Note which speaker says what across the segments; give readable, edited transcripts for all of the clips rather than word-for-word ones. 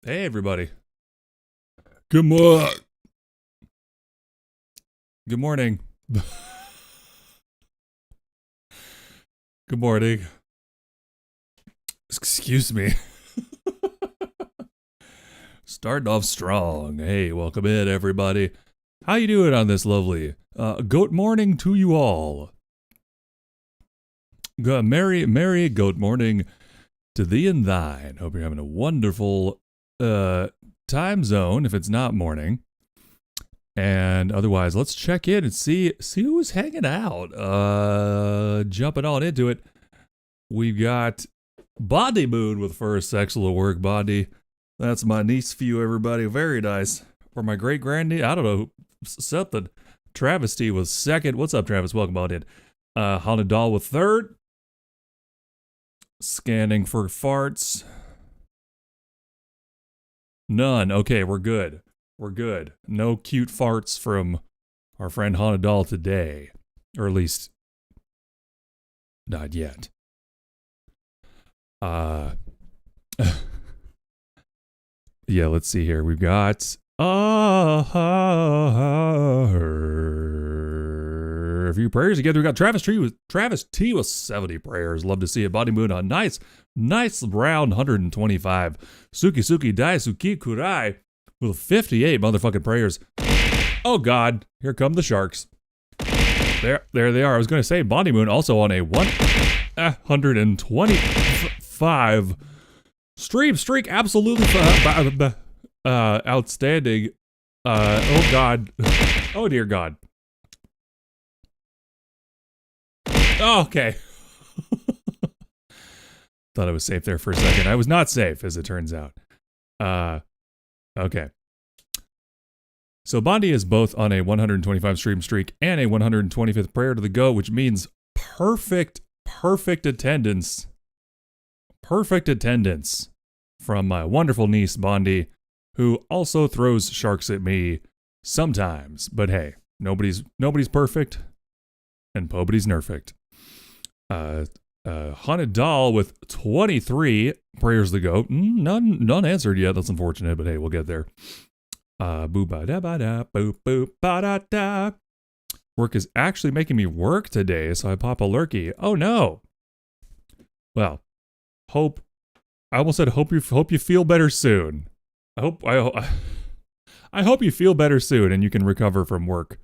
Speaker 1: Hey, everybody. Good morning. Good morning. Good morning. Excuse me. Starting off strong. Hey, welcome in, everybody. How you doing on this lovely goat morning to you all? Merry goat morning to thee and thine. Hope you're having a wonderful time zone if it's not morning. And otherwise, let's check in and see who's hanging out. Jumping on into it, we've got Bondi Moon with first excellent work, Bondi. That's my niece for you, everybody. Very nice. For my great granddie, I don't know, something. Travis T was second. What's up, Travis? Welcome on in. Haunted Doll with third. Scanning for farts. None. Okay, we're good. We're good. No cute farts from our friend Haunted Doll today. Or at least, not yet. Yeah, let's see here. We've got a few prayers together. We got Travis T with 70 prayers. Love to see it. Body Moon on nice round 125. Suki Dai Suki Kurai with 58 motherfucking prayers. Oh God, here come the sharks. There they are. I was going to say Body Moon also on a 125 stream streak. Absolutely outstanding. Oh God. Oh dear God. Oh, okay. Thought I was safe there for a second. I was not safe, as it turns out. Okay. So Bondi is both on a 125 stream streak and a 125th prayer to the go, which means perfect attendance. Perfect attendance from my wonderful niece, Bondi, who also throws sharks at me sometimes. But hey, nobody's perfect, and nobody's nerfect. Haunted Doll with 23 prayers to go. None answered yet. That's unfortunate, but hey, we'll get there. Boo ba da ba da boo boo ba da da. Work is actually making me work today, so I pop a lurky. Oh no. Well, I almost said hope you feel better soon. I hope you feel better soon and you can recover from work.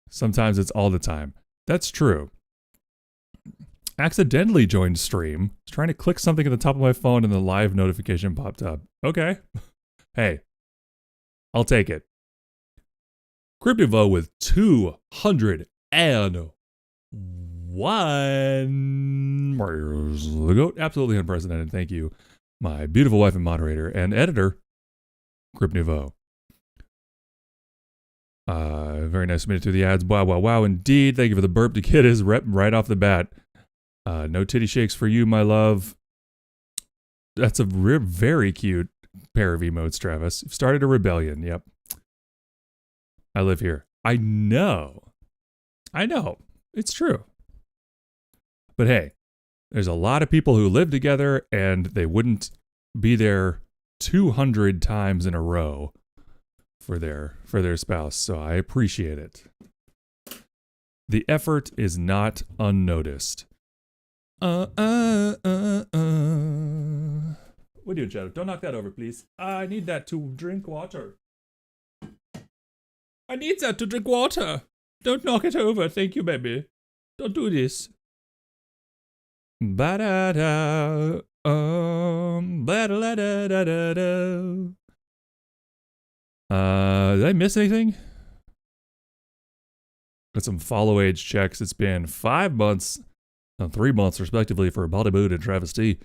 Speaker 1: Sometimes it's all the time. That's true. Accidentally joined stream. Was trying to click something at the top of my phone and the live notification popped up. Okay. Hey, I'll take it. Cryptivo with 201 prayers. The goat, absolutely unprecedented. Thank you, my beautiful wife and moderator and editor, Cryptivo. Very nice minute through the ads. Wow, indeed. Thank you for the burp. The kid is rep right off the bat. No titty shakes for you, my love. That's a very cute pair of emotes, Travis. You've started a rebellion. Yep. I live here. I know. It's true. But hey, there's a lot of people who live together and they wouldn't be there 200 times in a row for their spouse. So I appreciate it. The effort is not unnoticed. What are you doing, Shadow? Don't knock that over, please. I need that to drink water. Don't knock it over. Thank you, baby. Don't do this. Ba-da-da. Ba-da-da-da-da-da. Did I miss anything? Got some follow age checks. It's been 5 months and 3 months, respectively, for Body Moon and Travis T.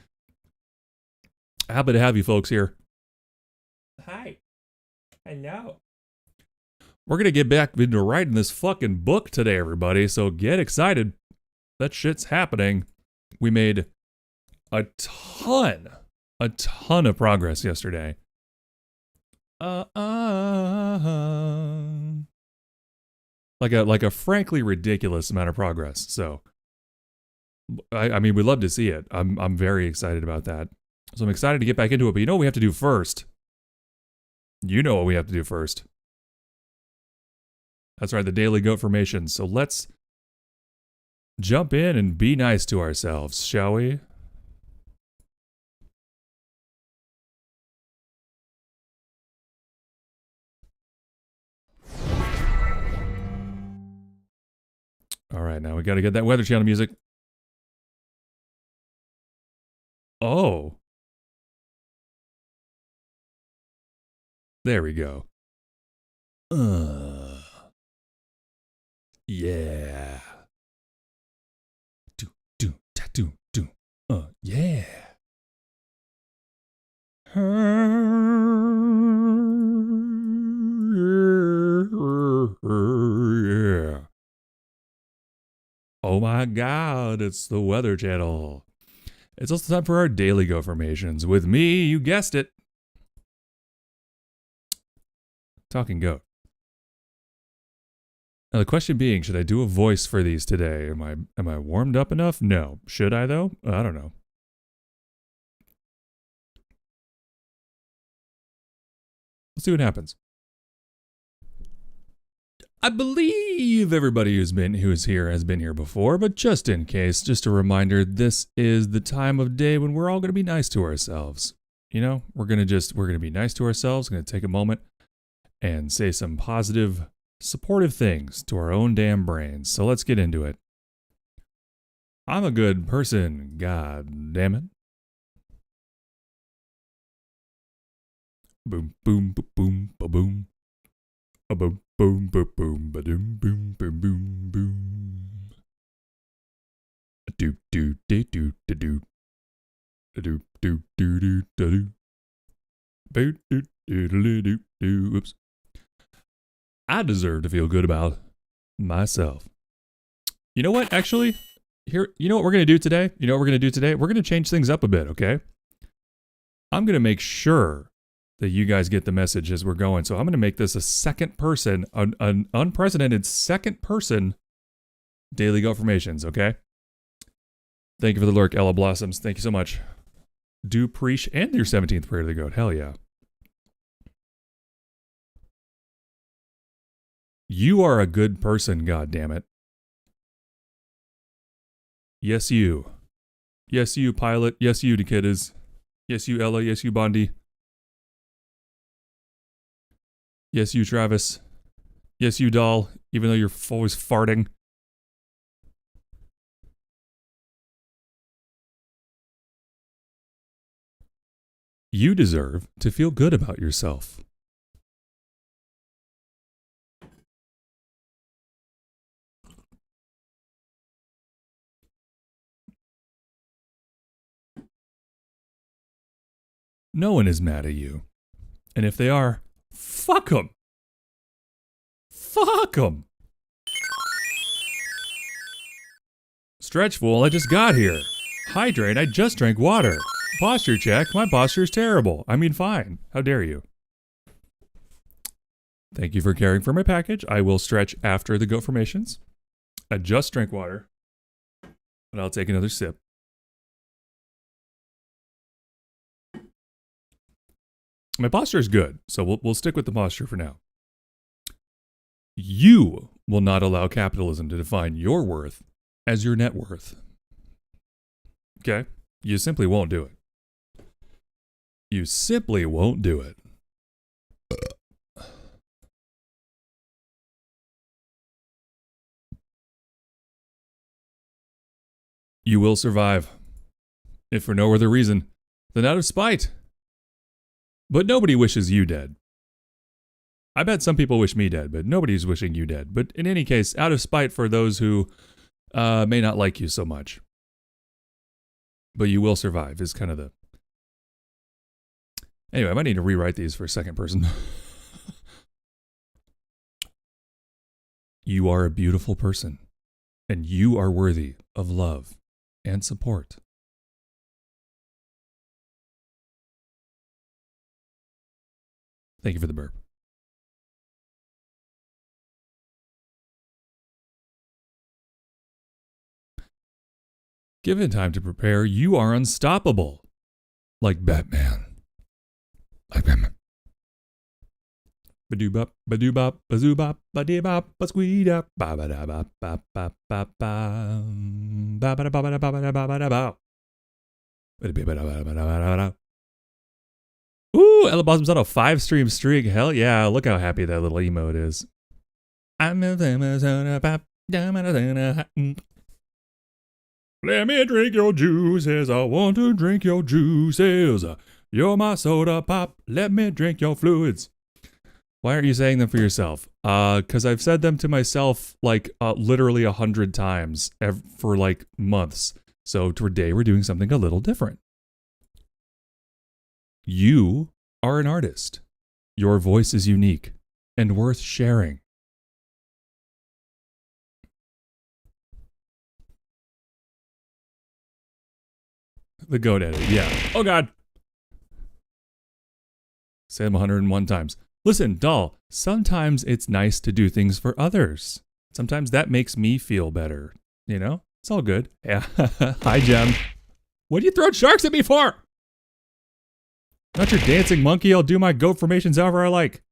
Speaker 1: Happy to have you folks here. Hi. Hello. We're going to get back into writing this fucking book today, everybody, so get excited. That shit's happening. We made a ton of progress yesterday. Like a frankly ridiculous amount of progress. So I mean, we'd love to see it. I'm very excited about that. So I'm excited to get back into it. But you know what we have to do first? You know what we have to do first. That's right, the daily goat formations. So let's jump in and be nice to ourselves, shall we? All right, now we got to get that Weather Channel music. Oh. There we go. Yeah. Do, do, ta, do, do. Yeah. Yeah. Oh my God, it's the Weather Channel. It's also time for our daily go formations. With me, you guessed it, Talking Goat. Now the question being, should I do a voice for these today? Am I warmed up enough? No. Should I though? I don't know. Let's see what happens. I believe everybody who is here has been here before, but just in case, just a reminder, this is the time of day when we're all going to be nice to ourselves. You know, we're going to be nice to ourselves, going to take a moment and say some positive, supportive things to our own damn brains. So let's get into it. I'm a good person, god damn it. Boom, boom, boom, boom, boom. A boom, boom, boom, boom, ba doom, boom, boom, boom, boom. A doop, doop, dee, doop, da doop. A doop, doop, doo, doo, da doo. Boop, doop, doodle, doop, doo. Oops. I deserve to feel good about myself. You know what? Actually, here, you know what we're going to do today? We're going to change things up a bit, okay? I'm going to make sure that you guys get the message as we're going. So I'm going to make this a second person, an unprecedented second person daily go formations, okay? Thank you for the lurk, Ella Blossoms. Thank you so much. Do preach and your 17th prayer to the goat. Hell yeah. You are a good person, goddammit. Yes, you. Yes, you, Pilot. Yes, you, Dekidas. Yes, you, Ella. Yes, you, Bondi. Yes, you, Travis. Yes, you, Doll, even though you're always farting. You deserve to feel good about yourself. No one is mad at you. And if they are, fuck them. Fuck them. Stretch fool, I just got here. Hydrate, I just drank water. Posture check, my posture is terrible. I mean, fine. How dare you? Thank you for caring for my package. I will stretch after the goat formations. I just drank water, but I'll take another sip. My posture is good, so we'll stick with the posture for now. You will not allow capitalism to define your worth as your net worth. Okay? You simply won't do it. You simply won't do it. You will survive, if for no other reason than out of spite. But nobody wishes you dead. I bet some people wish me dead, but nobody's wishing you dead. But in any case, out of spite for those who may not like you so much. But you will survive is kind of the... Anyway, I might need to rewrite these for a second person. You are a beautiful person, and you are worthy of love and support. Thank you for the burp. Given time to prepare, you are unstoppable. Like Batman. Like Batman. Ba-doo-bop, ba-doo-bop, ba-zoo-bop, ba-dee-bop, ba-squee-dop, ba-ba-da-bop, ba-ba-ba-ba, ba-ba-da-ba-ba-da-ba-ba-da-ba. Ooh, Ella Blossom's on a 5-stream streak. Hell yeah, look how happy that little emote is. I'm a pop. Let me drink your juices. I want to drink your juices. You're my soda pop. Let me drink your fluids. Why aren't you saying them for yourself? Because I've said them to myself like literally 100 times for like months. So today we're doing something a little different. You are an artist. Your voice is unique and worth sharing. The goat edit, yeah. Oh God. Say them 101 times. Listen, doll, sometimes it's nice to do things for others. Sometimes that makes me feel better. You know? It's all good. Yeah. Hi, Jem. What are you throwing sharks at me for? Not your dancing monkey. I'll do my goat formations however I like.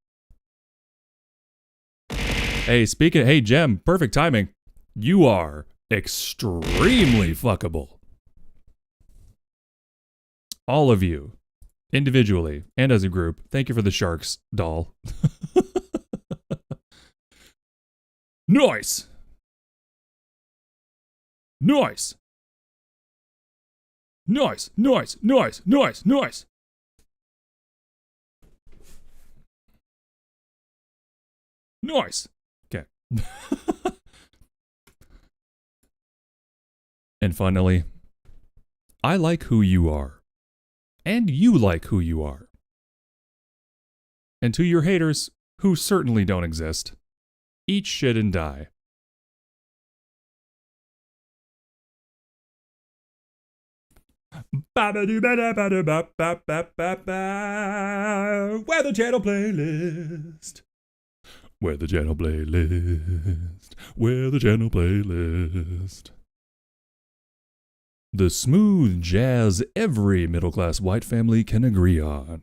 Speaker 1: Hey, hey, Jem, perfect timing. You are extremely fuckable. All of you, individually and as a group, thank you for the sharks, doll. Nice. Nice. Nice, nice, nice, nice, nice. Nice. Okay. And finally, I like who you are. And you like who you are. And to your haters, who certainly don't exist, eat shit and die. Weather Channel playlist. Weather Channel playlist. Weather Channel playlist. The smooth jazz every middle-class white family can agree on.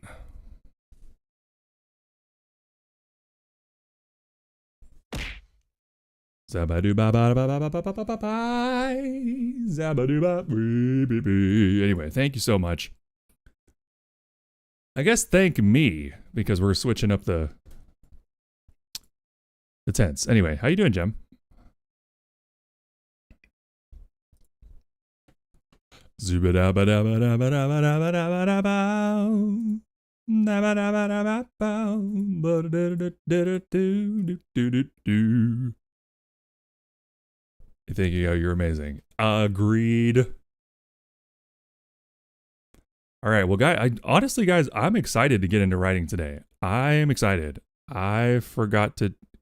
Speaker 1: Anyway, thank you so much. I guess thank me, because we're switching up the tense. Anyway, how you doing, Jem? Thank you. You're amazing. Agreed. All right. Well, honestly, guys, I'm excited to get into writing today. I'm excited. I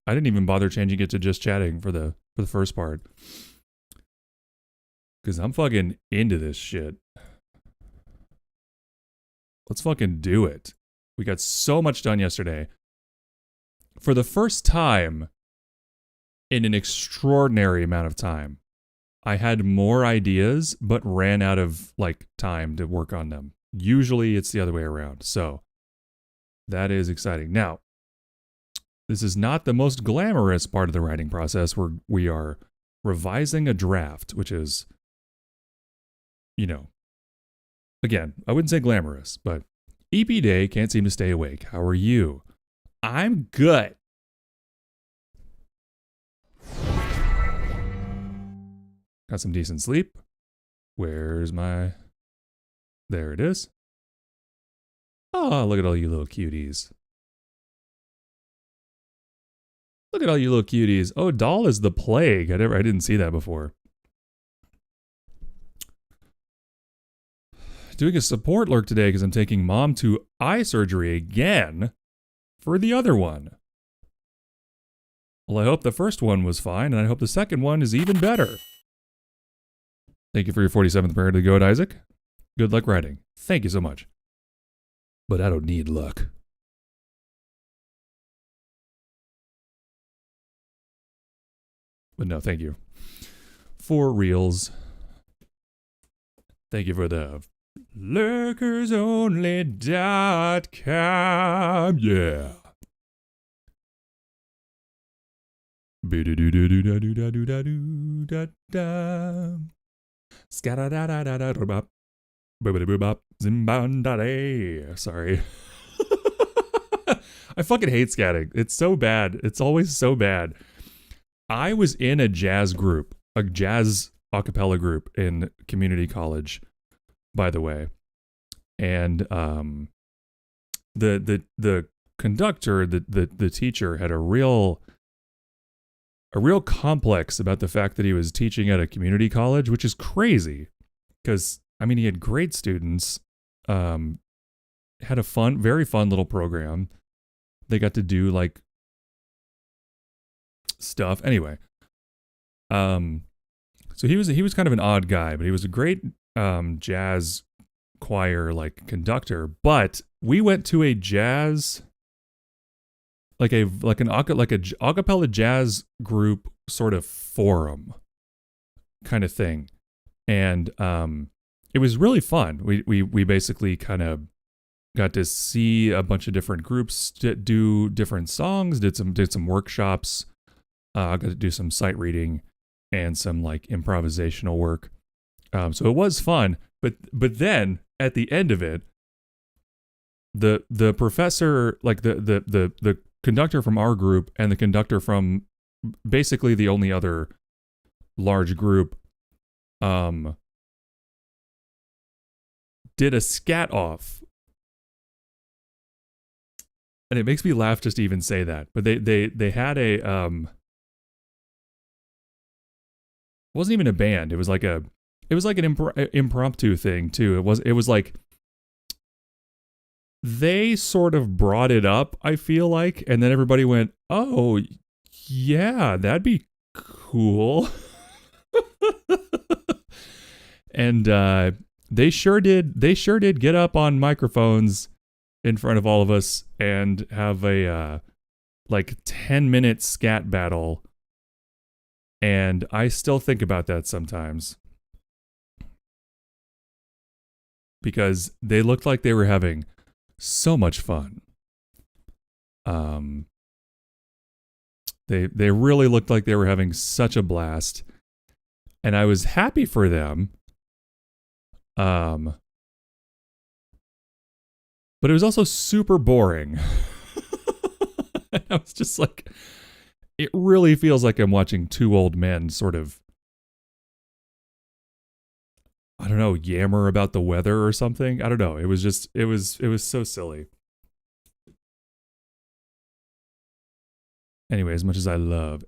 Speaker 1: didn't even bother changing it to just chatting for the first part. Because I'm fucking into this shit. Let's fucking do it. We got so much done yesterday. For the first time in an extraordinary amount of time, I had more ideas, but ran out of time to work on them. Usually it's the other way around. So that is exciting. Now, this is not the most glamorous part of the writing process. We are revising a draft, which is, again, I wouldn't say glamorous, but EP Day can't seem to stay awake. How are you? I'm good. Got some decent sleep. Where's my... There it is. Oh, look at all you little cuties. Look at all you little cuties. Oh, doll is the plague. I didn't see that before. Doing a support lurk today because I'm taking mom to eye surgery again for the other one. Well, I hope the first one was fine, and I hope the second one is even better. Thank you for your 47th prayer to the goat, Isaac. Good luck writing. Thank you so much. But I don't need luck. But no, thank you. For reals. Thank you for the Lurkersonly.com. Yeah. Sorry. I fucking hate scatting. It's so bad. It's always so bad. I was in a jazz group, a jazz a cappella group in community college, by the way. And the conductor, the teacher had a real complex about the fact that he was teaching at a community college, which is crazy because I mean he had great students, had a very fun little program. They got to do like stuff anyway. So he was kind of an odd guy, but he was a great jazz choir like conductor. But we went to a jazz like an acapella jazz group sort of forum kind of thing, and it was really fun. We basically kind of got to see a bunch of different groups do different songs, did some workshops, got to do some sight reading and some like improvisational work. So it was fun, but then at the end of it, the professor, like the conductor from our group and the conductor from basically the only other large group, did a scat off. And it makes me laugh just to even say that. But they had a it wasn't even a band. It was like an impromptu thing too. It was like they sort of brought it up, I feel like, and then everybody went, "Oh, yeah, that'd be cool." And they sure did get up on microphones in front of all of us and have a like 10-minute scat battle. And I still think about that sometimes because they looked like they were having so much fun. They really looked like they were having such a blast, and I was happy for them. But it was also super boring. And I was just like, it really feels like I'm watching two old men sort of, I don't know, yammer about the weather or something. I don't know. It was so silly. Anyway, as much as I love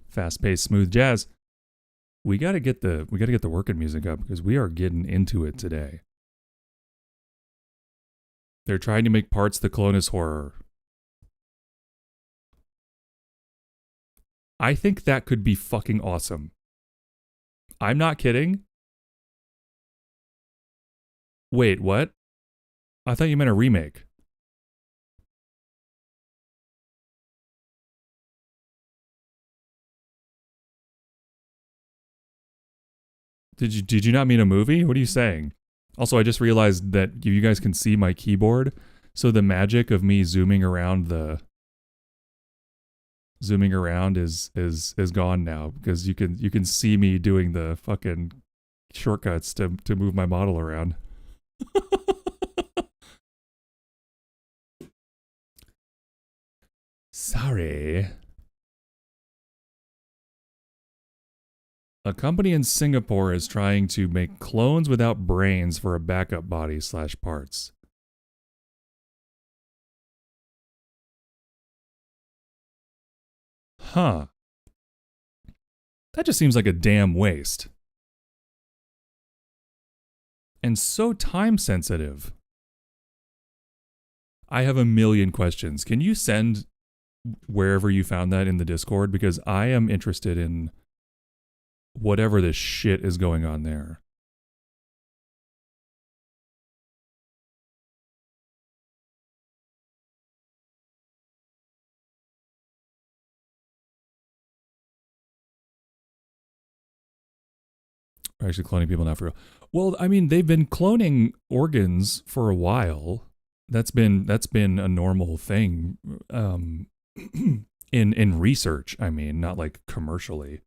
Speaker 1: fast-paced smooth jazz, we got to get the working music up because we are getting into it today. They're trying to make Parts the Clonus horror. I think that could be fucking awesome. I'm not kidding. Wait, what? I thought you meant a remake. Did you not mean a movie? What are you saying? Also, I just realized that you guys can see my keyboard, so the magic of me zooming around is gone now because you can see me doing the fucking shortcuts to move my model around. Sorry. A company in Singapore is trying to make clones without brains for a backup body / parts. Huh. That just seems like a damn waste. And so time sensitive. I have a million questions. Can you send wherever you found that in the Discord? Because I am interested in whatever this shit is going on there. Or actually cloning people now for real. Well, I mean, they've been cloning organs for a while. That's been a normal thing in research. I mean, not like commercially.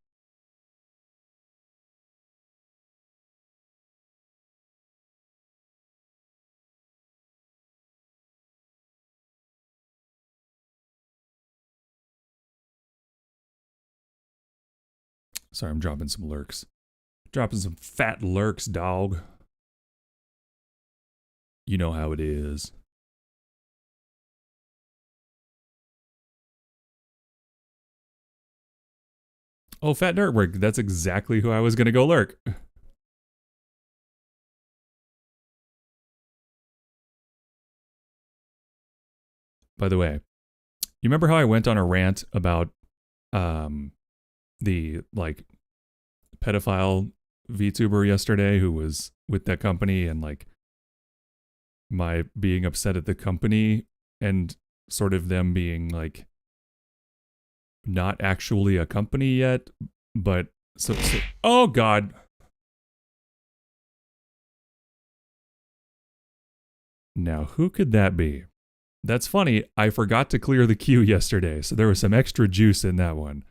Speaker 1: Sorry, I'm dropping some lurks. Dropping some fat lurks, dog. You know how it is. Oh, Fat Dirtwork. That's exactly who I was going to go lurk. By the way, you remember how I went on a rant about the like pedophile VTuber yesterday who was with that company, and like my being upset at the company and sort of them being like not actually a company yet, but so oh god. Now, who could that be? That's funny. I forgot to clear the queue yesterday, so there was some extra juice in that one.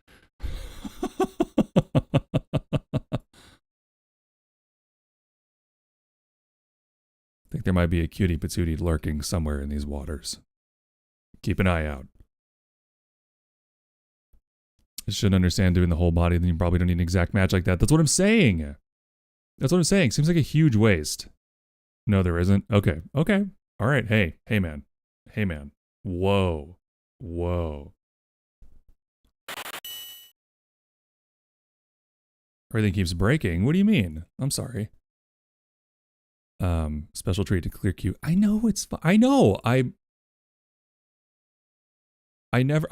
Speaker 1: I think there might be a cutie patootie lurking somewhere in these waters. Keep an eye out. You should understand doing the whole body, then you probably don't need an exact match like that. That's what I'm saying. That's what I'm saying. Seems like a huge waste. No, there isn't. Okay. Okay. All right. Hey man. Hey man. Whoa. Whoa. Everything keeps breaking. What do you mean? I'm sorry. Special treat to clear queue. I know it's I know. I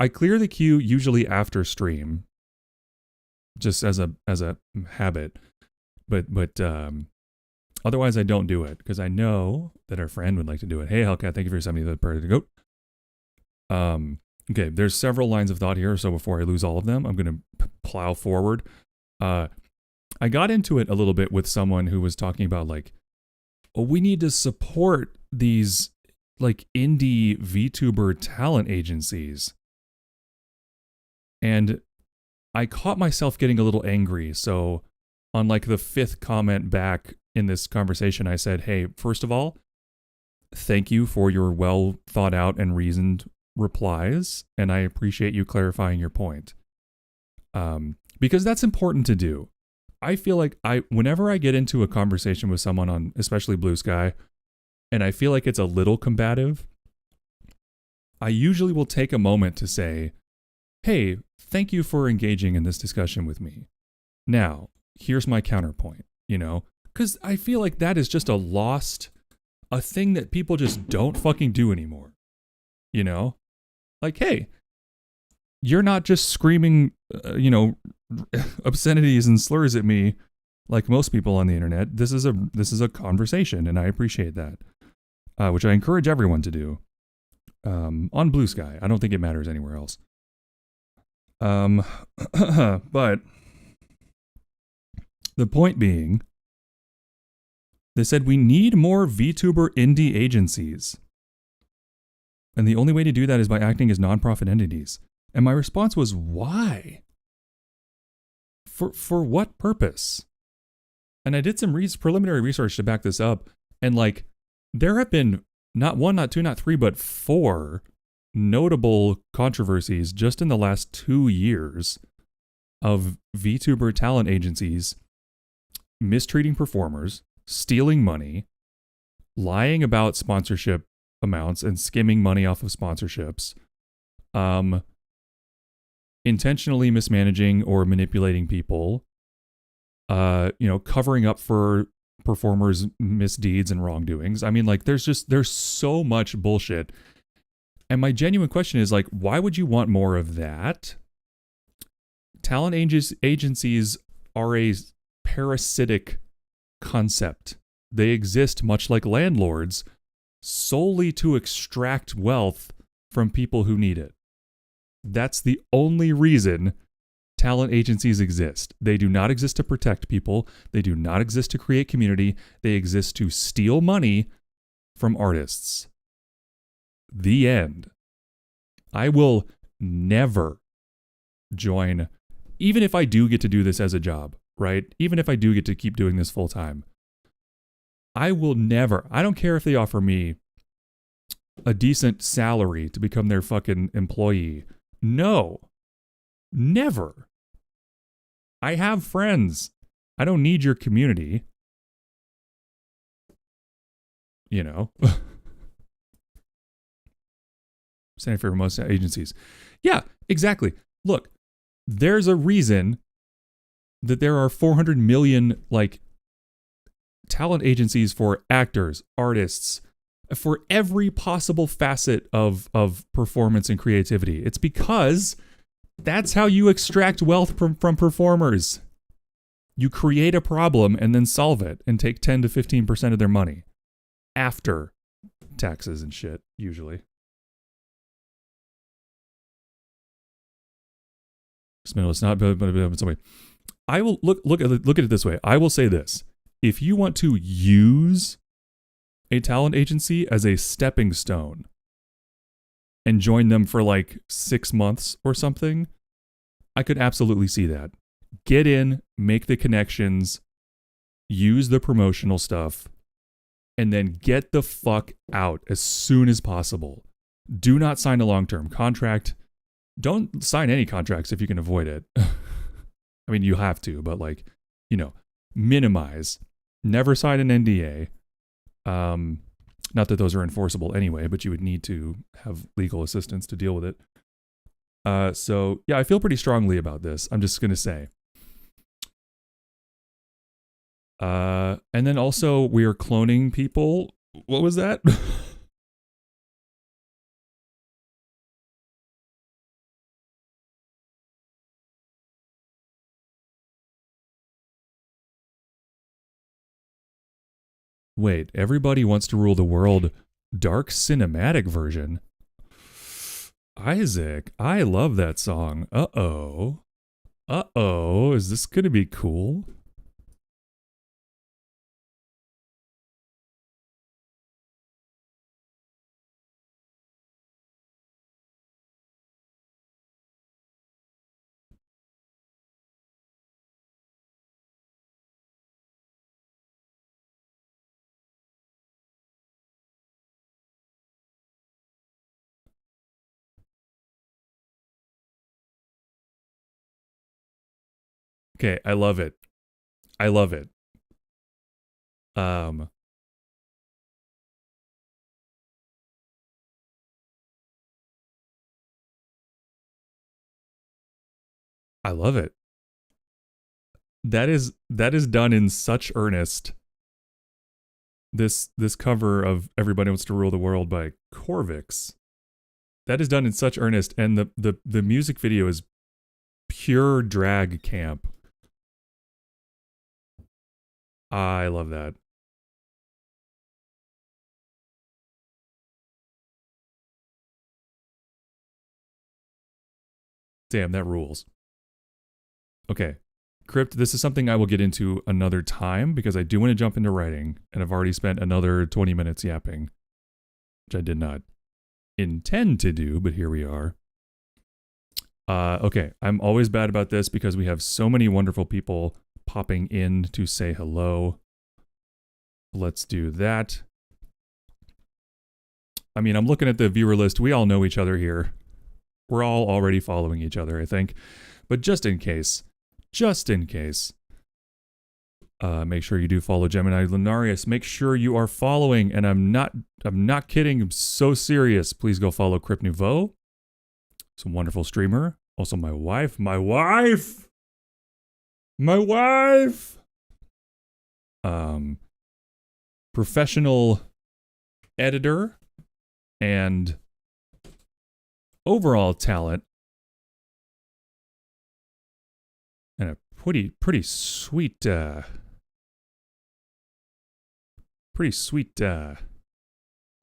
Speaker 1: clear the queue usually after stream. Just as a habit. But otherwise I don't do it because I know that our friend would like to do it. Hey Hellcat, thank you for sending me the part to go. Okay, there's several lines of thought here, so before I lose all of them, I'm going to plow forward. I got into it a little bit with someone who was talking about like, oh, we need to support these like indie VTuber talent agencies. And I caught myself getting a little angry. So on like the 5th comment back in this conversation, I said, hey, first of all, thank you for your well thought out and reasoned replies. And I appreciate you clarifying your point. Because that's important to do. I feel like whenever I get into a conversation with someone on, especially Blue Sky, and I feel like it's a little combative, I usually will take a moment to say, hey, thank you for engaging in this discussion with me. Now, here's my counterpoint, you know, because I feel like that is just a thing that people just don't fucking do anymore. You know, like, hey, you're not just screaming, obscenities and slurs at me like most people on the internet. This is a conversation, and I appreciate that, which I encourage everyone to do on Blue Sky. I don't think it matters anywhere else. But the point being, they said we need more VTuber indie agencies. And the only way to do that is by acting as nonprofit entities. And my response was, why? For what purpose? And I did some preliminary research to back this up. And like, there have been not 1, not 2, not 3, but 4 notable controversies just in the last 2 years of VTuber talent agencies mistreating performers, stealing money, lying about sponsorship amounts and skimming money off of sponsorships, intentionally mismanaging or manipulating people, covering up for performers' misdeeds and wrongdoings. I mean, like, there's so much bullshit. And my genuine question is, like, why would you want more of that? Talent agencies are a parasitic concept. They exist much like landlords solely to extract wealth from people who need it. That's the only reason talent agencies exist. They do not exist to protect people. They do not exist to create community. They exist to steal money from artists. The end. I will never join, even if I do get to do this as a job, right? Even if I do get to keep doing this full time, I will never, I don't care if they offer me a decent salary to become their fucking employee. No, never. I have friends. I don't need your community. You know, standing for most agencies. Yeah, exactly. Look, there's a reason that there are 400 million like talent agencies for actors, artists, for every possible facet of performance and creativity. It's because that's how you extract wealth from performers. You create a problem and then solve it and take 10 to 15% of their money after taxes and shit, usually. It's not, but somebody. I will look at it this way. I will say this: if you want to use a talent agency as a stepping stone and join them for like 6 months or something, I could absolutely see that. Get in, make the connections, use the promotional stuff, and then get the fuck out as soon as possible. Do not sign a long-term contract. Don't sign any contracts if you can avoid it. I mean, you have to, but like, you know, minimize. Never sign an NDA. Not that those are enforceable anyway, but you would need to have legal assistance to deal with it. So yeah, I feel pretty strongly about this. I'm just gonna say. And then also we are cloning people. What was that? Wait, everybody wants to rule the world. Dark cinematic version. Isaac, I love that song. Uh-oh. Uh-oh, is this gonna be cool? Okay, I love it. I love it. Um, I love it. That is done in such earnest. This cover of Everybody Wants to Rule the World by Corvix. That is done in such earnest, and the music video is pure drag camp. I love that. Damn, that rules. Okay. Crypt, this is something I will get into another time because I do want to jump into writing, and I've already spent another 20 minutes yapping, which I did not intend to do, but here we are. Okay, I'm always bad about this because we have so many wonderful people popping in to say hello. Let's do that. I mean, I'm looking at the viewer list. We all know each other here. We're all already following each other, I think. But just in case, make sure you do follow Gemini Lunarius. Make sure you are following, and I'm not kidding. I'm so serious. Please go follow Crypt Nouveau. It's a wonderful streamer. Also my wife. Professional editor and overall talent, and a pretty sweet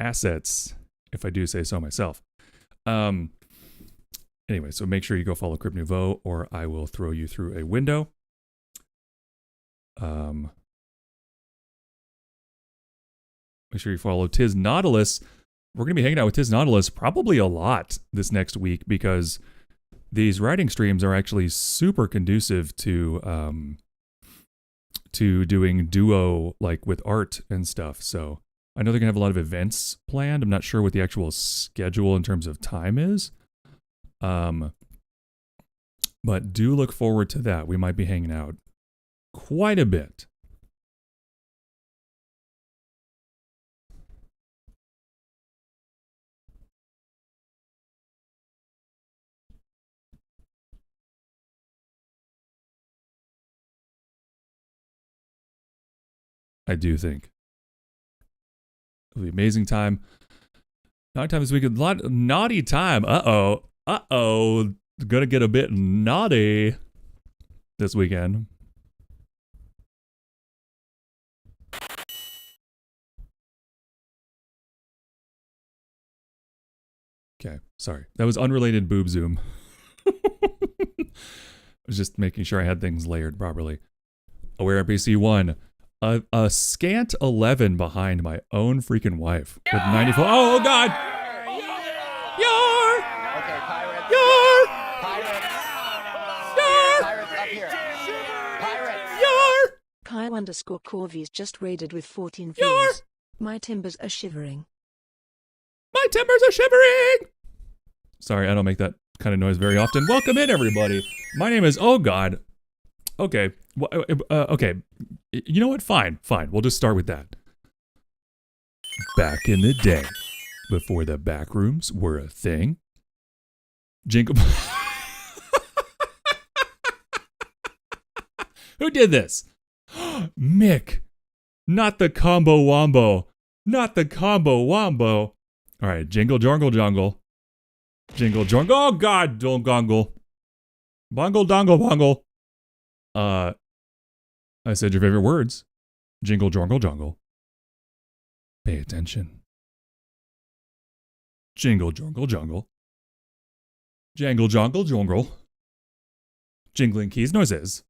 Speaker 1: assets, if I do say so myself. Anyway, so make sure you go follow Crypt Nouveau or I will throw you through a window. Make sure you follow Tiz Nautilus. We're going to be hanging out with Tiz Nautilus probably a lot this next week because these writing streams are actually super conducive to doing duo like with art and stuff. So I know they're going to have a lot of events planned. I'm not sure what the actual schedule in terms of time is. But do look forward to that. We might be hanging out quite a bit. I do think it'll be an amazing time. Naughty time this week. Naughty time. Uh-oh. Gonna get a bit naughty this weekend. Okay, sorry. That was unrelated boob zoom. I was just making sure I had things layered properly. Aware NPC 1. A scant 11 behind my own freaking wife. With 94. Oh, God! Yar!
Speaker 2: Okay, pirates.
Speaker 1: Yar!
Speaker 2: Pirates up here. Pirates.
Speaker 1: Yar!
Speaker 3: Kyle_Corvy's just raided with 14
Speaker 1: Yar!
Speaker 3: views. My timbers are shivering.
Speaker 1: My timbers are shivering! Sorry, I don't make that kind of noise very often. Welcome in, everybody. My name is... Oh, God. Okay. Okay. You know what? Fine. We'll just start with that. Back in the day, before the back rooms were a thing, Jingle... Who did this? Mick. Not the combo wombo. Not the combo wombo. All right, jingle jangle jungle. Jingle jangle. Oh, God, don't gongle. Bungle dongle bungle. I said your favorite words. Jingle jangle jungle. Pay attention. Jingle jangle jungle. Jangle jangle jungle. Jingling keys noises.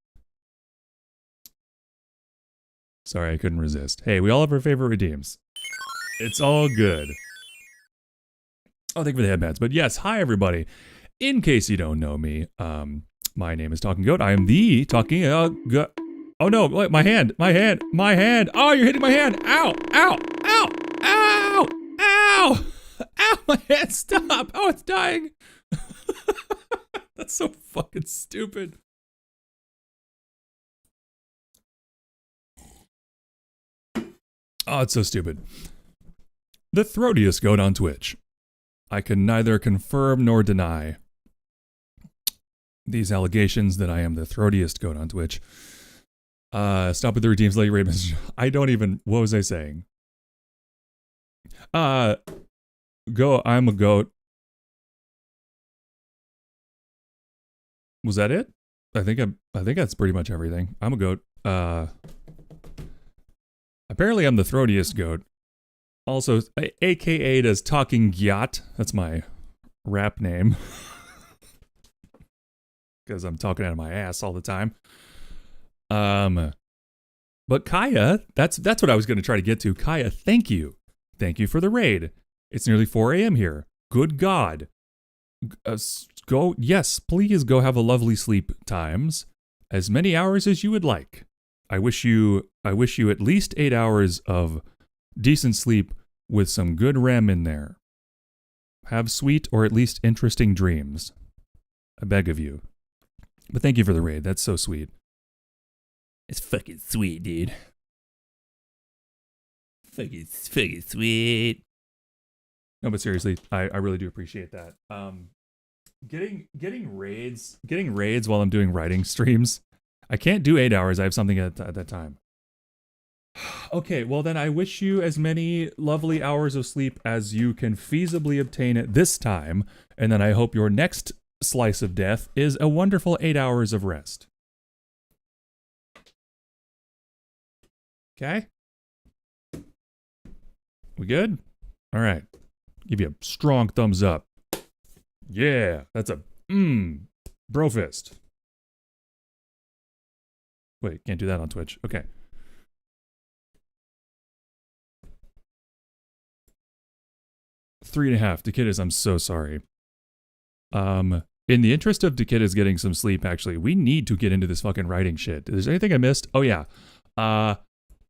Speaker 1: Sorry, I couldn't resist. Hey, we all have our favorite redeems. It's all good. Oh, thank you for the headbands. But yes, hi everybody. In case you don't know me, my name is Talking Goat. I am the Talking Goat. Oh no, wait, my hand. Oh, you're hitting my hand. Ow, ow, ow, ow, ow, ow, my hand, stop. Oh, it's dying. That's so fucking stupid. Oh, it's so stupid. The throatiest goat on Twitch. I can neither confirm nor deny these allegations that I am the throatiest goat on Twitch. Stop with the redeems, late rate message. I don't even, what was I saying? Go, I'm a goat. Was that it? I think that's pretty much everything. I'm a goat. Apparently I'm the throatiest goat. Also, AKA'd as Talking Gyat. That's my rap name. Because I'm talking out of my ass all the time. But Kaya, that's what I was going to try to get to. Kaya, thank you. Thank you for the raid. It's nearly 4 a.m. here. Good God. Yes, please go have a lovely sleep times. As many hours as you would like. I wish you at least 8 hours of decent sleep with some good REM in there. Have sweet or at least interesting dreams. I beg of you. But thank you for the raid. That's so sweet. It's fucking sweet, dude. Fucking sweet. No, but seriously, I really do appreciate that. Getting raids while I'm doing writing streams. I can't do 8 hours. I have something at that time. Okay, well then I wish you as many lovely hours of sleep as you can feasibly obtain at this time, and then I hope your next slice of death is a wonderful 8 hours of rest. Okay? We good? All right. Give you a strong thumbs up. Yeah, that's a Brofist. Wait, can't do that on Twitch. Okay. Three and a half. Dekitas, I'm so sorry. In the interest of Dekitas getting some sleep, actually, we need to get into this fucking writing shit. Is there anything I missed? Oh, yeah. I'm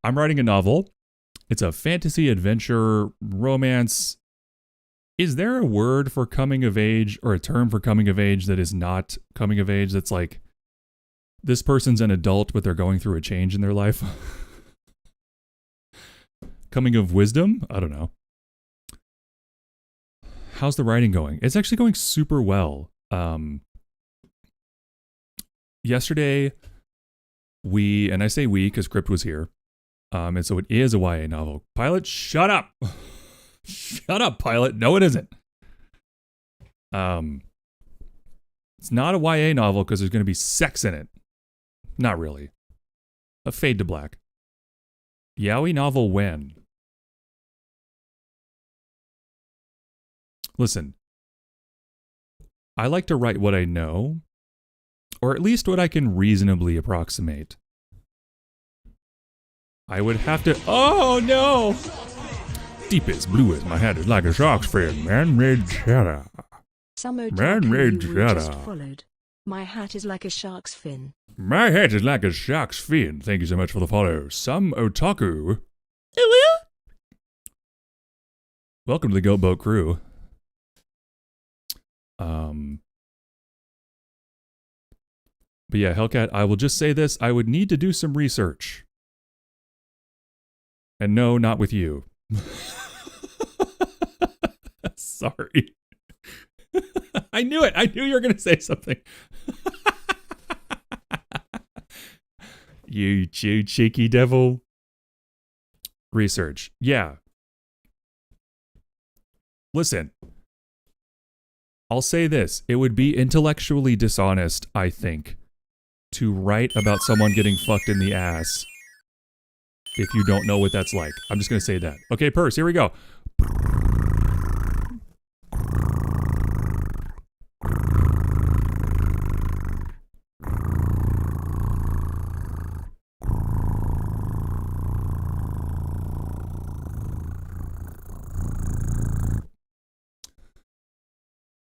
Speaker 1: writing a novel. It's a fantasy adventure romance. Is there a word for coming of age or a term for coming of age that is not coming of age? That's like, this person's an adult, but they're going through a change in their life. Coming of wisdom? I don't know. How's the writing going? It's actually going super well. Yesterday, and I say we because Crypt was here, and so it is a YA novel. Pilot, shut up! Shut up, Pilot. No, it isn't. It's not a YA novel because there's going to be sex in it. Not really. A fade to black. Yaoi novel when? Listen, I like to write what I know, or at least what I can reasonably approximate. I would have to. Oh no! Deepest, bluest, my hat is like a shark's fin. Man-made cheddar.
Speaker 3: Some
Speaker 1: Man-made
Speaker 3: otaku you just
Speaker 1: cheddar.
Speaker 3: followed. My hat is like a shark's fin.
Speaker 1: My hat is like a shark's fin. Thank you so much for the follow. Some otaku. Welcome to the Goat Boat crew. But yeah, Hellcat, I will just say this. I would need to do some research. And no, not with you. Sorry. I knew it. I knew you were going to say something. You cheeky devil. Research. Yeah. Listen. I'll say this. It would be intellectually dishonest, I think, to write about someone getting fucked in the ass if you don't know what that's like. I'm just going to say that. Okay, Purse, here we go.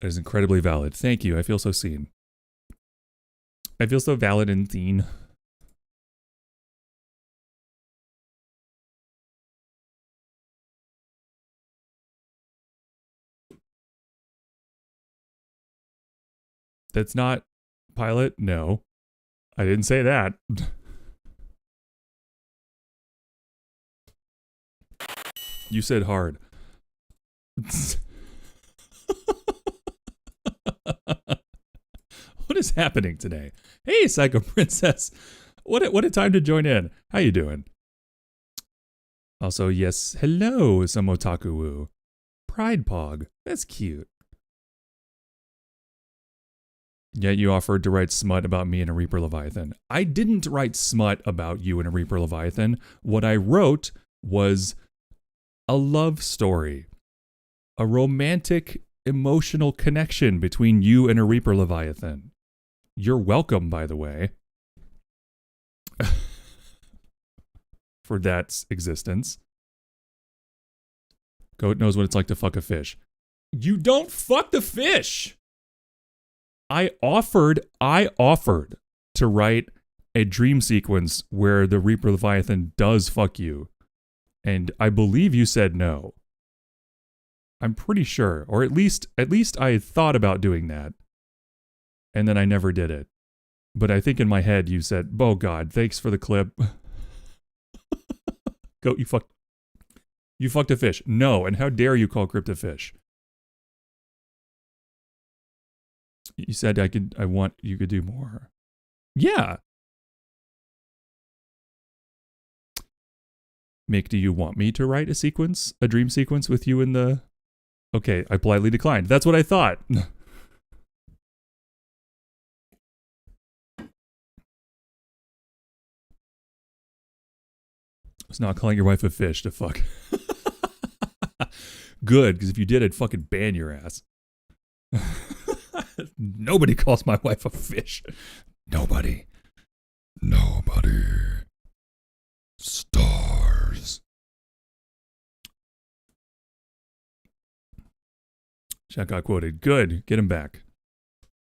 Speaker 1: That is incredibly valid. Thank you. I feel so seen. I feel so valid and seen. That's not Pilot? No. I didn't say that. You said hard. What is happening today? Hey, Psycho Princess. What a time to join in. How you doing? Also, yes, hello, some otaku-woo. Pride Pog. That's cute. Yet you offered to write smut about me and a Reaper Leviathan. I didn't write smut about you and a Reaper Leviathan. What I wrote was a love story. A romantic, emotional connection between you and a Reaper Leviathan. You're welcome, by the way, for that existence. Goat knows what it's like to fuck a fish. You don't fuck the fish! I offered to write a dream sequence where the Reaper Leviathan does fuck you. And I believe you said no. I'm pretty sure. Or at least I thought about doing that. And then I never did it. But I think in my head you said, oh God, thanks for the clip. Goat, you fucked a fish. No, and how dare you call Crypt a fish? You said you could do more. Yeah. Mick, do you want me to write a dream sequence with you in the... Okay, I politely declined. That's what I thought. It's not calling your wife a fish to fuck. Good, because if you did, I'd fucking ban your ass. Nobody calls my wife a fish. Nobody. Stars. Jack got quoted. Good. Get him back.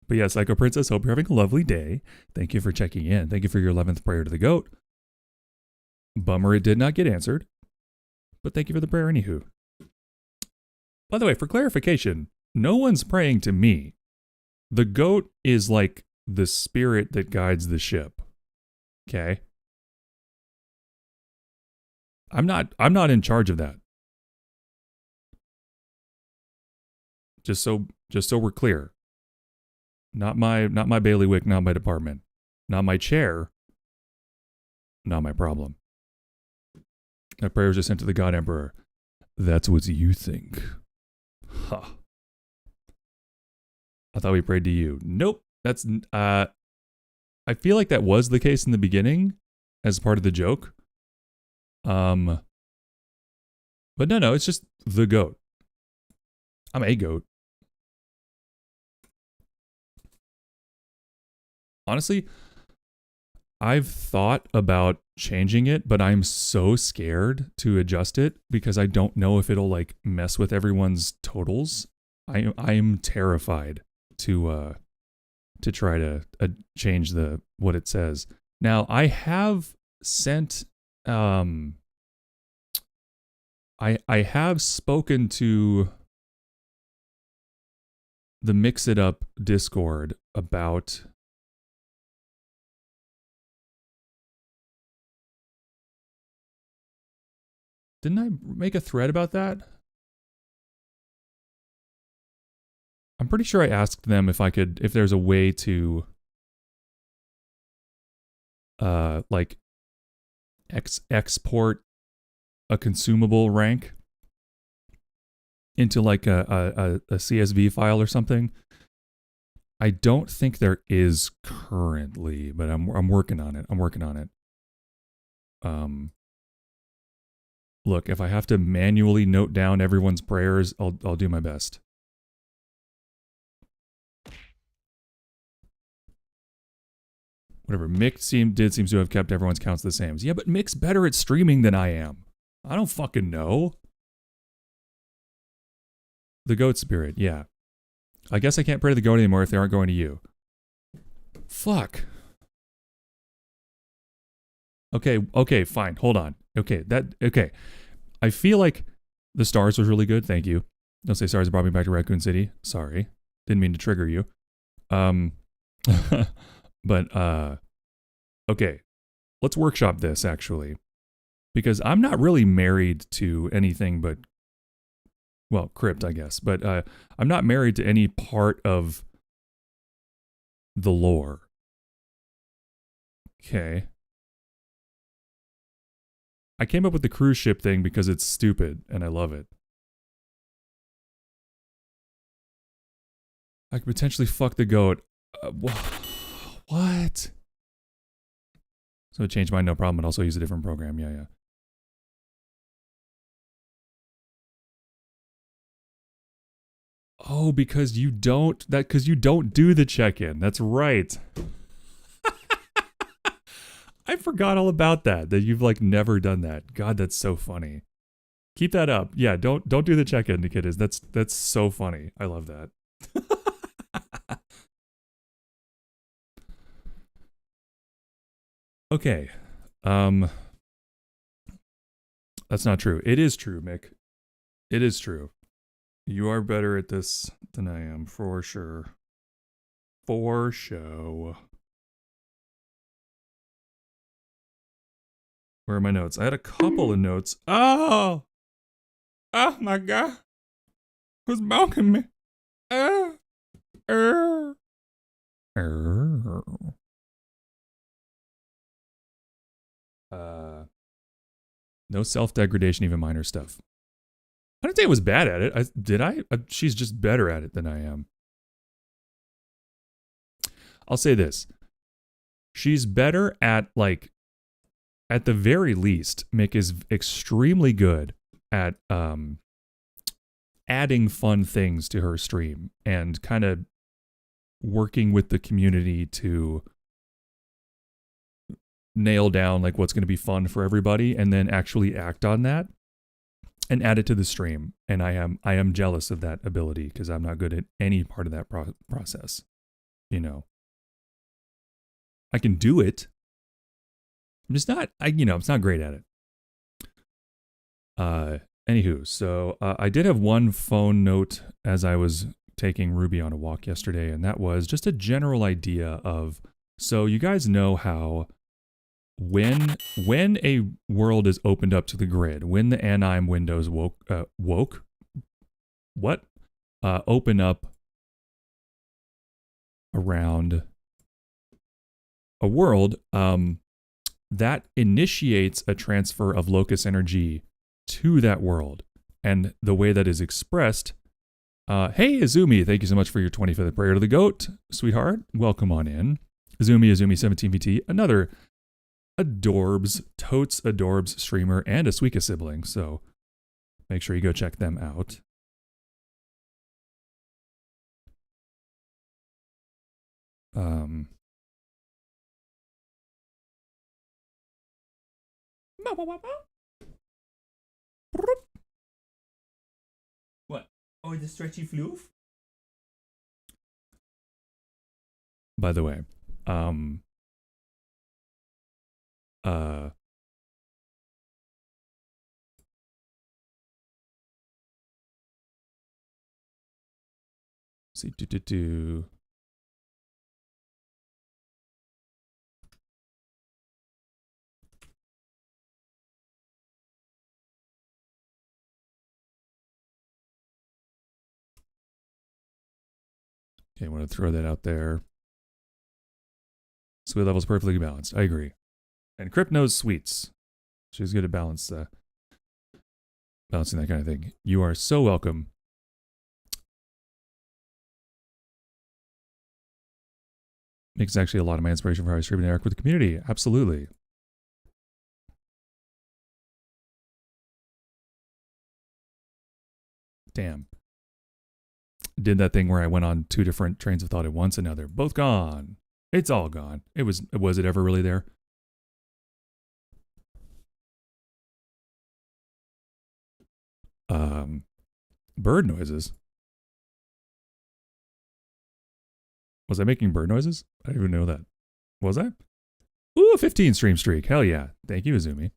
Speaker 1: But yeah, Psycho Princess, hope you're having a lovely day. Thank you for checking in. Thank you for your 11th prayer to the goat. Bummer it did not get answered. But thank you for the prayer anywho. By the way, for clarification, no one's praying to me. The goat is like the spirit that guides the ship. Okay? I'm not in charge of that. Just so we're clear. Not my bailiwick, not my department. Not my chair. Not my problem. My prayers are sent to the God Emperor. That's what you think. Huh. I thought we prayed to you. Nope. That's I feel like that was the case in the beginning as part of the joke. But no, it's just the goat. I'm a goat. Honestly, I've thought about changing it, but I'm so scared to adjust it because I don't know if it'll like mess with everyone's totals. I'm terrified to try to change what it says. Now, I have sent I have spoken to the Mix It Up Discord about Didn't I make a thread about that? I'm pretty sure I asked them if there's a way to like export a consumable rank into like a CSV file or something. I don't think there is currently, but I'm working on it. Look, if I have to manually note down everyone's prayers, I'll do my best. Whatever. Mick seems to have kept everyone's counts the same. Yeah, but Mick's better at streaming than I am. I don't fucking know. The goat spirit, yeah. I guess I can't pray to the goat anymore if they aren't going to you. Fuck. Okay, fine. Hold on. Okay. I feel like the stars was really good. Thank you. Don't say stars brought me back to Raccoon City. Sorry. Didn't mean to trigger you. But okay. Let's workshop this actually. Because I'm not really married to anything but, well, crypt, I guess. But I'm not married to any part of the lore. Okay. I came up with the cruise ship thing because it's stupid and I love it. I could potentially fuck the goat. What? So change mine, no problem, but also use a different program. Yeah. Oh, because you don't do the check-in. That's right. I forgot all about that you've like never done that. God, that's so funny. Keep that up. Yeah, don't do the check-in, kiddies. That's so funny. I love that. Okay. That's not true. It is true, Mick. It is true. You are better at this than I am, for sure. For show. Where are my notes? I had a couple of notes. Oh my God. Who's milking me? No self-degradation, even minor stuff. I didn't say I was bad at it. Did I? She's just better at it than I am. I'll say this. She's better at, like, at the very least, Mick is extremely good at adding fun things to her stream and kind of working with the community to nail down like what's going to be fun for everybody and then actually act on that and add it to the stream. And I am jealous of that ability because I'm not good at any part of that process. You know, I can do it. I'm just not, it's not great at it. Anywho, so I did have one phone note as I was taking Ruby on a walk yesterday, and that was just a general idea of, so you guys know how when a world is opened up to the grid, when the Anime windows open up around a world, that initiates a transfer of locus energy to that world. And the way that is expressed, hey Azumi, thank you so much for your 25th prayer to the goat, sweetheart. Welcome on in. Azumi 17VT, another totes adorbs streamer and a Suika sibling. So make sure you go check them out. What? Oh, the stretchy floof? By the way, see, Okay, I want to throw that out there. Sweet level's perfectly balanced. I agree. And Crypt knows sweets. She's good at balancing that kind of thing. You are so welcome. Makes actually a lot of my inspiration for how I stream and interact with the community. Absolutely. Damn. Did that thing where I went on two different trains of thought at once and now they're both was all gone. Was it ever really there? Bird noises. Was I making bird noises? I didn't even know that. Was I? Ooh, 15 stream streak. Hell yeah. Thank you, Azumi.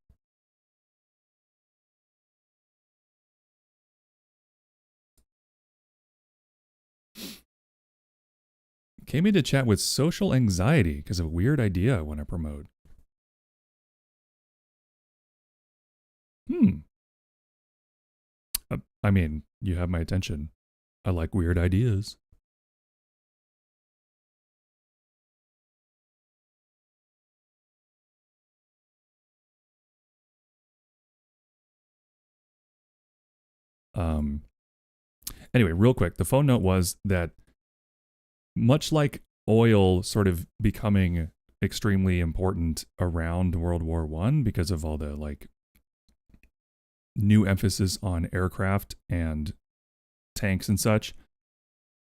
Speaker 1: Came in to chat with social anxiety because of a weird idea I want to promote. I mean, you have my attention. I like weird ideas. Anyway, real quick, the phone note was that much like oil sort of becoming extremely important around World War I because of all the like new emphasis on aircraft and tanks and such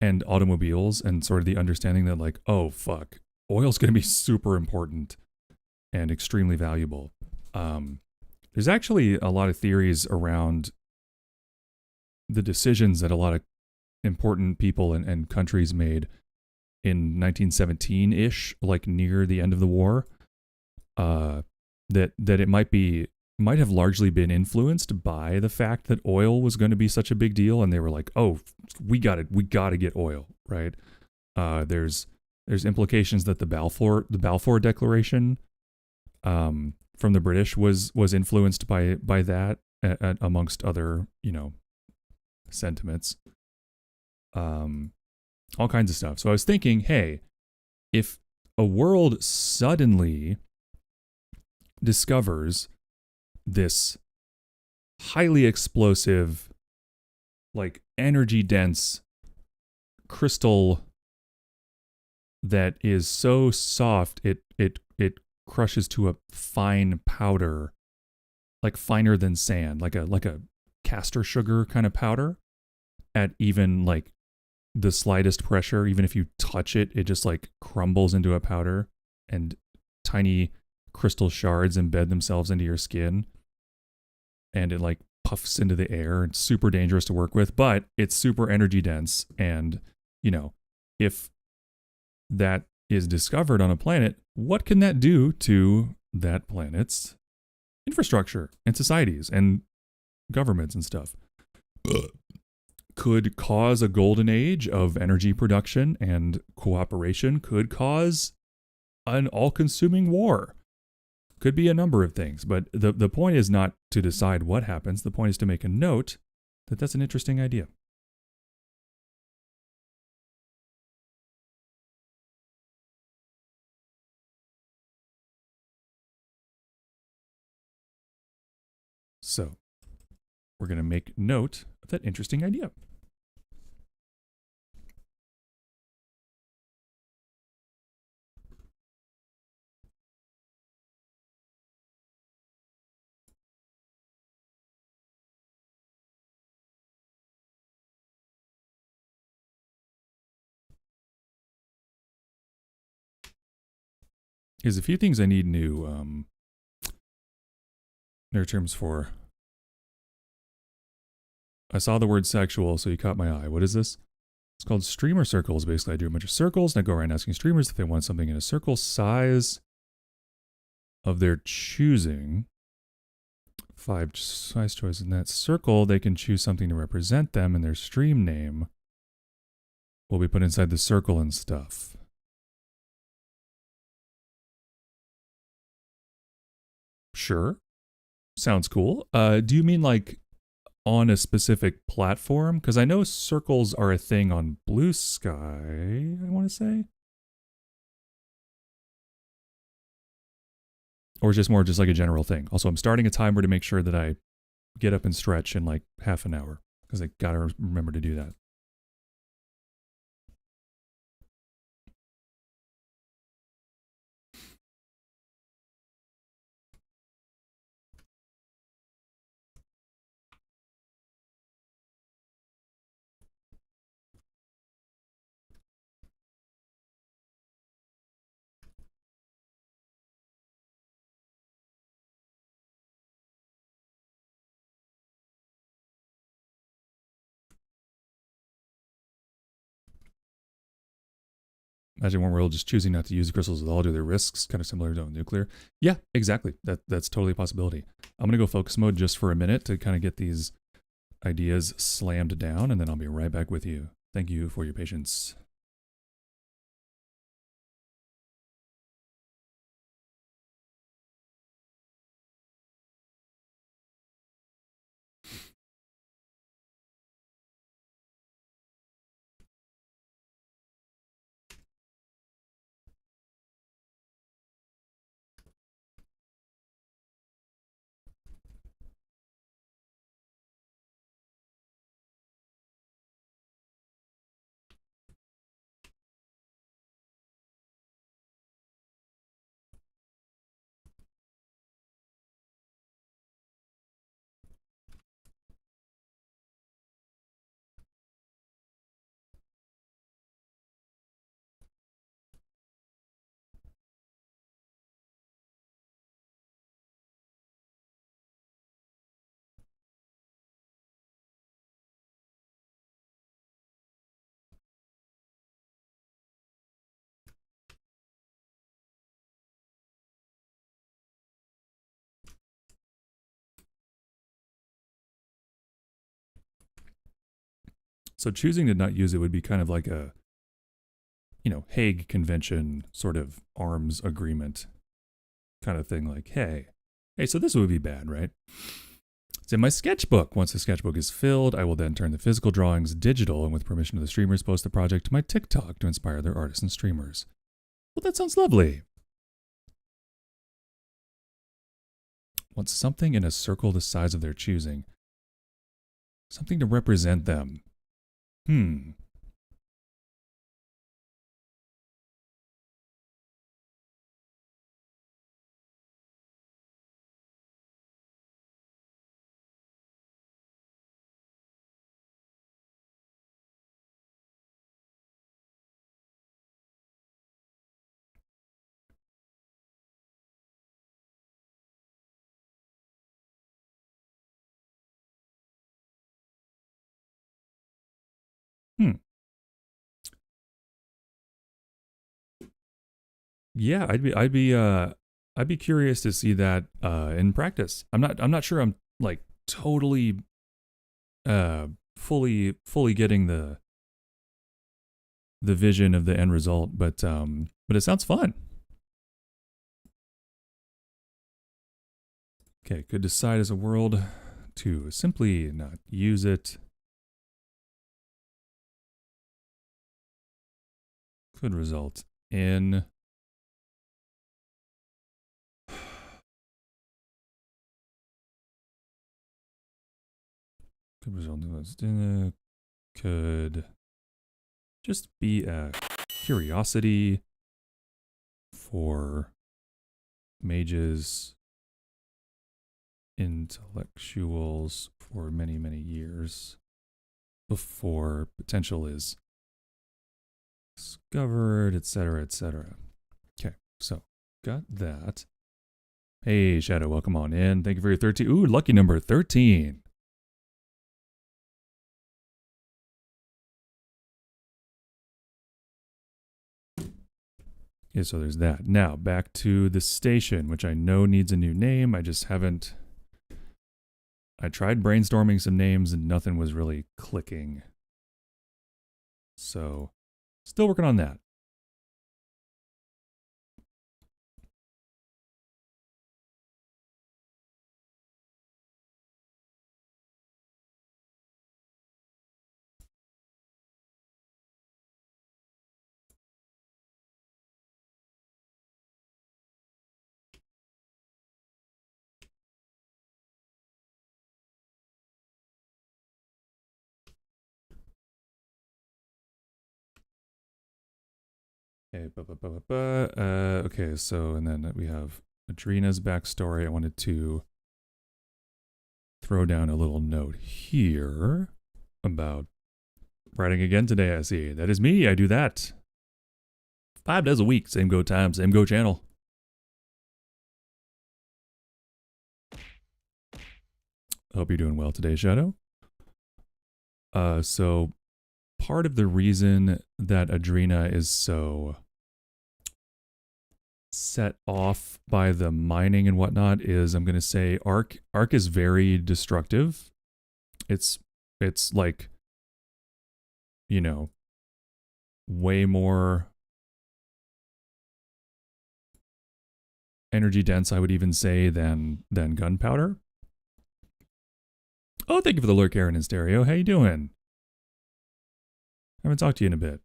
Speaker 1: and automobiles and sort of the understanding that like, oh fuck, oil's going to be super important and extremely valuable. There's actually a lot of theories around the decisions that a lot of important people and countries made in 1917-ish, like near the end of the war, that it might have largely been influenced by the fact that oil was going to be such a big deal, and they were like, "Oh, we got to get oil, right?" There's implications that the Balfour Declaration from the British was influenced by that, amongst other sentiments. All kinds of stuff. So I was thinking, hey, if a world suddenly discovers this highly explosive, like energy dense crystal that is so soft it crushes to a fine powder, like finer than sand, like a castor sugar kind of powder, at even like the slightest pressure, even if you touch it, it just like crumbles into a powder and tiny crystal shards embed themselves into your skin. And it like puffs into the air. It's super dangerous to work with, but it's super energy dense. And, you know, if that is discovered on a planet, what can that do to that planet's infrastructure and societies and governments and stuff? Could cause a golden age of energy production and cooperation, could cause an all-consuming war. Could be a number of things, but the point is not to decide what happens. The point is to make a note that that's an interesting idea. So we're going to make note of that interesting idea. There's a few things I need new terms for. I saw the word sexual, so you caught my eye. What is this? It's called streamer circles. Basically, I do a bunch of circles, and I go around asking streamers if they want something in a circle size of their choosing. 5 size choices in that circle. They can choose something to represent them, and their stream name will be put inside the circle and stuff. Sure. Sounds cool. Do you mean like on a specific platform? Because I know circles are a thing on Blue Sky, I want to say. Or just more just like a general thing. Also, I'm starting a timer to make sure that I get up and stretch in like half an hour. Because I got to remember to do that. Imagine one world just choosing not to use the crystals with all due to their risks, kind of similar to nuclear. Yeah, exactly. That's totally a possibility. I'm going to go focus mode just for a minute to kind of get these ideas slammed down, and then I'll be right back with you. Thank you for your patience. So choosing to not use it would be kind of like a, Hague Convention sort of arms agreement kind of thing. Like, hey, so this would be bad, right? It's in my sketchbook. Once the sketchbook is filled, I will then turn the physical drawings digital and with permission of the streamers post the project to my TikTok to inspire their artists and streamers. Well, that sounds lovely. Want something in a circle the size of their choosing. Something to represent them. yeah, I'd be curious to see that in practice. I'm not sure I'm like totally uh fully getting the vision of the end result, but it sounds fun. Okay, could decide as a world to simply not use it. Could result in could result in could just be a curiosity for mages, intellectuals for many, many years before potential is discovered, etc., etc. Okay, so got that. Hey, Shadow, welcome on in. Thank you for your 13. Ooh, lucky number 13. Okay, so there's that. Now, back to the station, which I know needs a new name. I just haven't. I tried brainstorming some names and nothing was really clicking. So, still working on that. Okay, okay, so and then we have Adrena's backstory. I wanted to throw down a little note here about writing again today. I see. That is me. I do that 5 days a week. Same go time, same go channel. Hope you're doing well today, Shadow. So part of the reason that Adrena is so set off by the mining and whatnot is I'm gonna say Arc is very destructive. It's like, you know, way more energy dense, I would even say, than gunpowder. Oh, thank you for the lurk, Aaron in stereo. How you doing? I haven't talked to you in a bit.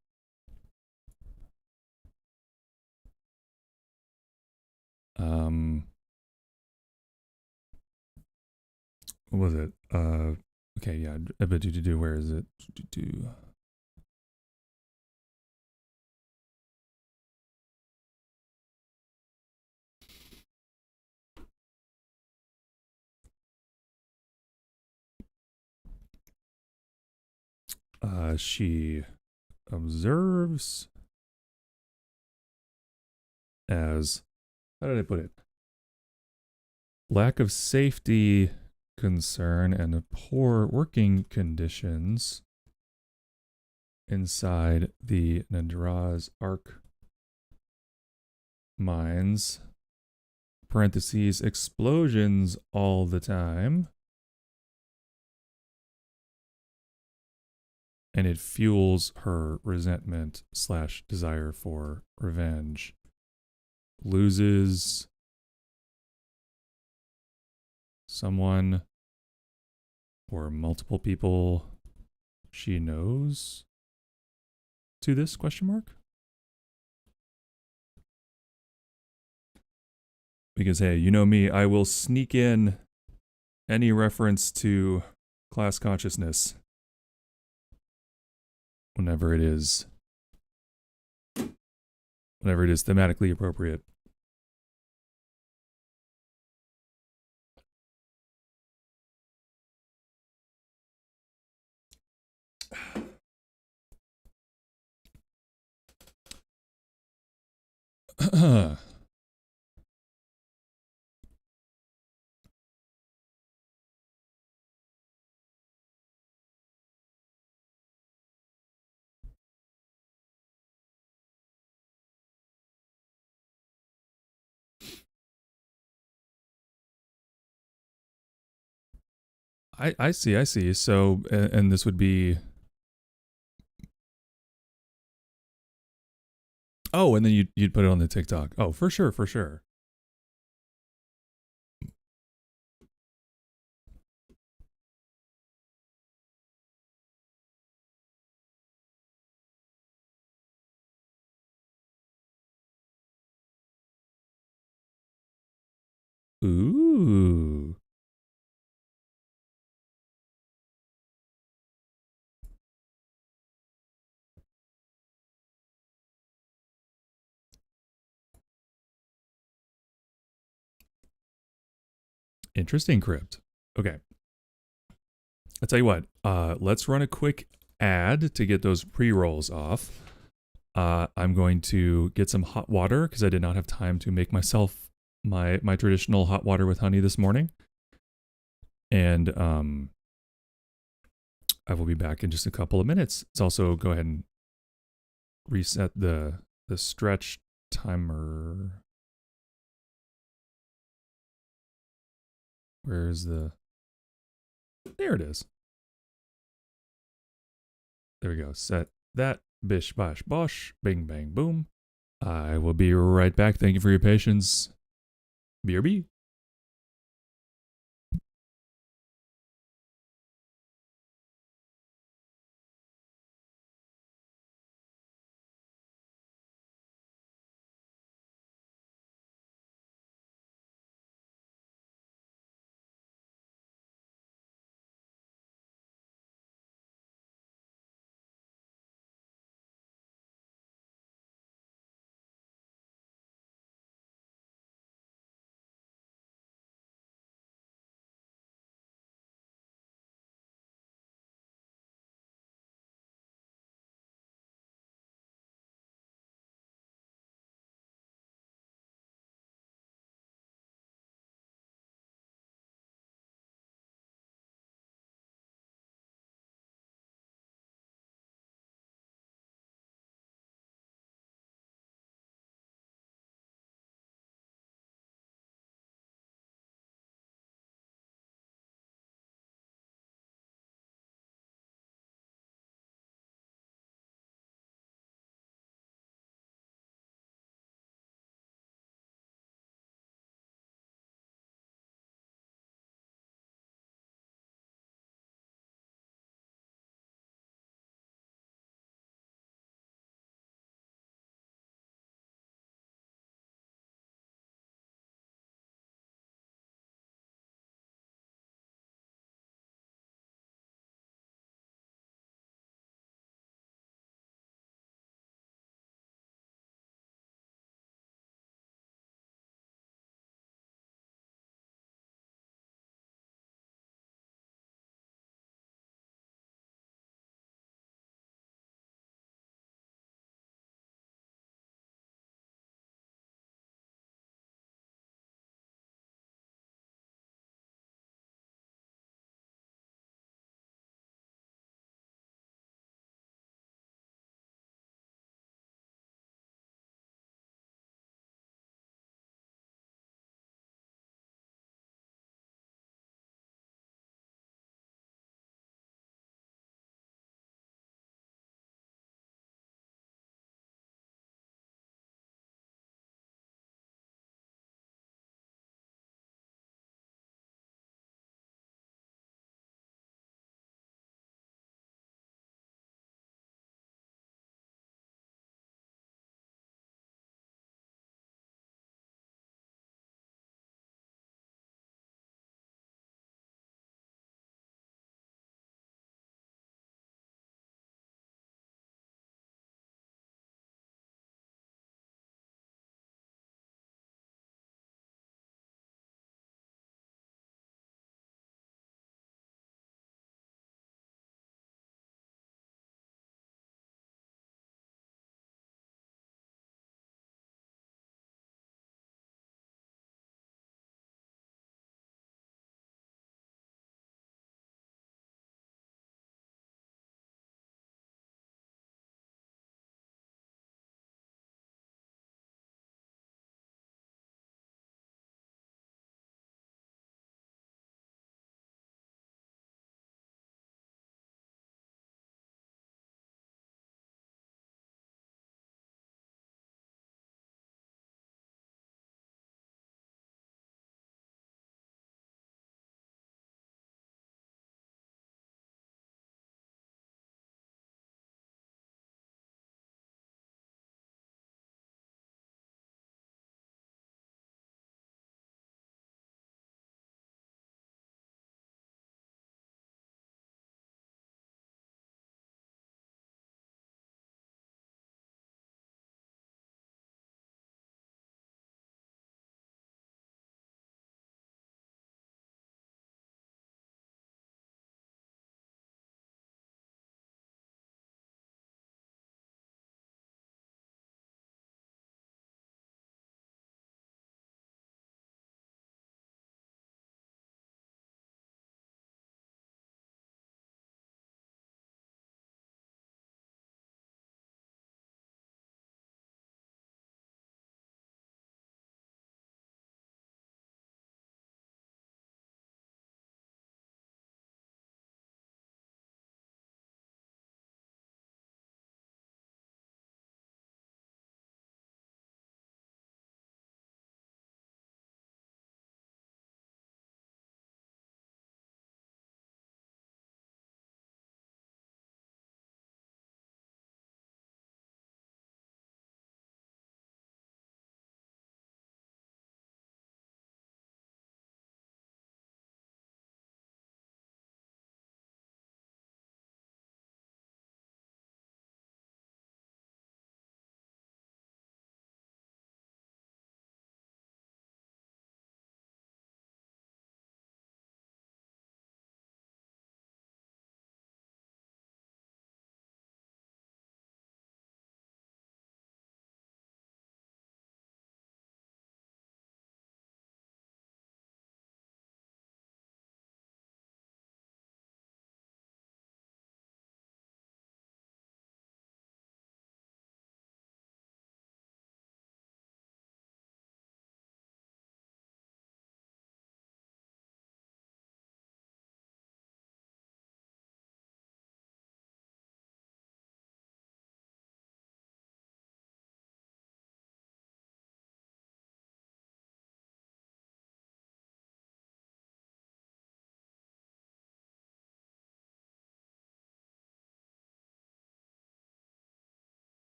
Speaker 1: What was it? Okay, yeah. Where is it? She observes as, how did I put it? Lack of safety concern and poor working conditions inside the Nadraz Arc mines, parentheses, explosions all the time, and it fuels her resentment / desire for revenge. Loses someone or multiple people she knows to this question mark? Because hey, you know me, I will sneak in any reference to class consciousness whenever it is thematically appropriate. I see, I see. So, and this would be. Oh, and then you'd put it on the TikTok. Oh, for sure, for sure. Ooh. Interesting crypt. Okay. I'll tell you what. Let's run a quick ad to get those pre-rolls off. I'm going to get some hot water because I did not have time to make myself my traditional hot water with honey this morning. And I will be back in just a couple of minutes. Let's also go ahead and reset the stretch timer. Where's the... There it is. There we go. Set that. Bish, bash, bosh. Bing, bang, boom. I will be right back. Thank you for your patience. BRB.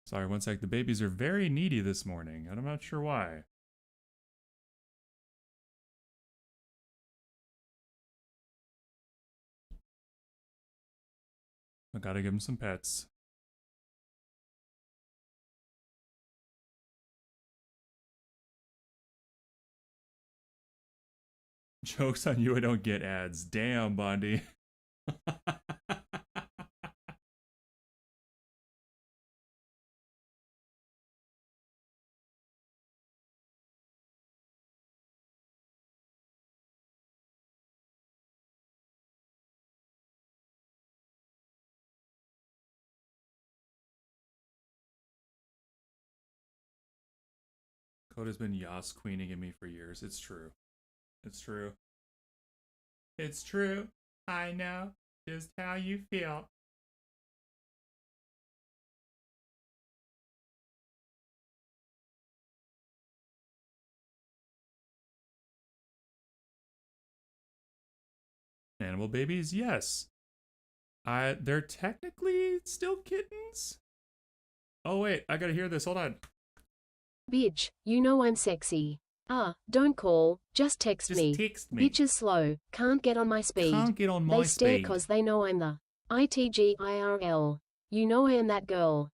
Speaker 1: Sorry, one sec. The babies are very needy this morning, and I'm not sure why. I gotta give them some pets. Jokes on you, I don't get ads. Damn, Bondi. Coda's been Yas queening at me for years. It's true. It's true. It's true. I know just how you feel. Animal babies, yes. They're technically still kittens. Oh wait, I gotta hear this. Hold on.
Speaker 4: Bitch, you know I'm sexy. Don't call, just text
Speaker 1: Just
Speaker 4: me.
Speaker 1: text me.
Speaker 4: Bitch is slow, can't get on my speed.
Speaker 1: Can't get on my
Speaker 4: They stare
Speaker 1: speed.
Speaker 4: cause they know I'm the ITGIRL. You know I am that girl.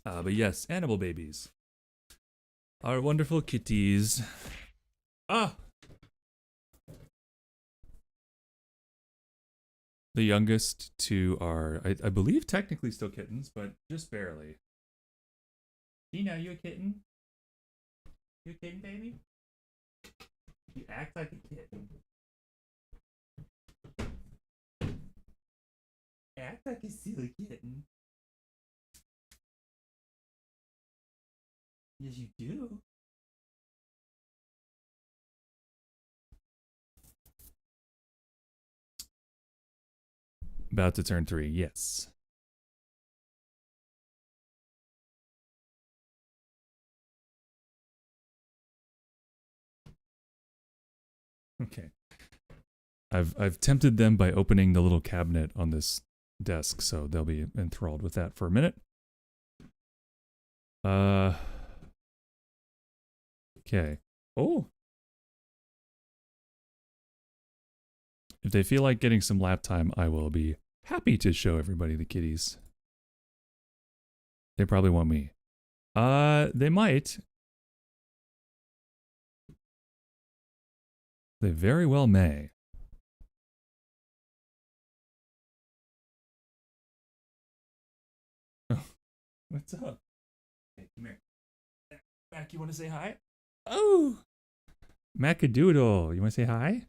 Speaker 4: But yes, animal babies. Our wonderful kitties. Ah! The youngest two are, I believe, technically still kittens, but just barely. Tina, you a kitten? You a kitten, baby? You act like a kitten. Act like a silly kitten. Yes, you do. About to turn 3, yes. Okay. I've tempted them by opening the little cabinet on this desk, so they'll be enthralled with that for a minute. Okay. Oh. If they feel like getting some lap time, I will be happy to show everybody the kitties. They probably want me. They might. They very well may. Oh, what's up? Hey, come here. Mac, you want to say hi? Oh! Macadoodle, you want to say hi?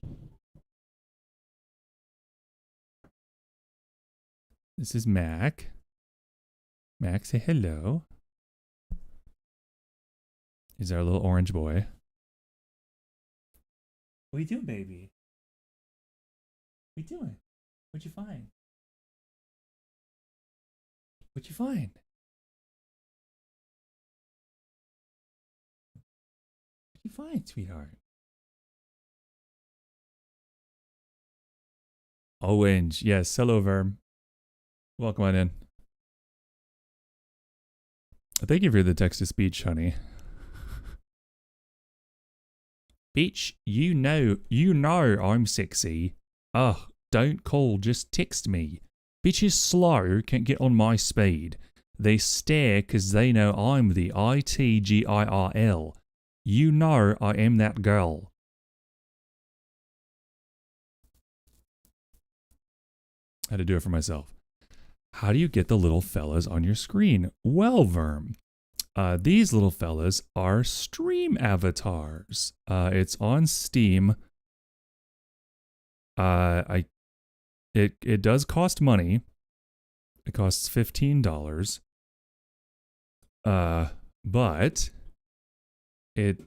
Speaker 4: This is Mac. Mac, say hello. He's our little orange boy. What you doing, baby? What you doing? What'd you find? What'd you find? What'd you find, sweetheart? Orange. Yes, hello, Verm. Welcome on in. Thank you for the text-to-speech, honey. Bitch, you know I'm sexy. Ugh, don't call, just text me. Bitches slow, can't get on my speed. They stare 'cause they know I'm the ITGIRL. You know I am that girl. I had to do it for myself. How do you get the little fellas on your screen? Well, Verm, these little fellas are stream avatars. It's on Steam. It does cost money. It costs $15. But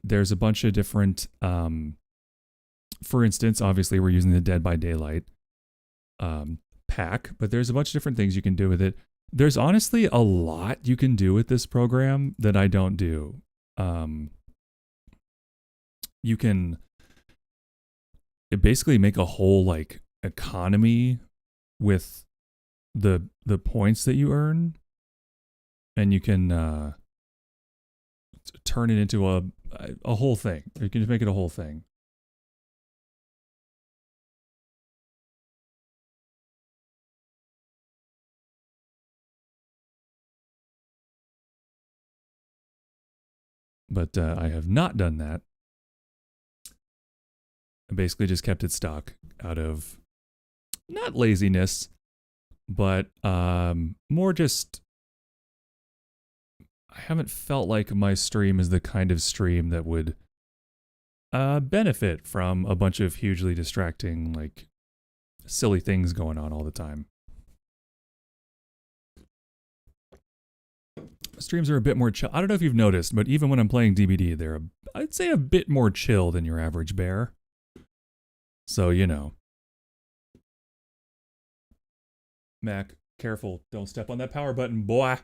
Speaker 4: there's a bunch of different. For instance, obviously we're using the Dead by Daylight pack, but there's a bunch of different things you can do with it. There's honestly a lot you can do with this program that I don't do.
Speaker 1: you can basically make a whole like economy with the points that you earn, and you can turn it into a whole thing. You can just make it a whole thing. But I have not done that. I basically just kept it stock out of not laziness, but more just I haven't felt like my stream is the kind of stream that would benefit from a bunch of hugely distracting, like silly things going on all the time. Streams are a bit more chill. I don't know if you've noticed, but even when I'm playing DBD, they're I'd say a bit more chill than your average bear. So, you know. Mac, careful. Don't step on that power button, boy.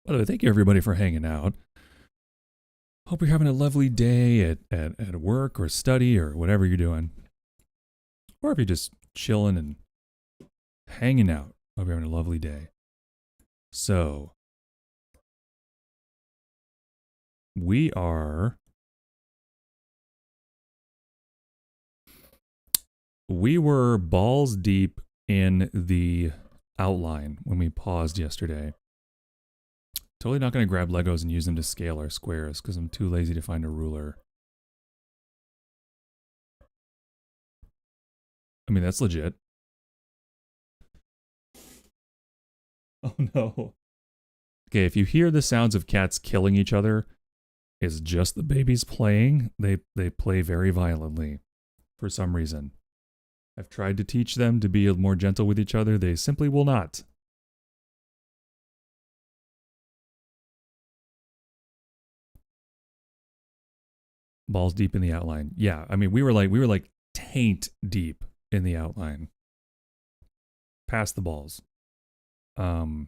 Speaker 1: By the way, thank you everybody for hanging out. Hope you're having a lovely day at work or study or whatever you're doing. Or if you're just chilling and hanging out. Hope you're having a lovely day. So, we were balls deep in the outline when we paused yesterday. Totally not going to grab Legos and use them to scale our squares because I'm too lazy to find a ruler. I mean, that's legit. Oh no. Okay, if you hear the sounds of cats killing each other, it's just the babies playing. They play very violently for some reason. I've tried to teach them to be more gentle with each other. They simply will not. Balls deep in the outline. Yeah, I mean, we were like taint deep in the outline. Past the balls. Because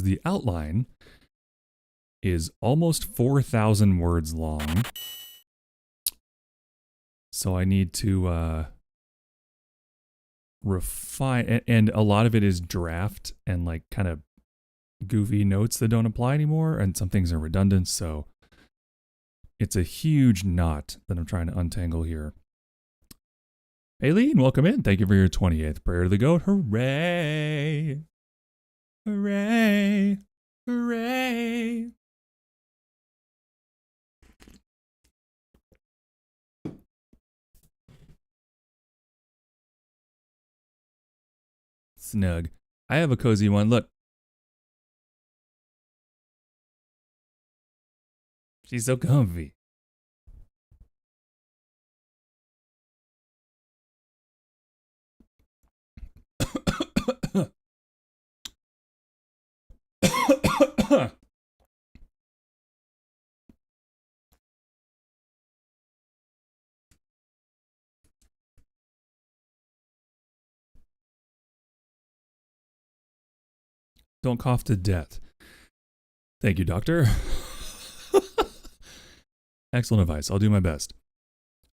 Speaker 1: the outline is almost 4,000 words long. So I need to refine, and a lot of it is draft and like kind of goofy notes that don't apply anymore, and some things are redundant, so it's a huge knot that I'm trying to untangle here. Aileen, welcome in. Thank you for your 28th prayer to the goat. Hooray! Hooray! Hooray! Snug. I have a cozy one. Look. She's so comfy. Don't cough to death. Thank you, doctor. Excellent advice. I'll do my best.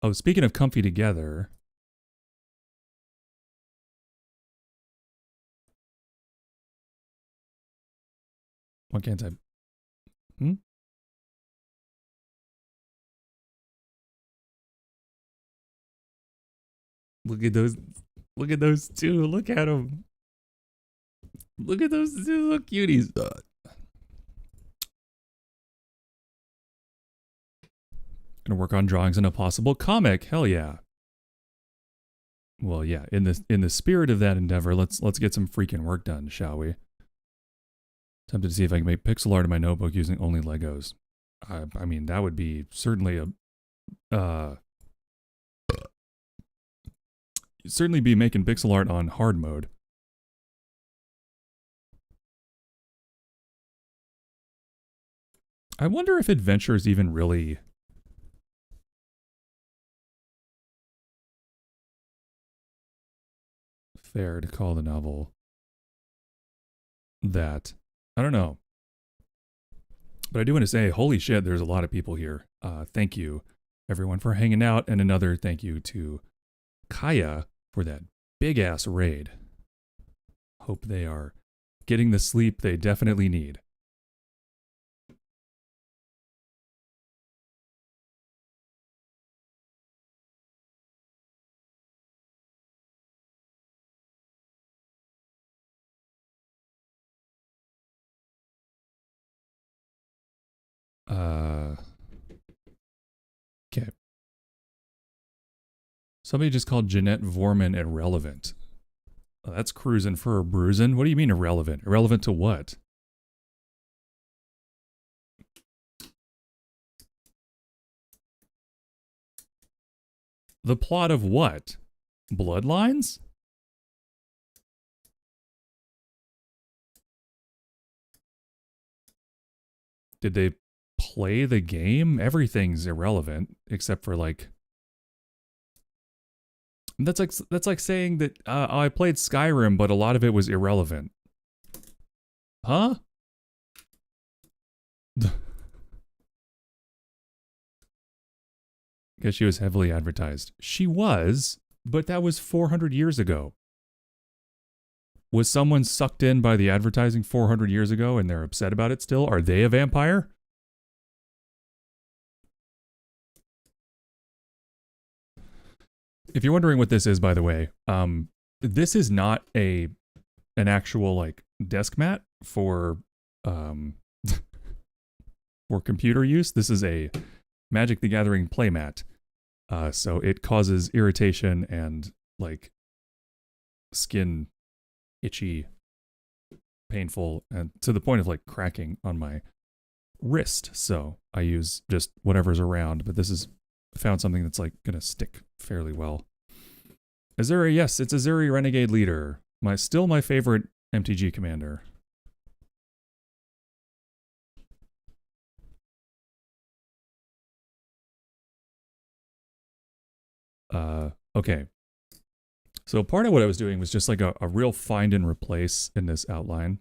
Speaker 1: Oh, speaking of comfy together. Why can't I? Look at those. Look at those two. Look at them. Look at those two little cuties. Gonna work on drawings in a possible comic. Hell yeah. Well, yeah. In the spirit of that endeavor, let's get some freaking work done, shall we? Tempted to see if I can make pixel art in my notebook using only Legos. I mean, that would be certainly certainly be making pixel art on hard mode. I wonder if adventure is even really fair to call the novel that. I don't know. But I do want to say, holy shit, there's a lot of people here. Thank you, everyone, for hanging out. And another thank you to Kaya for that big ass raid. Hope they are getting the sleep they definitely need. Okay. Somebody just called Jeanette Vorman irrelevant. Oh, that's cruising for a bruising. What do you mean irrelevant? Irrelevant to what? The plot of what? Bloodlines? Did they play the game? Everything's irrelevant except for like. That's like saying that I played Skyrim, but a lot of it was irrelevant. Huh? Because she was heavily advertised. She was, but that was 400 years ago. Was someone sucked in by the advertising 400 years ago and they're upset about it still? Are they a vampire? If you're wondering what this is, by the way, this is not an actual like desk mat for for computer use. This is a Magic the Gathering playmat. So it causes irritation and like skin itchy, painful, and to the point of like cracking on my wrist. So I use just whatever's around, but this is found something that's like gonna stick fairly well. Azuri, yes, it's Azuri Renegade Leader. Still my favorite MTG commander. Okay. So part of what I was doing was just like a real find and replace in this outline.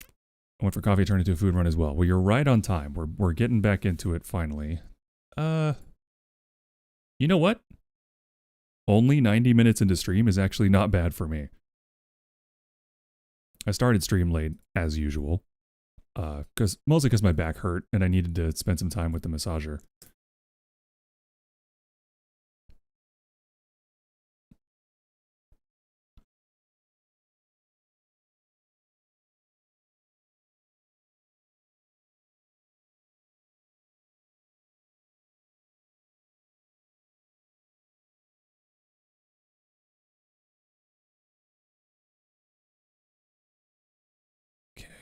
Speaker 1: I went for coffee, turned into a food run as well. Well, you're right on time. We're getting back into it finally. You know what? Only 90 minutes into stream is actually not bad for me. I started stream late, as usual. Mostly because my back hurt and I needed to spend some time with the massager.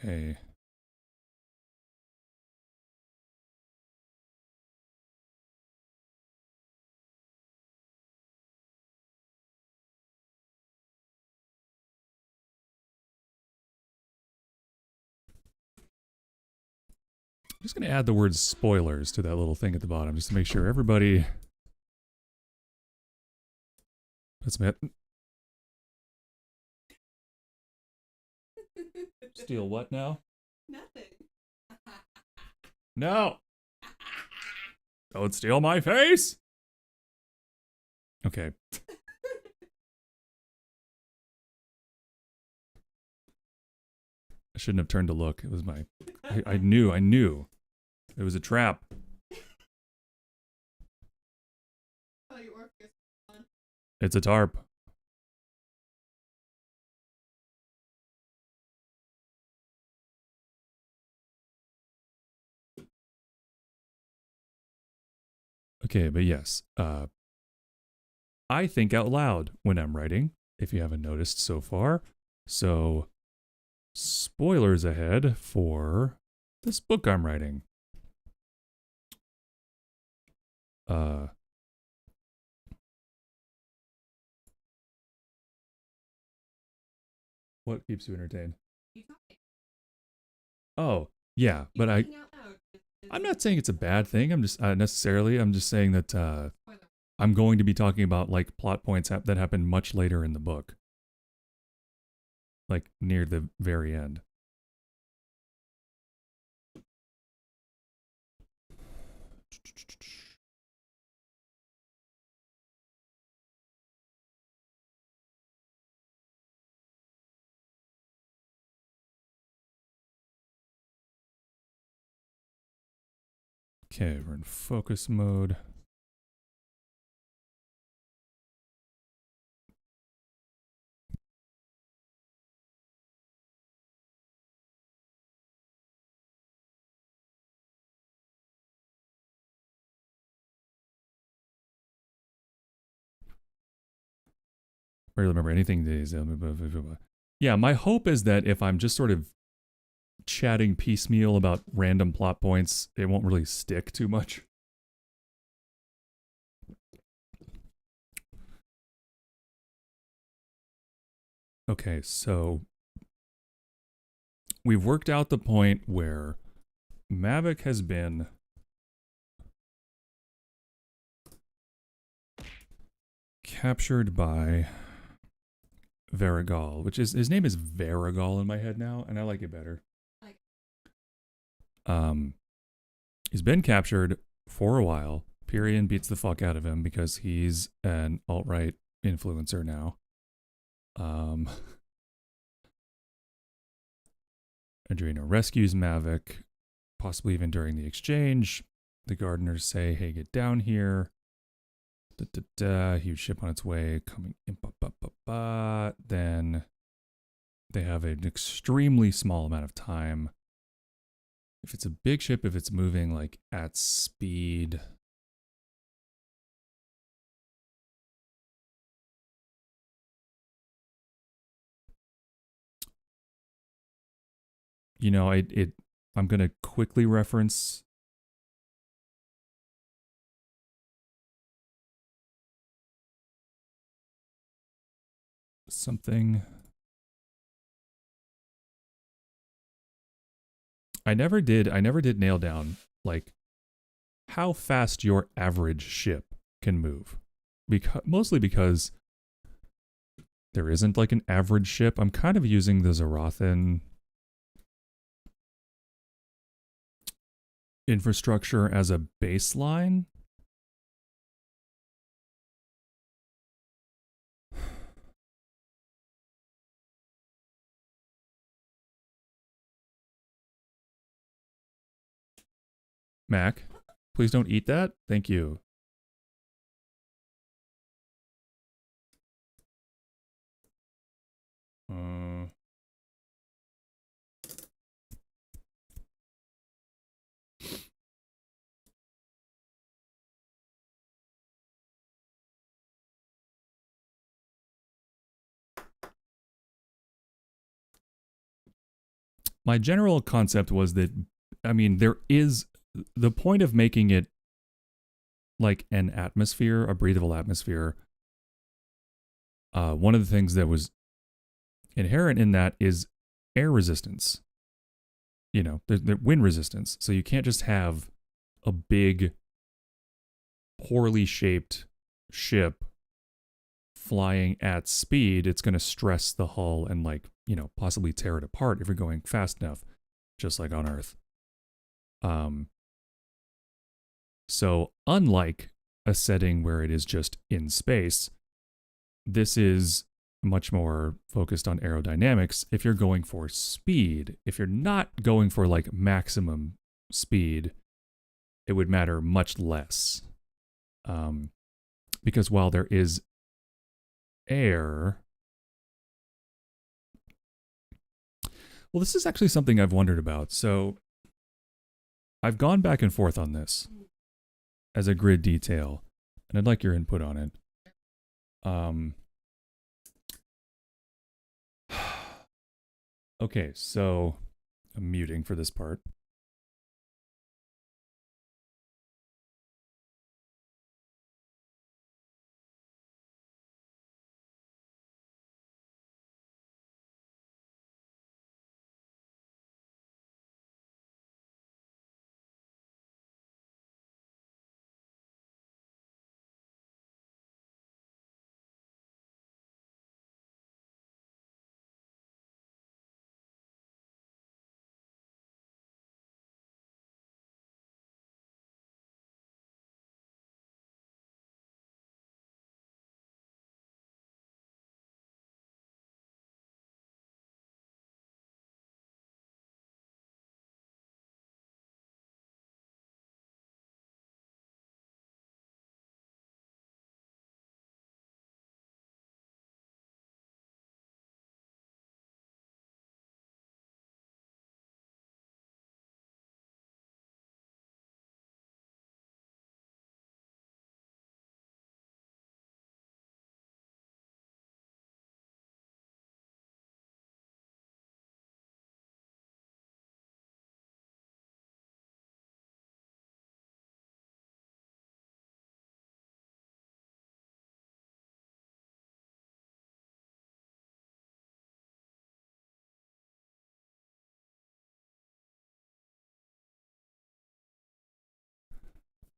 Speaker 1: Okay. I'm just going to add the word spoilers to that little thing at the bottom just to make sure everybody... That's me. Steal what now?
Speaker 5: Nothing.
Speaker 1: No! Don't steal my face! Okay. I shouldn't have turned to look. It was my... I knew. It was a trap.
Speaker 5: Oh, your orcus.
Speaker 1: It's a tarp. Okay, but yes. I think out loud when I'm writing, if you haven't noticed so far. So, spoilers ahead for this book I'm writing. What keeps you entertained?
Speaker 5: You talking.
Speaker 1: Oh, yeah, but
Speaker 5: You thinking out loud.
Speaker 1: I'm not saying it's a bad thing. I'm just necessarily. I'm just saying that
Speaker 5: Spoiler.
Speaker 1: I'm going to be talking about like plot points that happen much later in the book, like near the very end. Okay, we're in focus mode. Barely remember anything these. Yeah, my hope is that if I'm just sort of chatting piecemeal about random plot points, it won't really stick too much. Okay, so we've worked out the point where Mavic has been captured by Varigal, which is his name is Varigal in my head now, and I like it better. He's been captured for a while. Pyrian beats the fuck out of him because he's an alt-right influencer now. Adrena rescues Mavic, possibly even during the exchange. The gardeners say, hey, get down here. Huge ship on its way, coming in. Then they have an extremely small amount of time. If it's a big ship, if it's moving like at speed, you know, I'm gonna quickly reference something. I never did nail down like how fast your average ship can move. Mostly because there isn't like an average ship. I'm kind of using the Zarathan infrastructure as a baseline. Mac, please don't eat that. Thank you. My general concept was that, I mean, there is the point of making it like an atmosphere, a breathable atmosphere. One of the things that was inherent in that is air resistance. You know, there's wind resistance. So you can't just have a big, poorly shaped ship flying at speed. It's going to stress the hull and, like, you know, possibly tear it apart if you're going fast enough, just like on Earth. So unlike a setting where it is just in space, this is much more focused on aerodynamics. If you're going for speed, if you're not going for like maximum speed, it would matter much less. Because while there is air, well, this is actually something I've wondered about. So I've gone back and forth on this as a grid detail, and I'd like your input on it. Okay, so I'm muting for this part.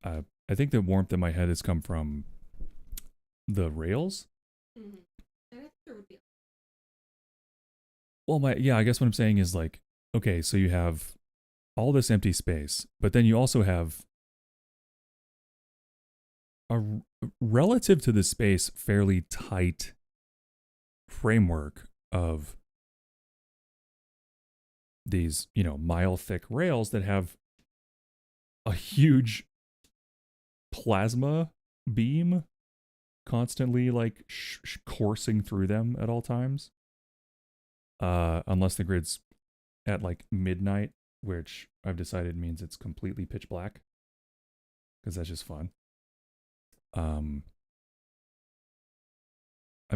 Speaker 1: I think the warmth in my head has come from the rails.
Speaker 5: Mm-hmm. And I think there would be.
Speaker 1: Well, I guess what I'm saying is like, okay, so you have all this empty space, but then you also have a relative to the space fairly tight framework of these, mile thick rails that have a huge plasma beam constantly like coursing through them at all times. Unless the grid's at like midnight, which I've decided means it's completely pitch black, because that's just fun. I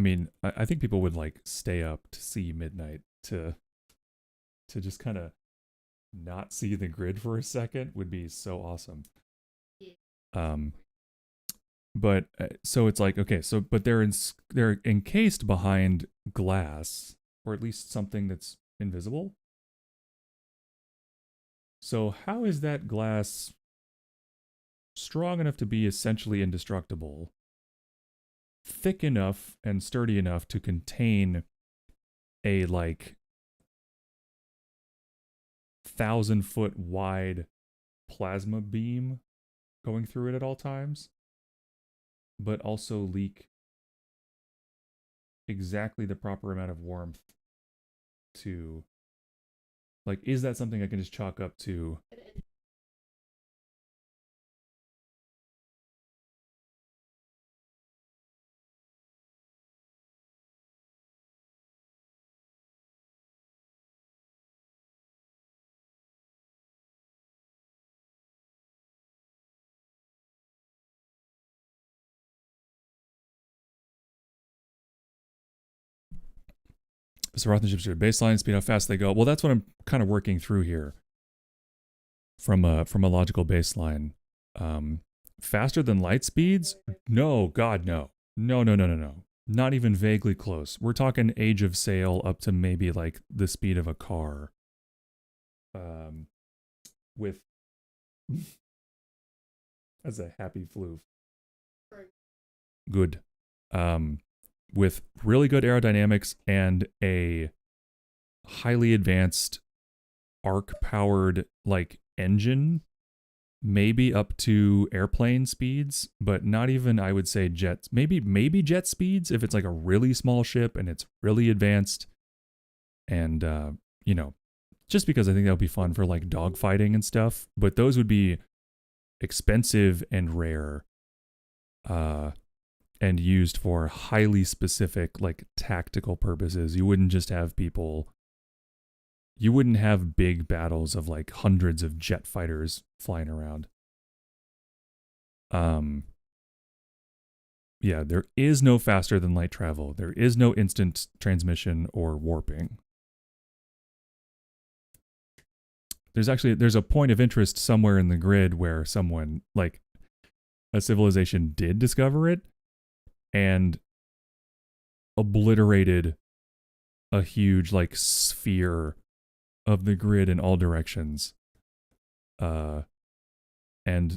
Speaker 1: mean, I think people would like stay up to see midnight to just kind of not see the grid for a second would be so awesome. But so it's like, okay, so but they're encased behind glass, or at least something that's invisible. So how is that glass strong enough to be essentially indestructible, thick enough and sturdy enough to contain a like 1,000-foot wide plasma beam going through it at all times, but also leak exactly the proper amount of warmth to, like, is that something I can just chalk up to? So Rothenship's baseline speed, how fast they go. Well, that's what I'm kind of working through here from a logical baseline. Faster than light speeds? No, God, no. No. Not even vaguely close. We're talking age of sail up to maybe like the speed of a car. With that's a happy floof. Good. With really good aerodynamics and a highly advanced arc-powered like engine, maybe up to airplane speeds, but not even, I would say, jets. Maybe jet speeds if it's like a really small ship and it's really advanced. And just because I think that would be fun for like dogfighting and stuff. But those would be expensive and rare. And used for highly specific, like, tactical purposes. You wouldn't just have people... You wouldn't have big battles of, like, hundreds of jet fighters flying around. Yeah, there is no faster than light travel. There is no instant transmission or warping. There's a point of interest somewhere in the grid where someone, like, a civilization did discover it, and obliterated a huge like sphere of the grid in all directions. And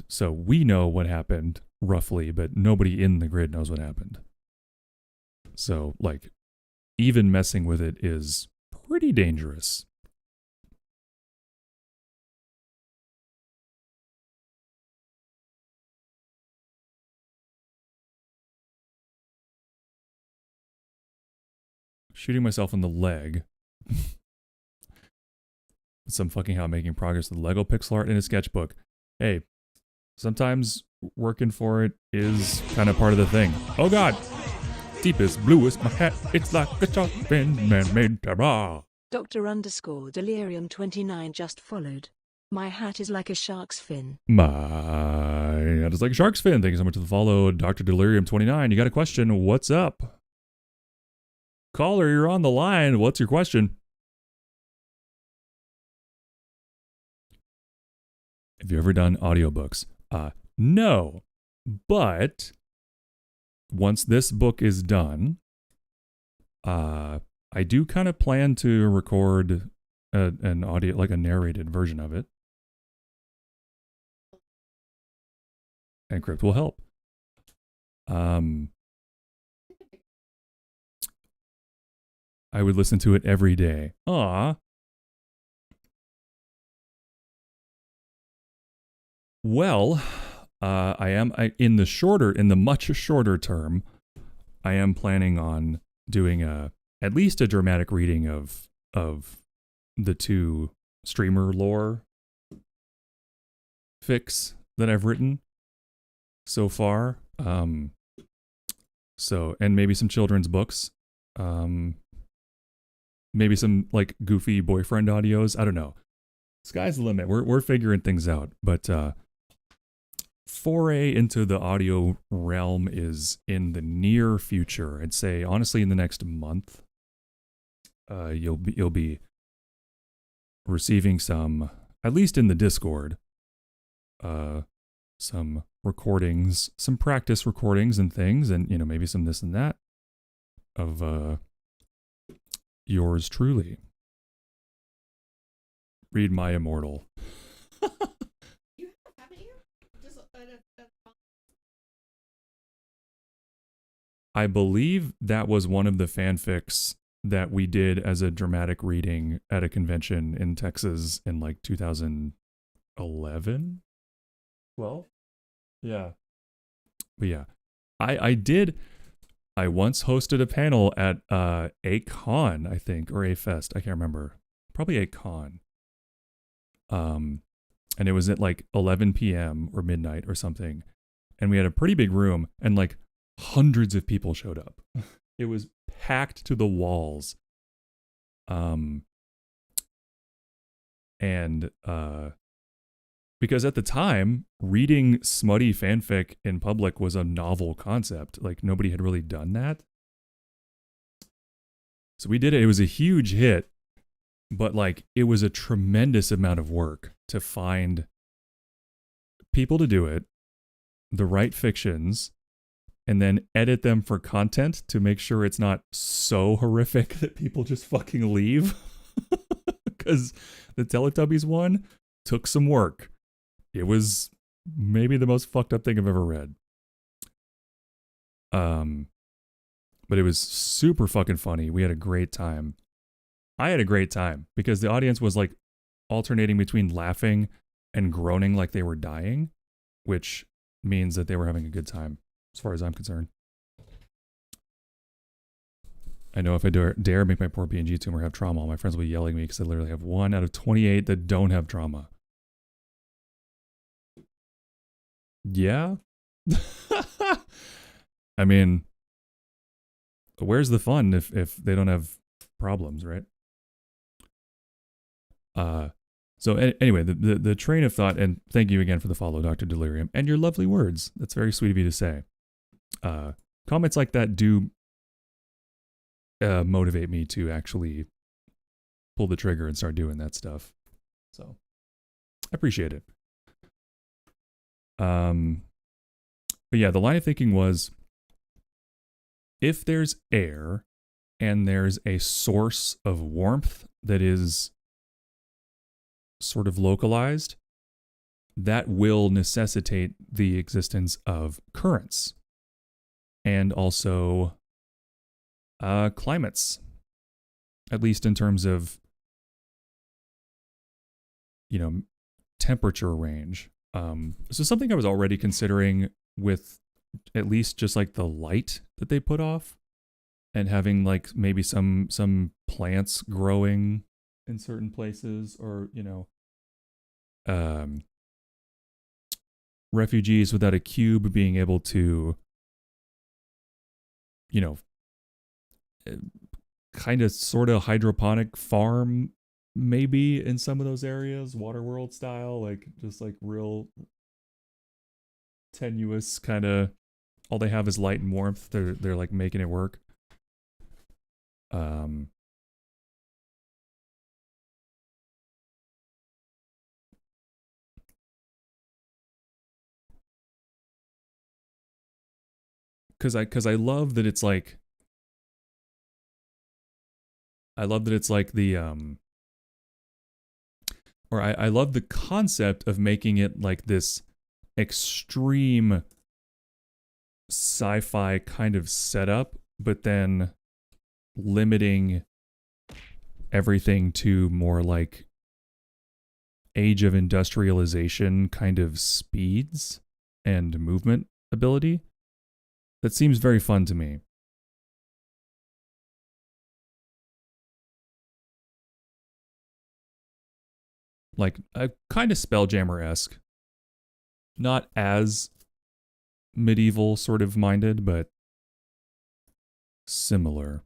Speaker 1: so we know what happened roughly, but nobody in the grid knows what happened. So like even messing with it is pretty dangerous. Shooting myself in the leg. Some fucking how making progress with Lego pixel art in a sketchbook. Hey, sometimes working for it is kind of part of the thing. Oh God! Deepest, bluest, my hat, it's like a shark fin, man-made terror.
Speaker 3: Dr. Delirium 29 just followed. My hat is like a shark's fin.
Speaker 1: My hat is like a shark's fin. Thank you so much for the follow, Dr. Delirium 29. You got a question? What's up? Caller, you're on the line. What's your question? Have you ever done audiobooks? No. But once this book is done, I do kind of plan to record an audio, like a narrated version of it. and Crypt will help. I would listen to it every day. Aw. Well, in the much shorter term, I am planning on doing at least a dramatic reading of the 2 streamer lore fics that I've written so far. So, and maybe some children's books. Maybe some like goofy boyfriend audios. I don't know. Sky's the limit. We're figuring things out. But foray into the audio realm is in the near future. I'd say honestly in the next month. You'll be receiving some, at least in the Discord, some recordings, some practice recordings and things, and maybe some this and that of yours truly. Read my immortal.
Speaker 5: You haven't you? Just
Speaker 1: I believe that was one of the fanfics that we did as a dramatic reading at a convention in Texas in like 2011? 12? Yeah. But yeah. I once hosted a panel at a con, I think, or a fest. I can't remember. Probably a con. And it was at like 11 p.m. or midnight or something. And we had a pretty big room and like hundreds of people showed up. It was packed to the walls. Because at the time, reading smutty fanfic in public was a novel concept. Like nobody had really done that. So we did it. It was a huge hit, but like it was a tremendous amount of work to find people to do it, the right fictions, and then edit them for content to make sure it's not so horrific that people just fucking leave. Because the Teletubbies one took some work. It was maybe the most fucked up thing I've ever read. But it was super fucking funny. We had a great time. I had a great time because the audience was like alternating between laughing and groaning like they were dying, which means that they were having a good time as far as I'm concerned. I know if I dare make my poor PNG tumor have trauma, all my friends will be yelling at me because I literally have 1 out of 28 that don't have trauma. Yeah. I mean, where's the fun if they don't have problems, right? So anyway, the train of thought, and thank you again for the follow, Dr. Delirium, and your lovely words. That's very sweet of you to say. Comments like that do motivate me to actually pull the trigger and start doing that stuff. So I appreciate it. But yeah, the line of thinking was, if there's air and there's a source of warmth that is sort of localized, that will necessitate the existence of currents and also climates, at least in terms of, temperature range. So something I was already considering with at least just like the light that they put off and having like maybe some plants growing in certain places, or, refugees without a cube being able to, kind of sort of hydroponic farm maybe in some of those areas, Waterworld style, like just like real tenuous kind of, all they have is light and warmth. They're like making it work. Cause I love that it's like, the or I love the concept of making it like this extreme sci-fi kind of setup, but then limiting everything to more like age of industrialization kind of speeds and movement ability. That seems very fun to me. Like a kind of Spelljammer-esque. Not as medieval sort of minded, but similar.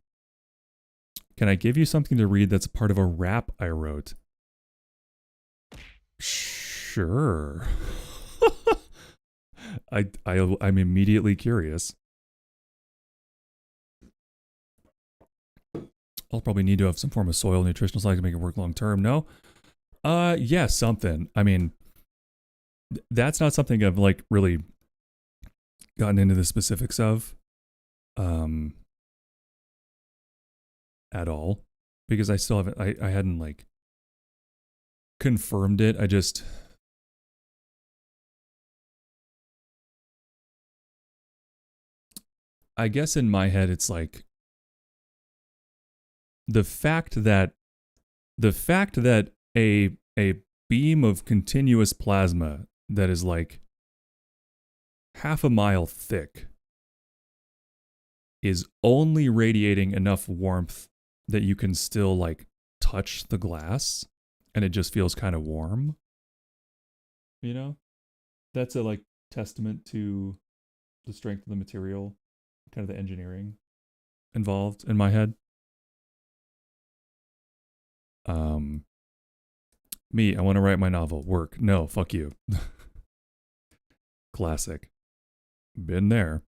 Speaker 1: Can I give you something to read that's part of a rap I wrote? Sure. I'm immediately curious. I'll probably need to have some form of soil nutritional cycle to make it work long term. No? Yeah, something. I mean, that's not something I've like really gotten into the specifics of at all, because I still haven't I hadn't like confirmed it. I guess in my head it's like the fact that a beam of continuous plasma that is like half a mile thick is only radiating enough warmth that you can still like touch the glass and it just feels kind of warm. You know? That's a like testament to the strength of the material, kind of the engineering involved in my head. Me, I want to write my novel. Work. No, fuck you. Classic. Been there.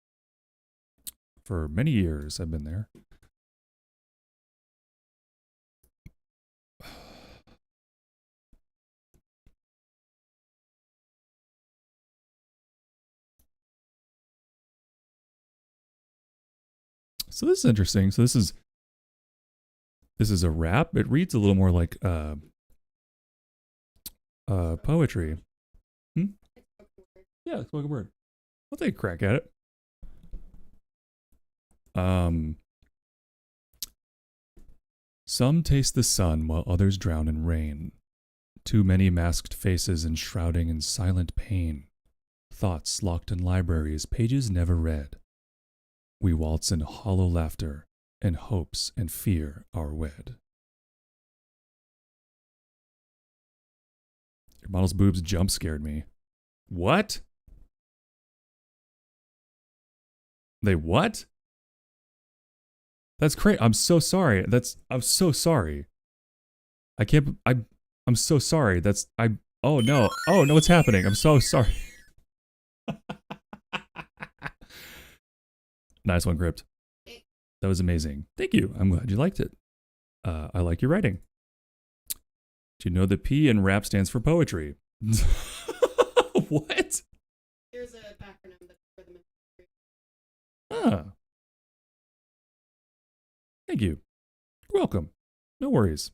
Speaker 1: For many years, I've been there. So this is interesting. So this is a rap. It reads a little more like poetry. Yeah, it's spoken word. I'll take a crack at it. Some taste the sun while others drown in rain. Too many masked faces enshrouding in silent pain. Thoughts locked in libraries, pages never read. We waltz in hollow laughter, and hopes and fear are wed. Your model's boobs jump scared me. What? They what? That's crazy. I'm so sorry. I'm so sorry. I'm so sorry. Oh no, what's happening? I'm so sorry. Nice one, Crypt. That was amazing. Thank you. I'm glad you liked it. I like your writing. Do you know the P in rap stands for poetry? What?
Speaker 5: There's a backronym for the ministry.
Speaker 1: Ah. Thank you. You're welcome. No worries.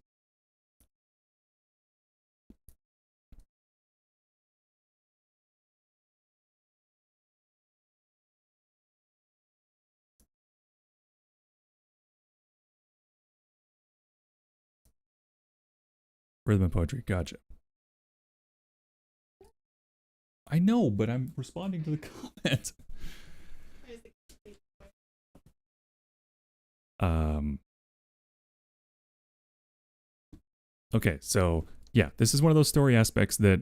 Speaker 1: Rhythm and poetry. Gotcha. I know, but I'm responding to the comment. Okay, so yeah, this is one of those story aspects that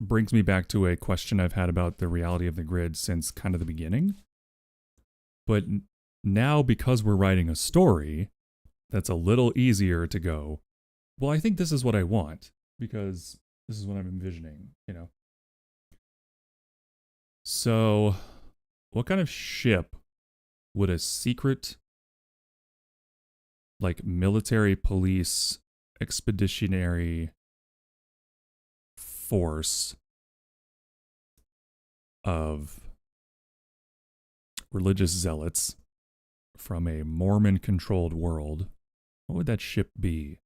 Speaker 1: brings me back to a question I've had about the reality of the grid since kind of the beginning. But now, because we're writing a story, that's a little easier to go, well, I think this is what I want, because this is what I'm envisioning, you know? So, what kind of ship would a secret, like, military police expeditionary force of religious zealots from a Mormon-controlled world, what would that ship be?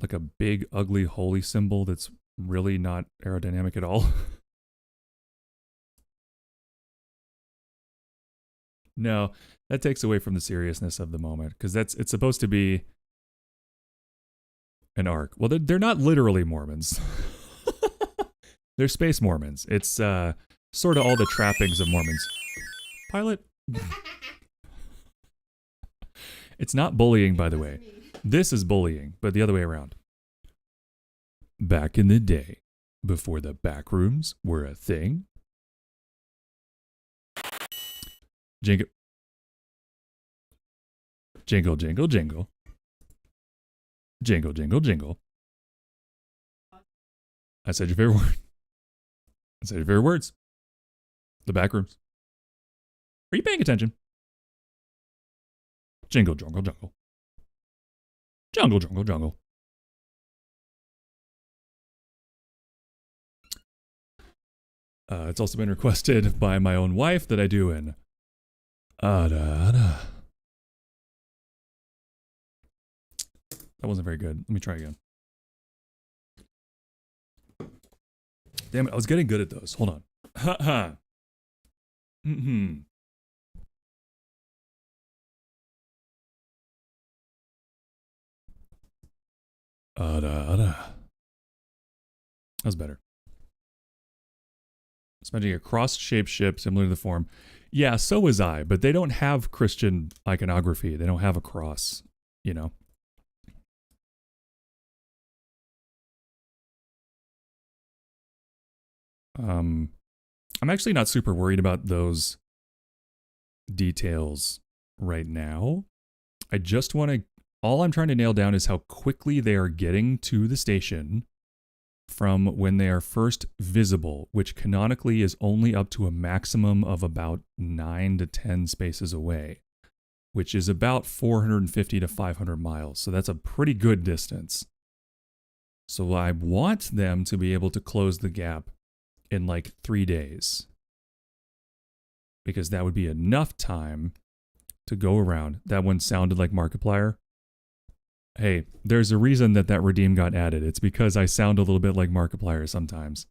Speaker 1: like a big, ugly, holy symbol that's really not aerodynamic at all. No, that takes away from the seriousness of the moment because it's supposed to be an arc. Well, they're not literally Mormons. They're space Mormons. It's sort of all the trappings of Mormons. Pilot. It's not bullying, by the way. This is bullying, but the other way around. Back in the day, before the back rooms were a thing. Jingle. Jingle, jingle, jingle. Jingle, jingle, jingle. I said your favorite word. I said your favorite words. The back rooms. Are you paying attention? Jingle, jungle, jungle. Jungle, jungle, jungle. It's also been requested by my own wife that I do an ada, ada. That wasn't very good. Let me try again. Damn it, I was getting good at those. Hold on. Ha ha. Mm-hmm. Ada, ada. That was better. It's imagining a cross-shaped ship similar to the form. Yeah, so was I, but they don't have Christian iconography. They don't have a cross, you know. I'm actually not super worried about those details right now. I just want to, all I'm trying to nail down is how quickly they are getting to the station from when they are first visible, which canonically is only up to a maximum of about 9 to 10 spaces away, which is about 450 to 500 miles. So that's a pretty good distance. So I want them to be able to close the gap in like 3 days, because that would be enough time to go around. That one sounded like Markiplier. Hey, there's a reason that that redeem got added. It's because I sound a little bit like Markiplier sometimes.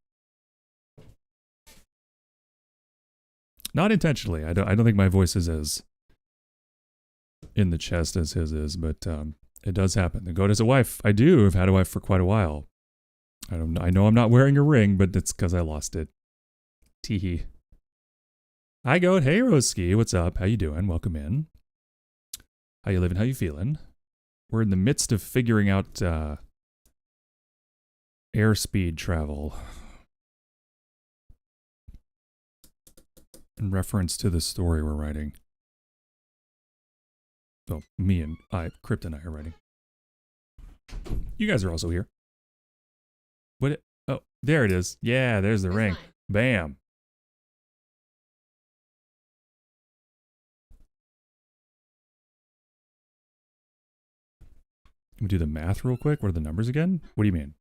Speaker 1: Not intentionally. I don't think my voice is as in the chest as his is, but it does happen. The goat has a wife. I do. I've had a wife for quite a while. I know I'm not wearing a ring, but it's because I lost it. Teehee. Hi, goat. Hey, Roski. What's up? How you doing? Welcome in. How you living? How you feeling? We're in the midst of figuring out airspeed travel in reference to the story we're writing. So me and Crypt and I are writing. You guys are also here. What? Oh, there it is. Yeah, there's the ring.
Speaker 5: Mine.
Speaker 1: Bam. Can we do the math real quick? What are the numbers again? What do you mean?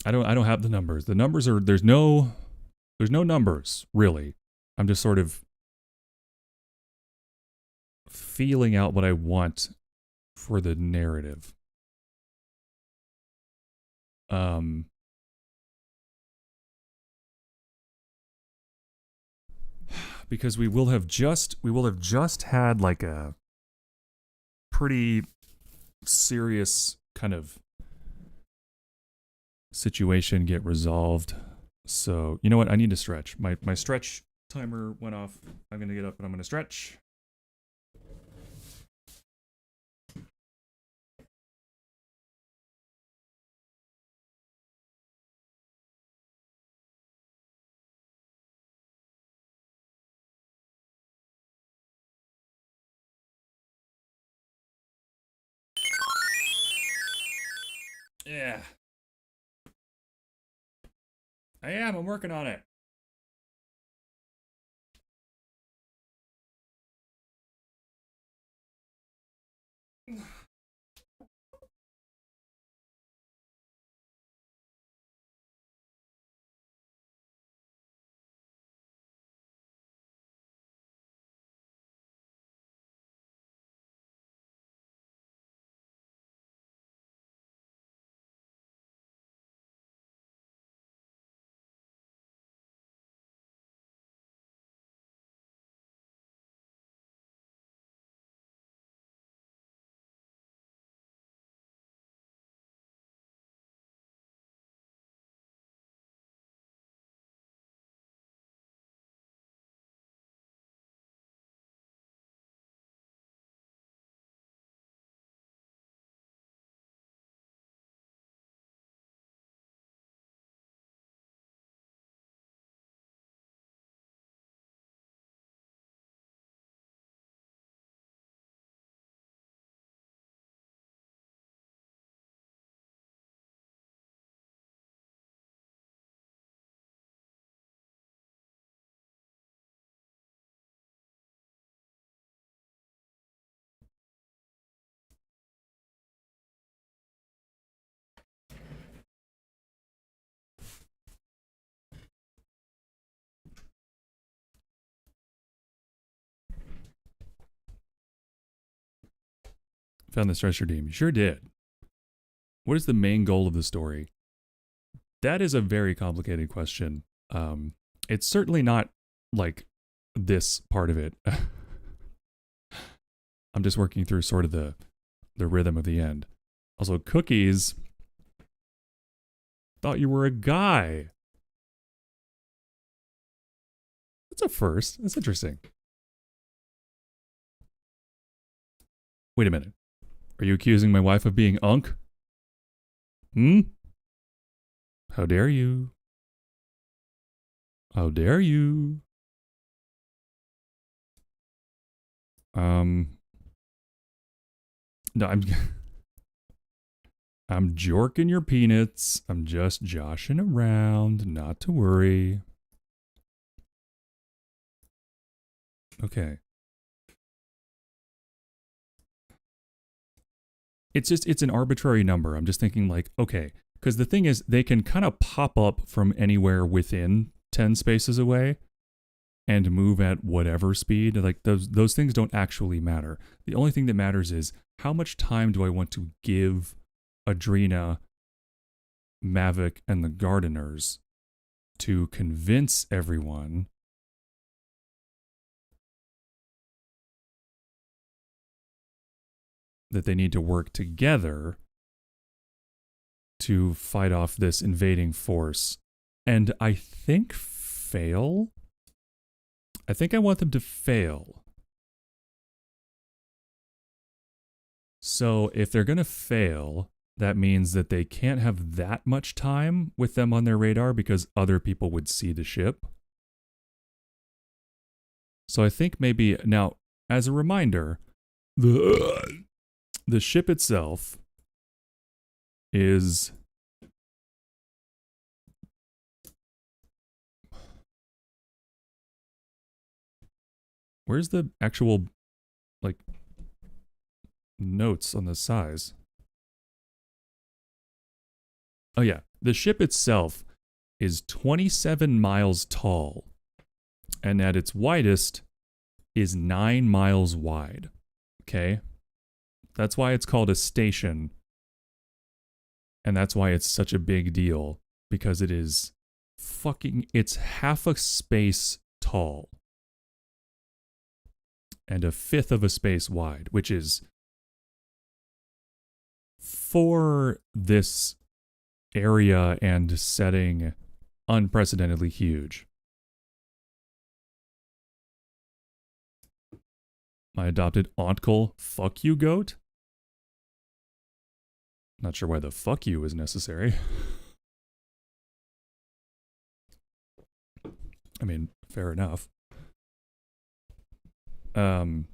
Speaker 1: I don't have the numbers. The numbers are there's no numbers, really. I'm just sort of feeling out what I want for the narrative. Because we will have just had like a pretty serious kind of situation get resolved. So, you know what? I need to stretch. My stretch timer went off. I'm going to get up and I'm going to stretch. Yeah. I am. I'm working on it. Found the stretch redeem. You sure did. What is the main goal of the story? That is a very complicated question. It's certainly not like this part of it. I'm just working through sort of the rhythm of the end. Also, Cookies thought you were a guy. That's a first. That's interesting. Wait a minute. Are you accusing my wife of being unk? Hmm? How dare you? How dare you? No, I'm jorking your peanuts. I'm just joshing around, not to worry. Okay. It's an arbitrary number. I'm just thinking like, okay, because the thing is they can kind of pop up from anywhere within 10 spaces away and move at whatever speed. Like those things don't actually matter. The only thing that matters is how much time do I want to give Adrena, Mavic, and the Gardeners to convince everyone that they need to work together to fight off this invading force. And I think fail. I think I want them to fail. So if they're going to fail, that means that they can't have that much time with them on their radar because other people would see the ship. So I think maybe, now, as a reminder, the ship itself is where's the actual like notes on the size? Oh yeah, the ship itself is 27 miles tall and at its widest is 9 miles wide. Okay? That's why it's called a station. And that's why it's such a big deal. Because it is it's half a space tall. And a fifth of a space wide. Which is, for this area and setting, unprecedentedly huge. My adopted uncle, fuck you, goat? Not sure why the fuck you is necessary. I mean, fair enough. But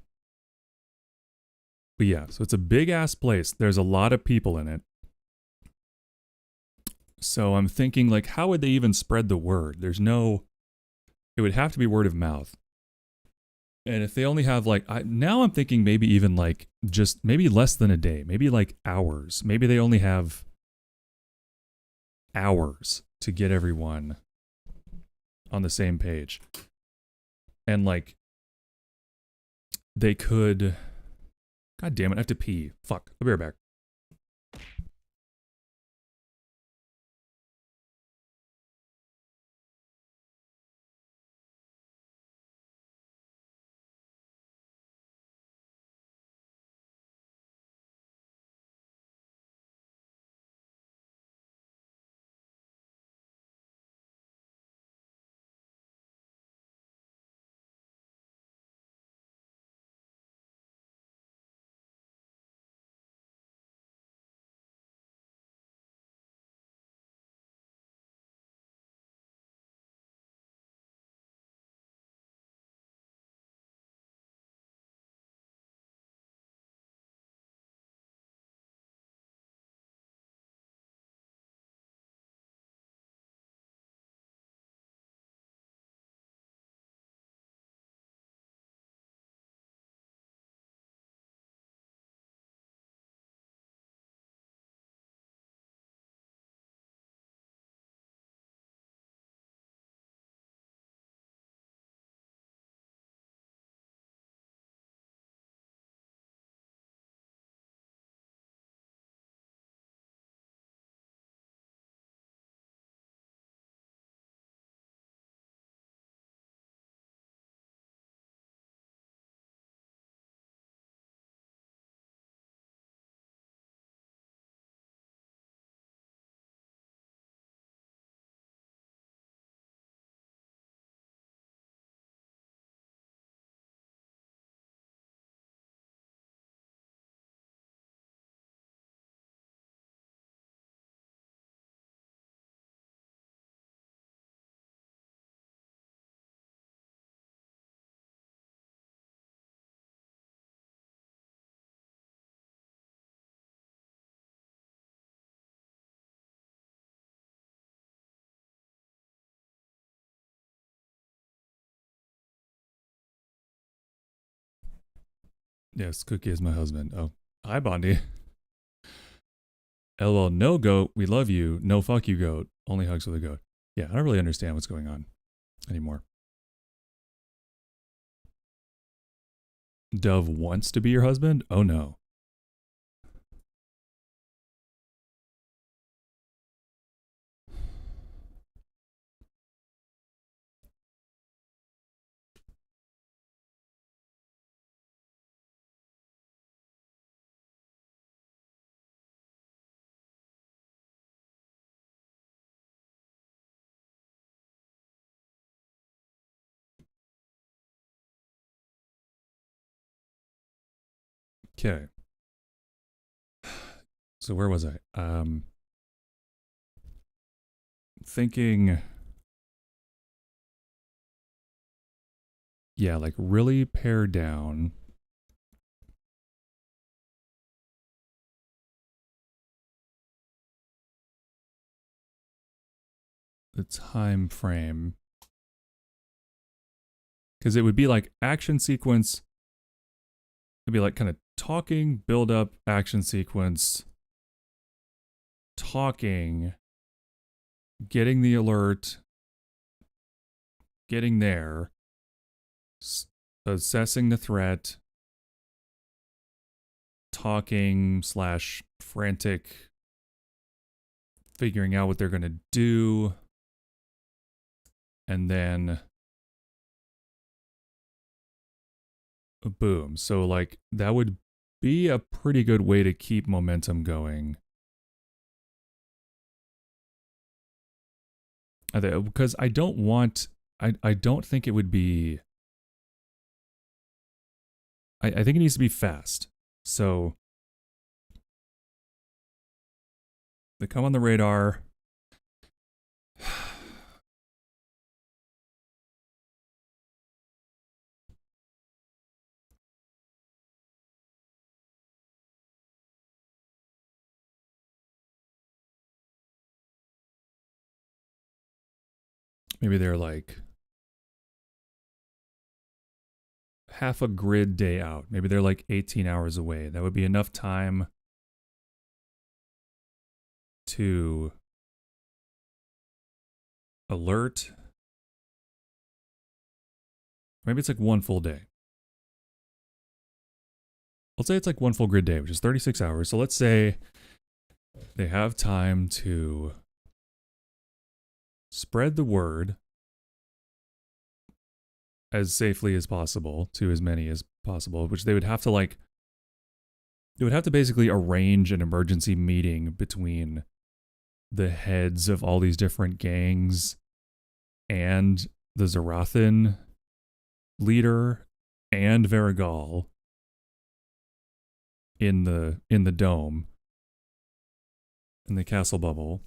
Speaker 1: yeah, so it's a big ass place. There's a lot of people in it. So I'm thinking, like, how would they even spread the word? It would have to be word of mouth. And if they only have now I'm thinking maybe even just maybe less than a day, maybe like hours. Maybe they only have hours to get everyone on the same page. And they could, God damn it, I have to pee. Fuck, I'll be right back. Yes, Cookie is my husband. Oh, hi, Bondi. LOL, no goat. We love you. No fuck you, goat. Only hugs with a goat. Yeah, I don't really understand what's going on anymore. Dove wants to be your husband? Oh no. Okay. So where was I? Thinking, yeah, like really pare down the time frame, because it would be like action sequence. It'd be like kind of talking, build up, action sequence, talking, getting the alert, getting there, assessing the threat, talking slash frantic, figuring out what they're going to do, and then boom. So like that would be a pretty good way to keep momentum going. Because I don't want, I don't think it would be, I think it needs to be fast. So they come on the radar. Maybe they're like half a grid day out. Maybe they're like 18 hours away. That would be enough time to alert. Maybe it's like one full day. Let's say it's like one full grid day, which is 36 hours. So let's say they have time to spread the word as safely as possible to as many as possible, which they would have to like, they would have to basically arrange an emergency meeting between the heads of all these different gangs and the Zarathan leader and Varigal in the dome, in the castle bubble.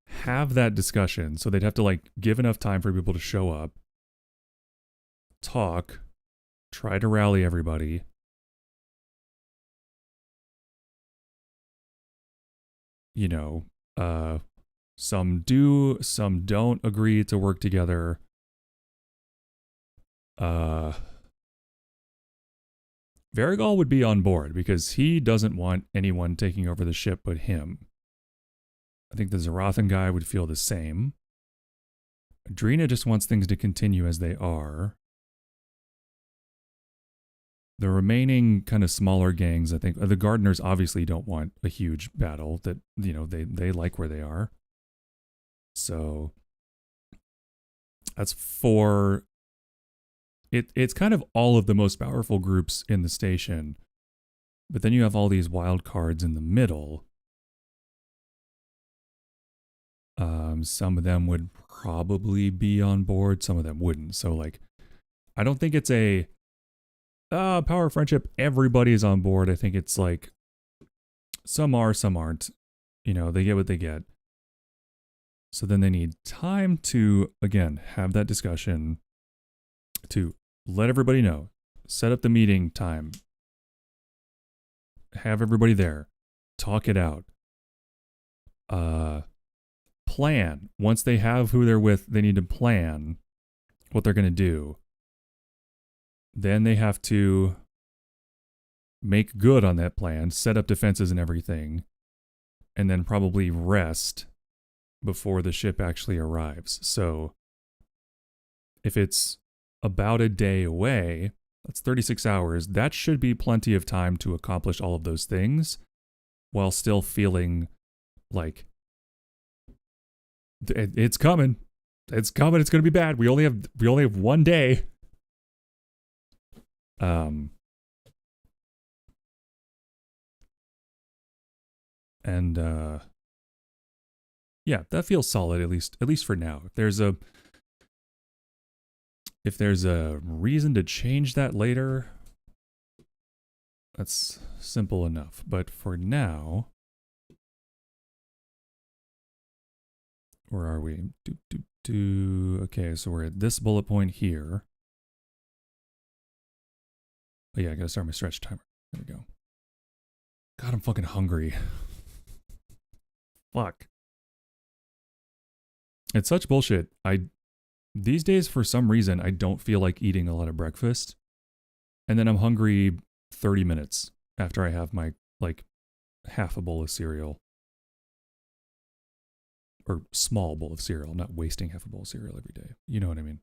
Speaker 1: Have that discussion. So they'd have to like give enough time for people to show up, talk, try to rally everybody. You know, some do, some don't agree to work together. Varigal would be on board because he doesn't want anyone taking over the ship but him. I think the Zarathan guy would feel the same. Adrena just wants things to continue as they are. The remaining kind of smaller gangs, I think, the Gardeners obviously don't want a huge battle. That, you know, they like where they are. So that's four. It's kind of all of the most powerful groups in the station. But then you have all these wild cards in the middle. Some of them would probably be on board. Some of them wouldn't. So like, I don't think it's a power friendship. Everybody's on board. I think it's like some are, some aren't. You know, they get what they get. So then they need time to, again, have that discussion, to let everybody know, set up the meeting time, have everybody there, talk it out. Plan. Once they have who they're with, they need to plan what they're going to do. Then they have to make good on that plan, set up defenses and everything, and then probably rest before the ship actually arrives. So if it's about a day away, that's 36 hours. That should be plenty of time to accomplish all of those things while still feeling like it's coming. It's coming. It's going to be bad. We only have one day. And yeah, that feels solid at least for now. If there's a reason to change that later, that's simple enough. But for now, where are we? Okay, so we're at this bullet point here. Oh yeah, I gotta start my stretch timer. There we go. God, I'm fucking hungry. Fuck. It's such bullshit. These days, for some reason, I don't feel like eating a lot of breakfast. And then I'm hungry 30 minutes after I have my, like, half a bowl of cereal. Or small bowl of cereal. I'm not wasting half a bowl of cereal every day. You know what I mean?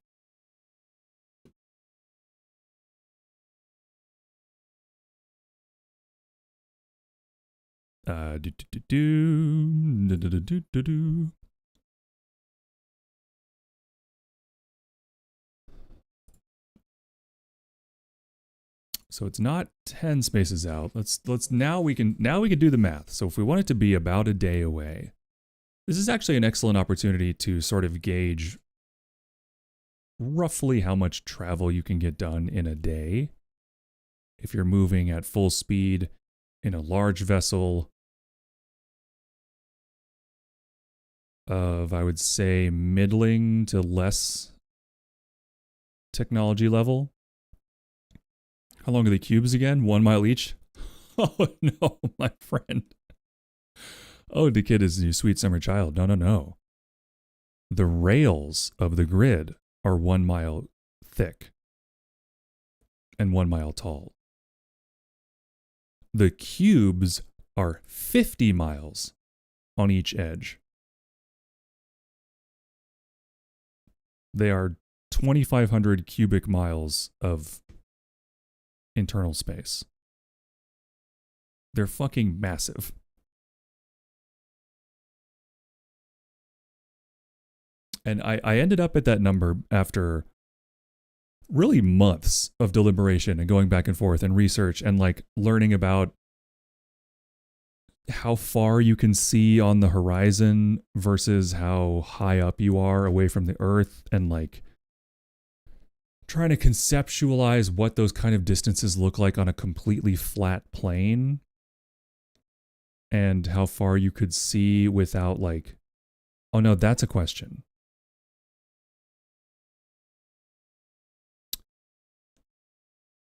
Speaker 1: So it's not 10 spaces out. Now we can do the math. So if we want it to be about a day away, this is actually an excellent opportunity to sort of gauge roughly how much travel you can get done in a day. If you're moving at full speed in a large vessel of, I would say, middling to less technology level. How long are the cubes again? 1 mile each? Oh no, my friend. Oh, the kid is your sweet summer child. No. The rails of the grid are 1 mile thick and 1 mile tall. The cubes are 50 miles on each edge. They are 2,500 cubic miles of internal space. They're fucking massive. And I ended up at that number after really months of deliberation and going back and forth and research and like learning about how far you can see on the horizon versus how high up you are away from the earth, and like trying to conceptualize what those kind of distances look like on a completely flat plane and how far you could see without like, oh no, that's a question.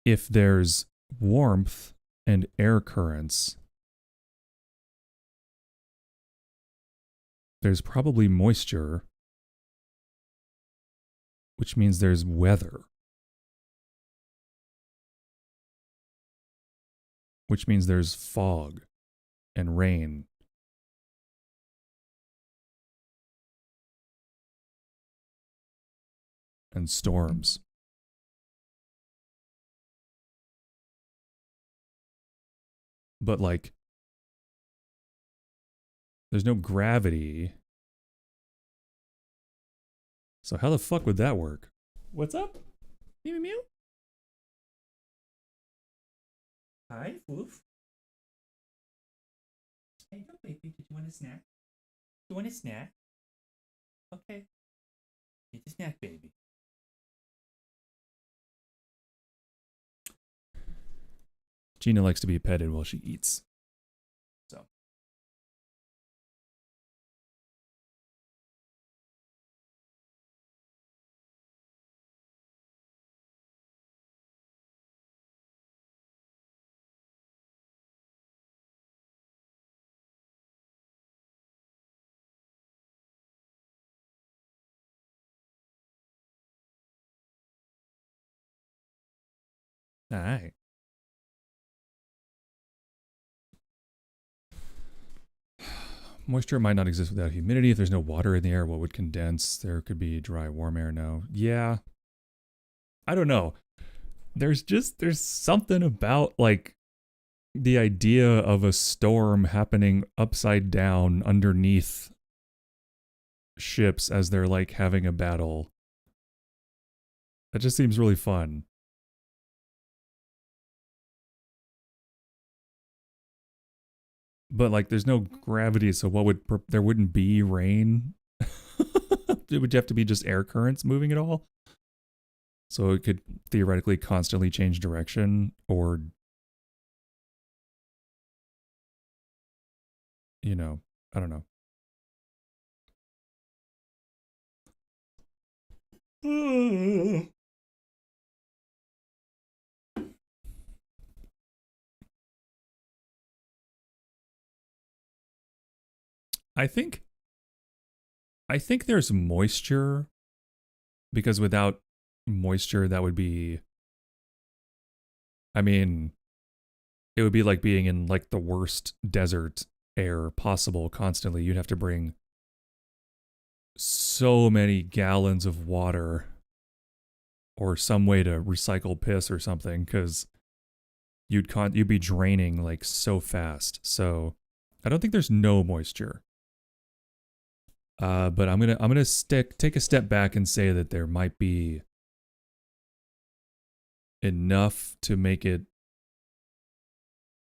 Speaker 1: If there's warmth and air currents, there's probably moisture, which means there's weather, which means there's fog and rain. And storms. But like, there's no gravity. So how the fuck would that work? What's up? Mew mew. Hi, Woof. Hey, no, baby. Did you want a snack? You want a snack? Okay. Get a snack, baby. Gina likes to be petted while she eats. So. All right. Moisture might not exist without humidity. If there's no water in the air, what would condense? There could be dry, warm air. No. Yeah. I don't know. There's something about like the idea of a storm happening upside down underneath ships as they're like having a battle. That just seems really fun. But like there's no gravity, so what would there wouldn't be rain? It would have to be just air currents moving it all. So it could theoretically constantly change direction, or, you know, I don't know. I think there's moisture, because without moisture that would be, I mean, it would be like being in like the worst desert air possible constantly. You'd have to bring so many gallons of water or some way to recycle piss or something, because you'd be draining like so fast. So I don't think there's no moisture. But I'm gonna take a step back and say that there might be enough to make it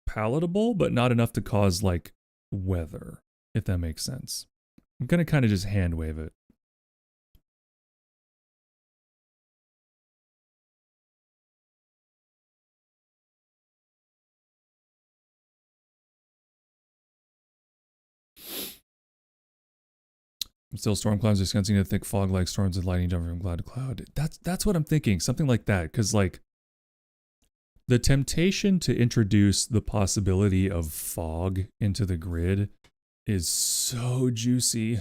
Speaker 1: palatable, but not enough to cause like weather, if that makes sense. I'm gonna kind of just hand wave it. Still, storm clouds are sensing a thick fog like storms with lightning jumping from cloud to cloud. That's what I'm thinking. Something like that. Because like the temptation to introduce the possibility of fog into the grid is so juicy.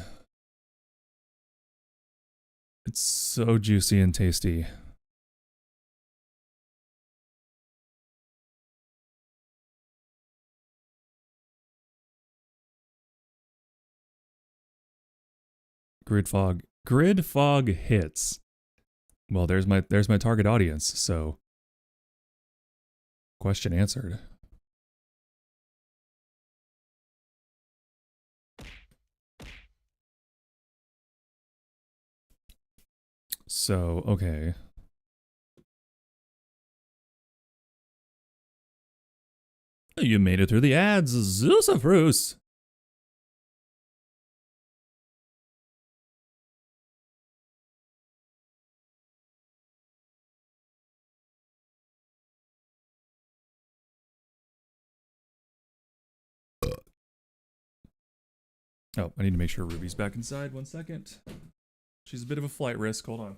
Speaker 1: It's so juicy and tasty. Grid fog hits. Well, there's my target audience, so question answered. So, okay. You made it through the ads, Zeusafrus. Oh, I need to make sure Ruby's back inside. 1 second. She's a bit of a flight risk. Hold on.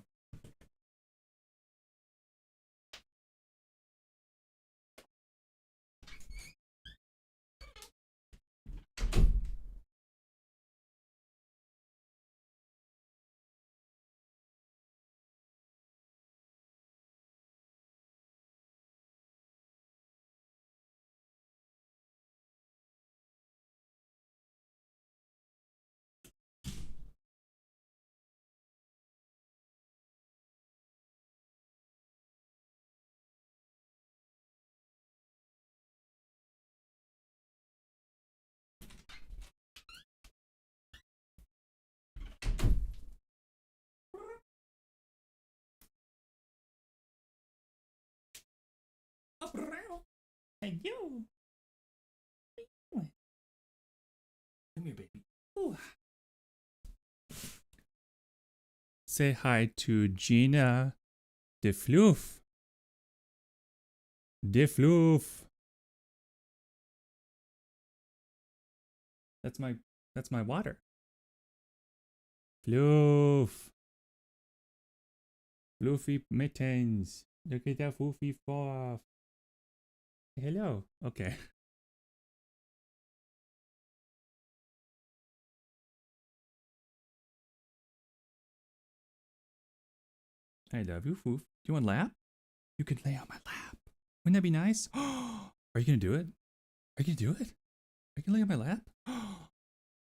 Speaker 1: Hey, you. Come here, baby. Ooh. Say hi to Gina de Floof. De Floof. That's my water. Floof. Floofy mittens. Look at that foofy fluff. Hello. Okay. I love you, Foof. You want lap? You could lay on my lap. Wouldn't that be nice? Are you gonna do it? Are you gonna do it? Are you gonna lay on my lap?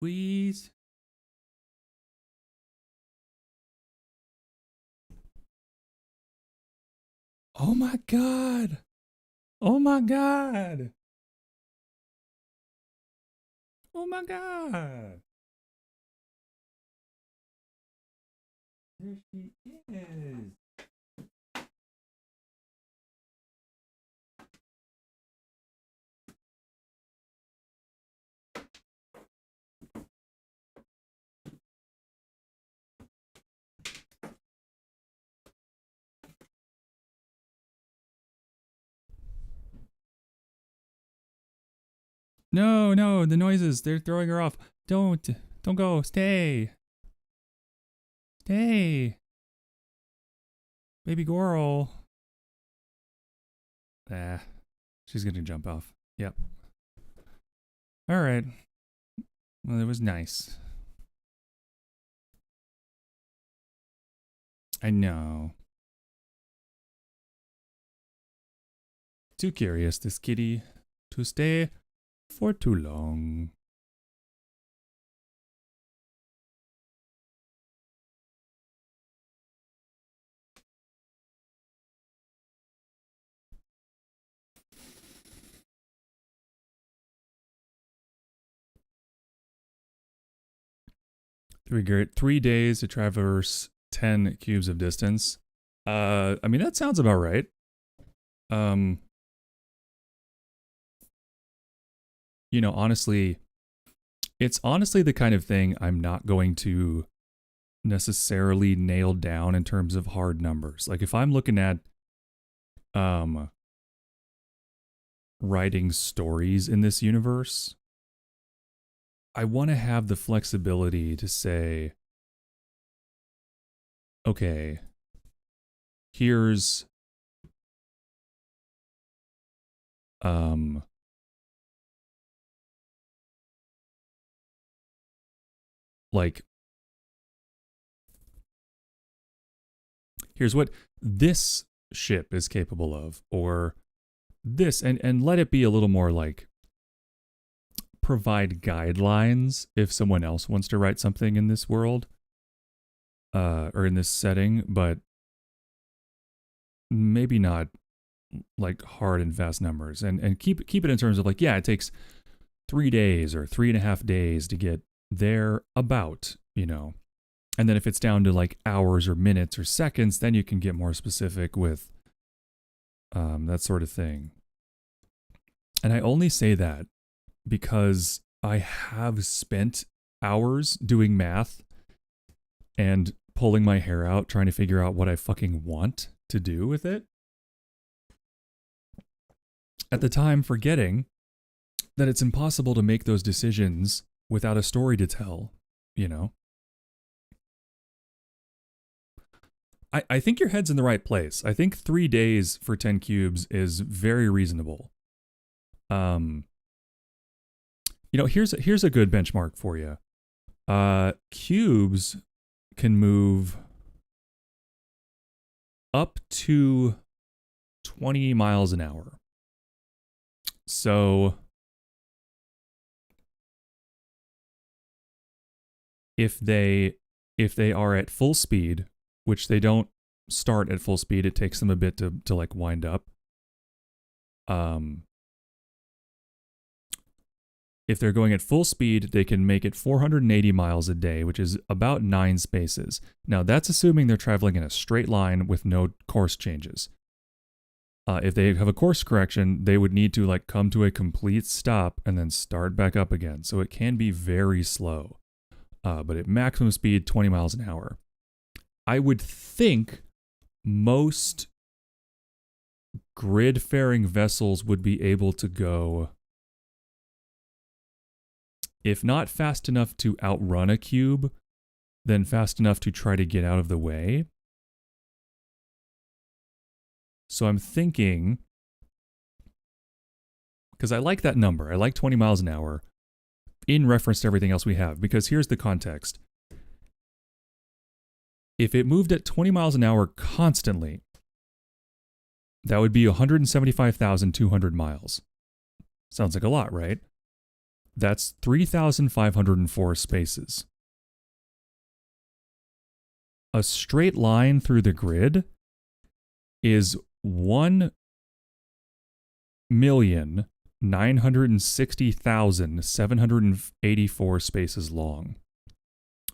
Speaker 1: Please. Oh my god. Oh my god. Oh my god. There she is. No, no, the noises, they're throwing her off. Don't go, stay. Stay. Baby girl. Ah, she's gonna jump off. Yep. All right. Well, it was nice. I know. Too curious, this kitty, to stay for too long. Three days to traverse 10 cubes of distance. I mean, that sounds about right. You know, honestly, it's honestly the kind of thing I'm not going to necessarily nail down in terms of hard numbers. Like if I'm looking at writing stories in this universe, I want to have the flexibility to say, okay, here's like here's what this ship is capable of, or this, and let it be a little more like provide guidelines if someone else wants to write something in this world or in this setting, but maybe not like hard and fast numbers, and keep it in terms of like, yeah, it takes 3 days or 3.5 days to get there about, you know. And then if it's down to like hours or minutes or seconds, then you can get more specific with that sort of thing. And I only say that because I have spent hours doing math and pulling my hair out trying to figure out what I fucking want to do with it. At the time, forgetting that it's impossible to make those decisions without a story to tell, you know? I think your head's in the right place. I think 3 days for 10 cubes is very reasonable. You know, here's a good benchmark for you. Cubes can move up to 20 miles an hour. So if they are at full speed, which they don't start at full speed, it takes them a bit to like wind up. If they're going at full speed, they can make it 480 miles a day, which is about 9 spaces. Now, that's assuming they're traveling in a straight line with no course changes. If they have a course correction, they would need to like come to a complete stop and then start back up again. So it can be very slow. But at maximum speed, 20 miles an hour. I would think most grid-faring vessels would be able to go, if not fast enough to outrun a cube, then fast enough to try to get out of the way. So I'm thinking, because I like that number, I like 20 miles an hour in reference to everything else we have, because here's the context. If it moved at 20 miles an hour constantly, that would be 175,200 miles. Sounds like a lot, right? That's 3,504 spaces. A straight line through the grid is 1,960,784 spaces long.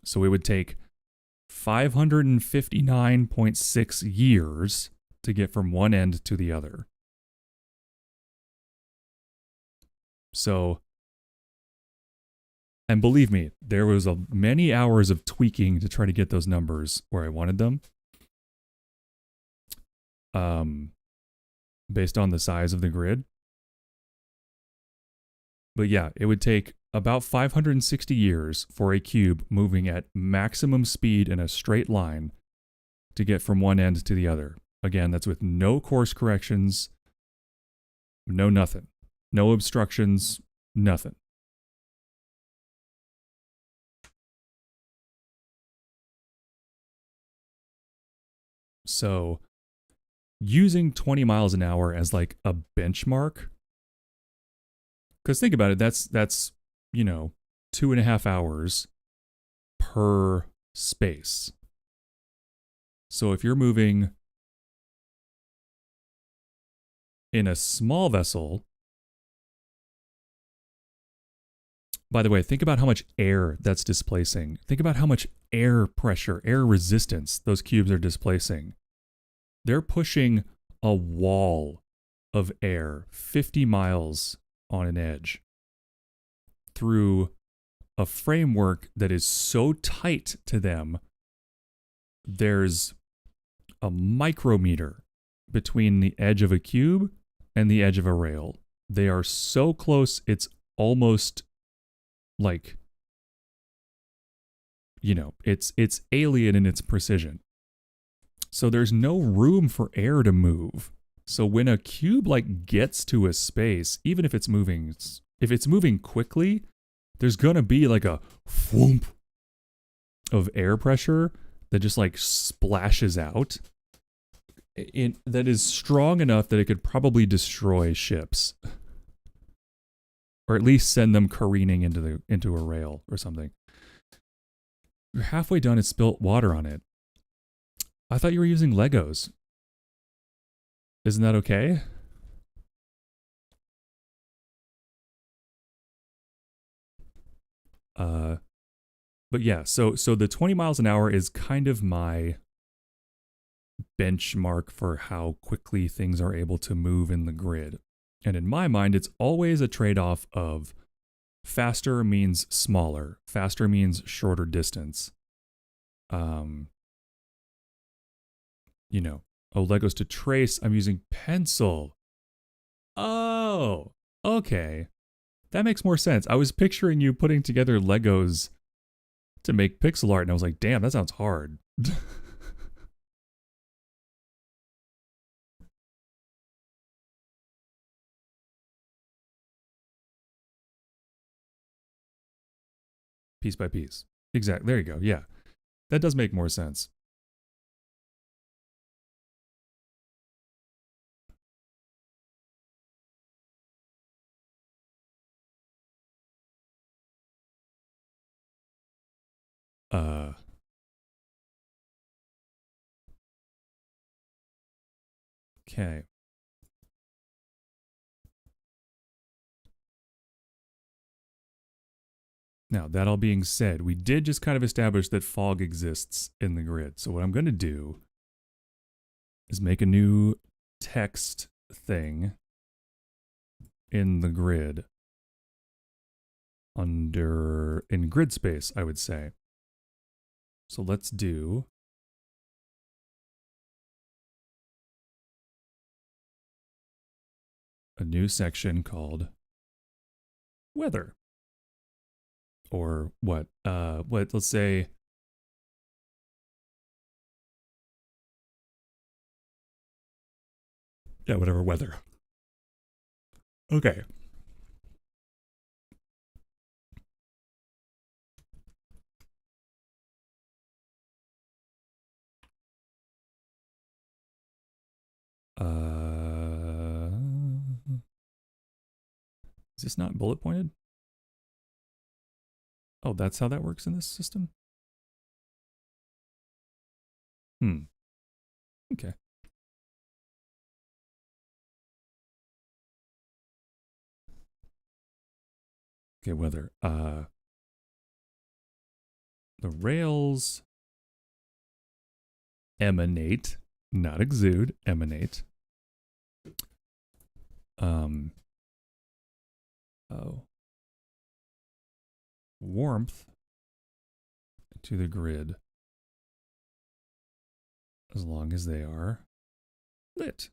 Speaker 1: So it would take 559.6 years to get from one end to the other. So, and believe me, there was many hours of tweaking to try to get those numbers where I wanted them. Based on the size of the grid. But yeah, it would take about 560 years for a cube moving at maximum speed in a straight line to get from one end to the other. Again, that's with no course corrections, no nothing. No obstructions, nothing. So, using 20 miles an hour as like a benchmark, because think about it, that's 2.5 hours per space. So if you're moving in a small vessel, by the way, think about how much air that's displacing. Think about how much air pressure, air resistance those cubes are displacing. They're pushing a wall of air 50 miles on an edge through a framework that is so tight to them, there's a micrometer between the edge of a cube and the edge of a rail. They are so close, it's almost like, it's alien in its precision. So there's no room for air to move. So when a cube gets to a space, even if it's moving quickly, there's gonna be like a whoomp of air pressure that just splashes out. That is strong enough that it could probably destroy ships, or at least send them careening into a rail or something. You're halfway done and spilt water on it. I thought you were using Legos. Isn't that okay? But yeah, so the 20 miles an hour is kind of my benchmark for how quickly things are able to move in the grid. And in my mind, it's always a trade-off of faster means smaller, faster means shorter distance. Legos to trace, I'm using pencil. Oh, okay. That makes more sense. I was picturing you putting together Legos to make pixel art, and I was like, damn, that sounds hard. Piece by piece. Exactly. There you go. Yeah. That does make more sense. Okay. Now, that all being said, we did just kind of establish that fog exists in the grid. So what I'm going to do is make a new text thing in the grid in grid space, I would say. So let's do a new section called weather. Or what? Let's say yeah, whatever, weather. Okay. Is this not bullet pointed? Oh, that's how that works in this system? Okay. Okay, weather. The rails emanate, not exude, emanate. Warmth to the grid as long as they are lit.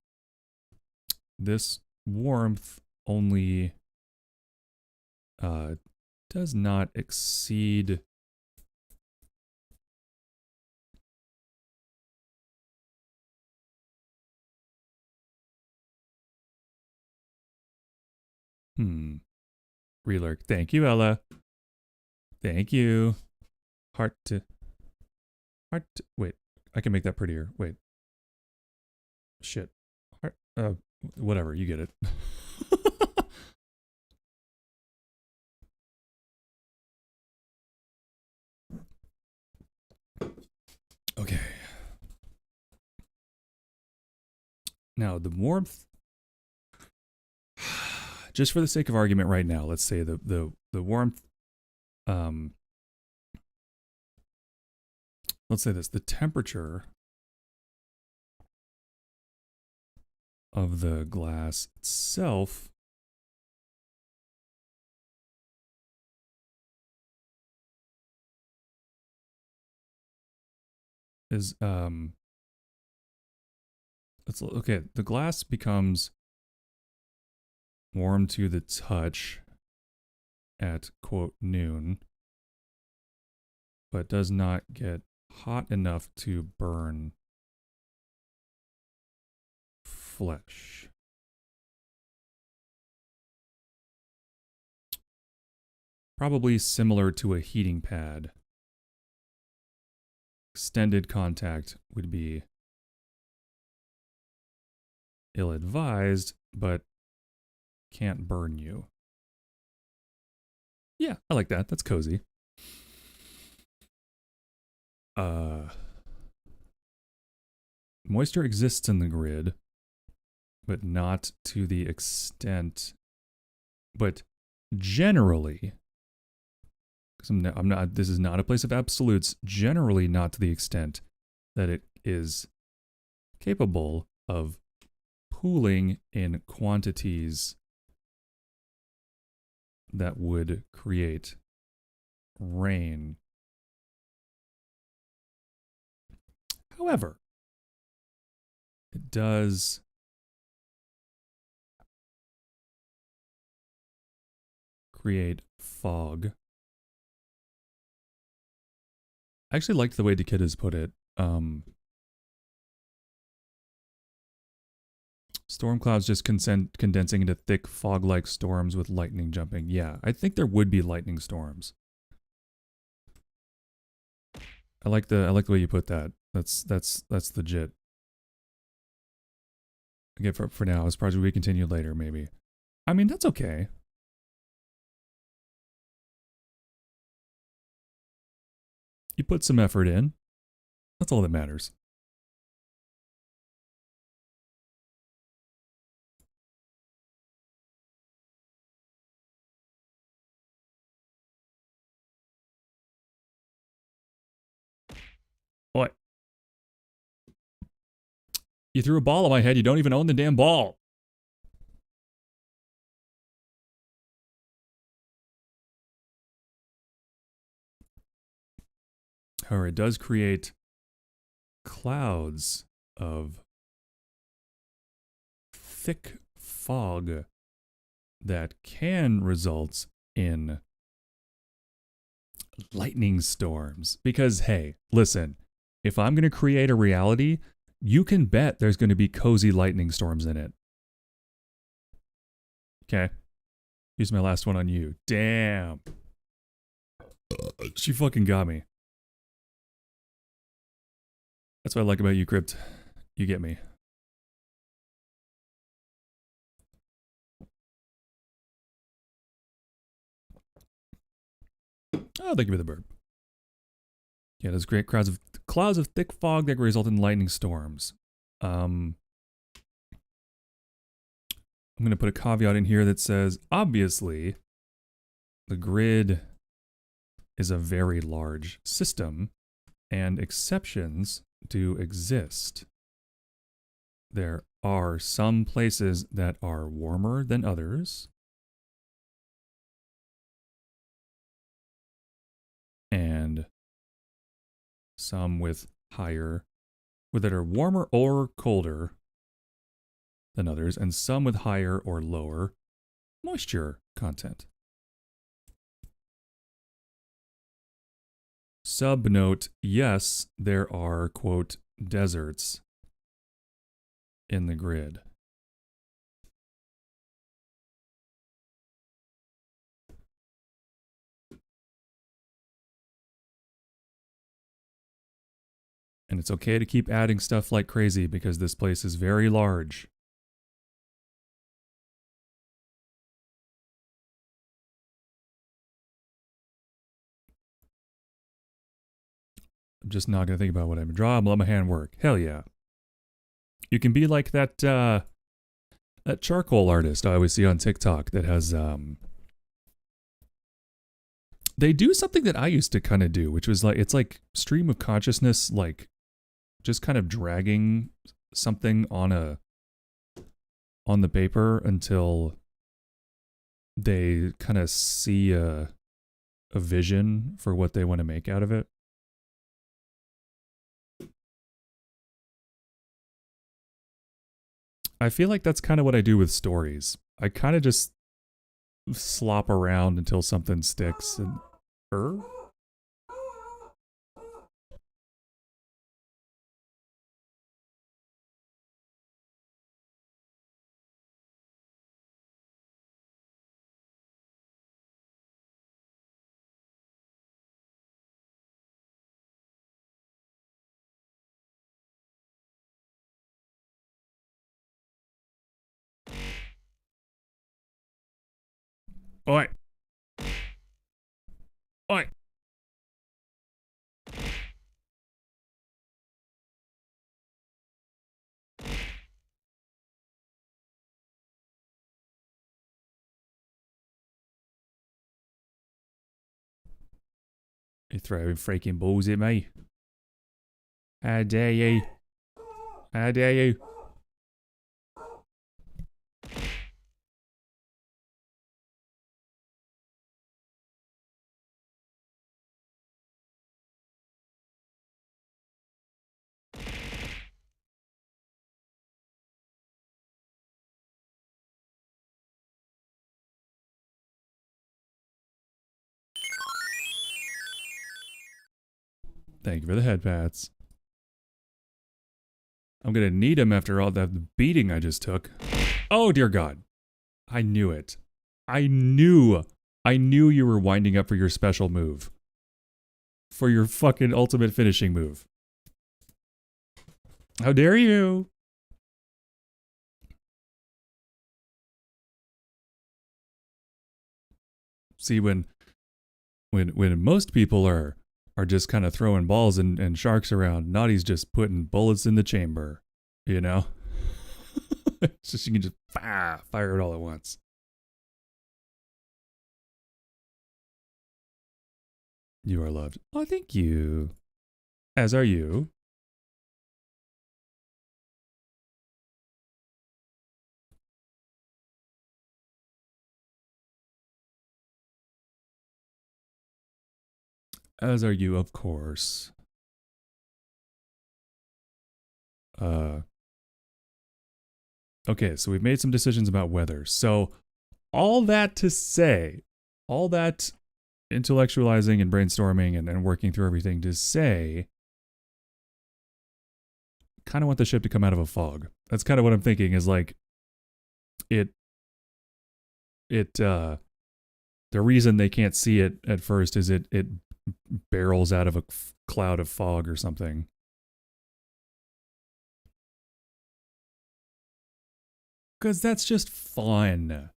Speaker 1: This warmth only does not exceed Relurk. Thank you, Ella. Thank you. Heart to wait, I can make that prettier. Wait. Shit. Heart, whatever, you get it. Okay. Now, the warmth, just for the sake of argument right now, let's say the warmth, let's say this, the temperature of the glass itself is, okay, the glass becomes warm to the touch at, quote, noon, but does not get hot enough to burn flesh. Probably similar to a heating pad. Extended contact would be ill-advised, but can't burn you. Yeah, I like that. That's cozy. Moisture exists in the grid, but not to the extent, but generally, because I'm not, this is not a place of absolutes, generally not to the extent that it is capable of pooling in quantities that would create rain. However, it does create fog. I actually liked the way Dekitas put it. Storm clouds just condensing into thick fog-like storms with lightning jumping. Yeah, I think there would be lightning storms. I like the way you put that. That's legit. Okay, for now, this project will be continued later, maybe. I mean, that's okay. You put some effort in. That's all that matters. What? You threw a ball at my head. You don't even own the damn ball. However, it does create clouds of thick fog that can result in lightning storms. Because, hey, listen, if I'm going to create a reality, you can bet there's going to be cozy lightning storms in it. Okay. Here's my last one on you. Damn. She fucking got me. That's what I like about you, Crypt. You get me. Oh, thank you for the burp. Yeah, those great clouds of thick fog that result in lightning storms. I'm going to put a caveat in here that says, obviously, the grid is a very large system, and exceptions do exist. There are some places that are warmer than others, and some with that are warmer or colder than others, and some with higher or lower moisture content. Subnote, yes, there are, quote, deserts in the grid. And it's okay to keep adding stuff like crazy because this place is very large. I'm just not going to think about what I'm going to draw. I'm going to let my hand work. Hell yeah. You can be like that that charcoal artist I always see on TikTok that has they do something that I used to kind of do, which was like, it's like stream of consciousness, like just kind of dragging something on the paper until they kind of see a vision for what they want to make out of it. I feel like that's kind of what I do with stories. I kind of just slop around until something sticks and Oi. Oi. You're throwing freaking balls at me. How dare you? How dare you? Thank you for the head pats. I'm going to need them after all that beating I just took. Oh, dear God. I knew it. I knew you were winding up for your special move. For your fucking ultimate finishing move. How dare you? See, when most people are just kind of throwing balls and sharks around, Naughty's just putting bullets in the chamber, you know? It's just, you can just fire it all at once. You are loved. Oh, thank you. As are you. As are you, of course. Okay, so we've made some decisions about weather. So all that to say, all that intellectualizing and brainstorming and working through everything to say, kind of want the ship to come out of a fog. That's kind of what I'm thinking is like, the reason they can't see it at first is it barrels out of a cloud of fog or something. Because that's just fun.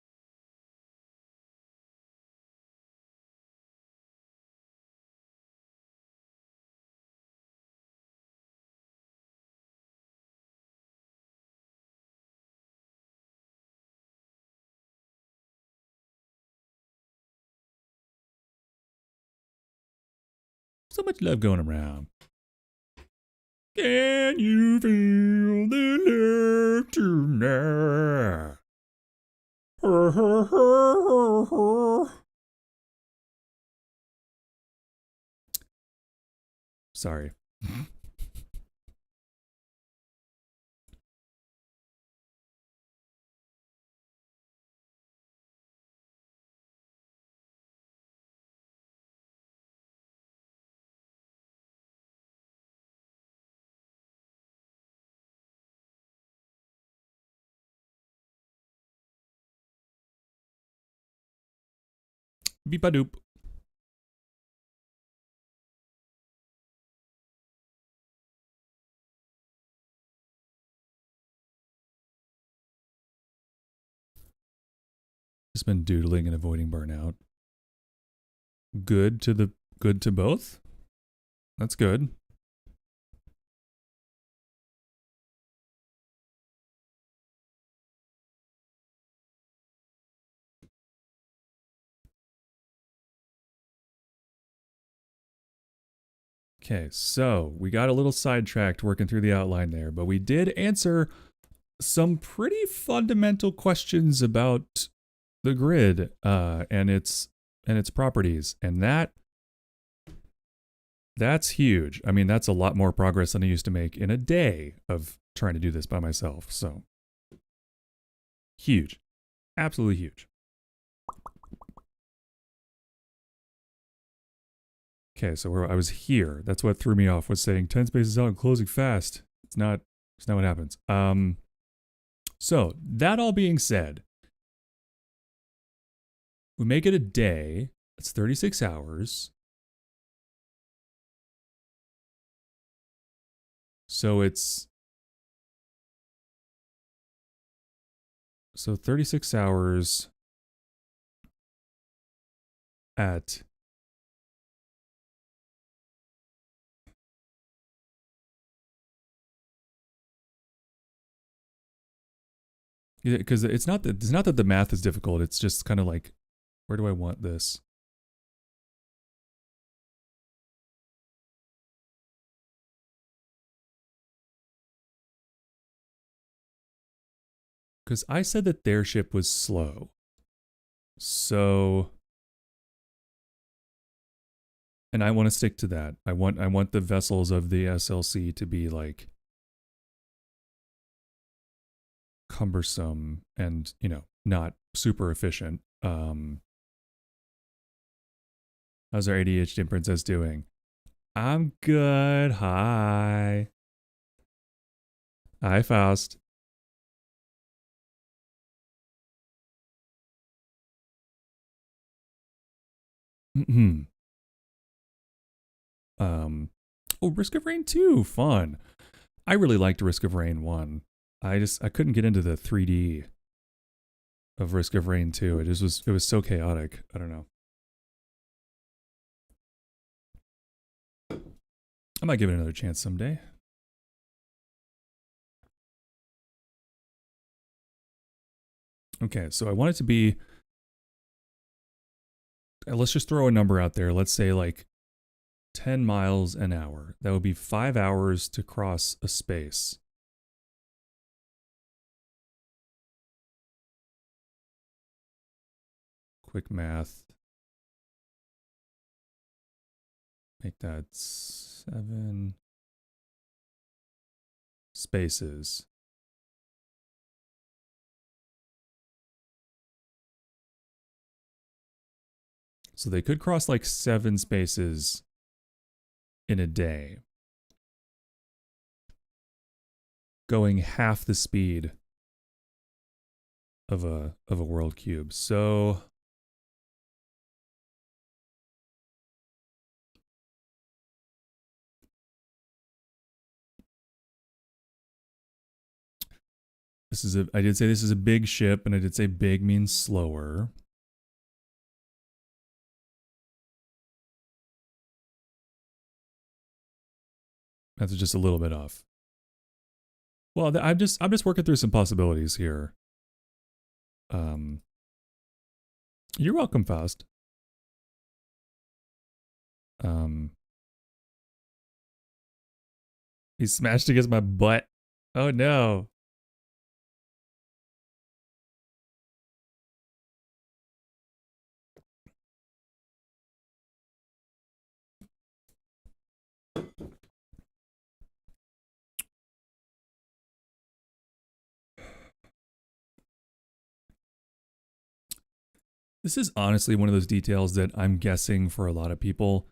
Speaker 1: So much love going around. Can you feel the love tonight? Sorry. Beep a doop. Just been doodling and avoiding burnout. Good to both? That's good. Okay, so we got a little sidetracked working through the outline there, but we did answer some pretty fundamental questions about the grid and its properties, and that's huge. I mean, that's a lot more progress than I used to make in a day of trying to do this by myself. So huge, absolutely huge. Okay, so where I was here, that's what threw me off, was saying 10 spaces out and closing fast. It's not what happens. So that all being said, we make it a day. It's 36 hours. So it's 36 hours at because it's not that the math is difficult. It's just kind of like, where do I want this? Because I said that their ship was slow. So, and I want to stick to that. I want the vessels of the SLC to be like cumbersome and, you know, not super efficient. How's our ADHD princess doing? I'm good. Hi. Hi, Faust. Oh, Risk of Rain 2, fun. I really liked Risk of Rain 1. I couldn't get into the 3D of Risk of Rain 2. It was so chaotic. I don't know. I might give it another chance someday. Okay, so I want it to be, let's just throw a number out there. Let's say like 10 miles an hour. That would be 5 hours to cross a space. Quick math. Make that 7 spaces. So they could cross like 7 spaces in a day, going half the speed of a world cube. So I did say this is a big ship, and I did say big means slower. That's just a little bit off. Well, I'm just working through some possibilities here. You're welcome, Faust. He smashed against my butt. Oh no. This is honestly one of those details that I'm guessing for a lot of people,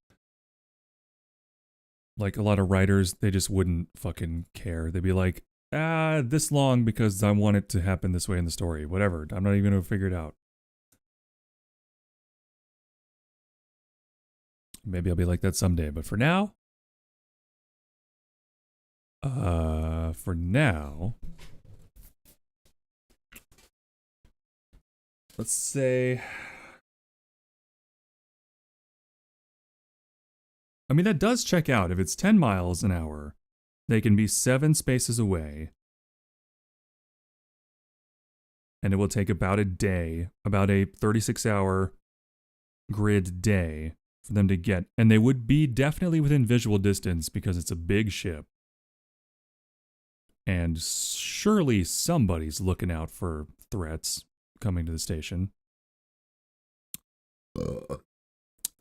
Speaker 1: like a lot of writers, they just wouldn't fucking care. They'd be like, this long because I want it to happen this way in the story. Whatever. I'm not even going to figure it out. Maybe I'll be like that someday, but for now, let's say, I mean, that does check out. If it's 10 miles an hour, they can be 7 spaces away. And it will take about a day, about a 36-hour grid day for them to get. And they would be definitely within visual distance because it's a big ship. And surely somebody's looking out for threats coming to the station.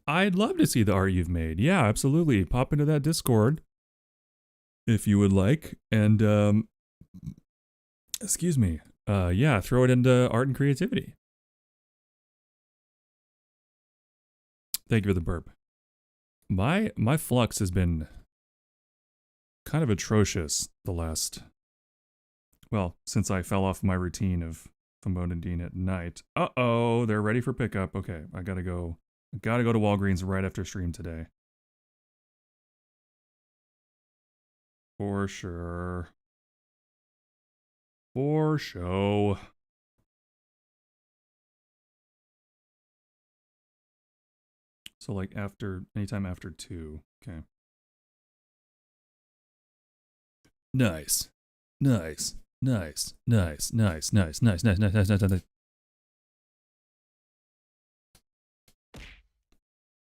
Speaker 1: I'd love to see the art you've made. Yeah, absolutely. Pop into that Discord if you would like. And, excuse me. Yeah, throw it into art and creativity. Thank you for the burp. My flux has been kind of atrocious the last, well, since I fell off my routine of famotidine at night. Uh-oh, they're ready for pickup. Okay, I gotta go to Walgreens right after stream today. For sure. For show. So like anytime after 2. Okay. Nice. Nice. Nice. Nice. Nice. Nice. Nice. Nice. Nice. Nice. Nice. Nice.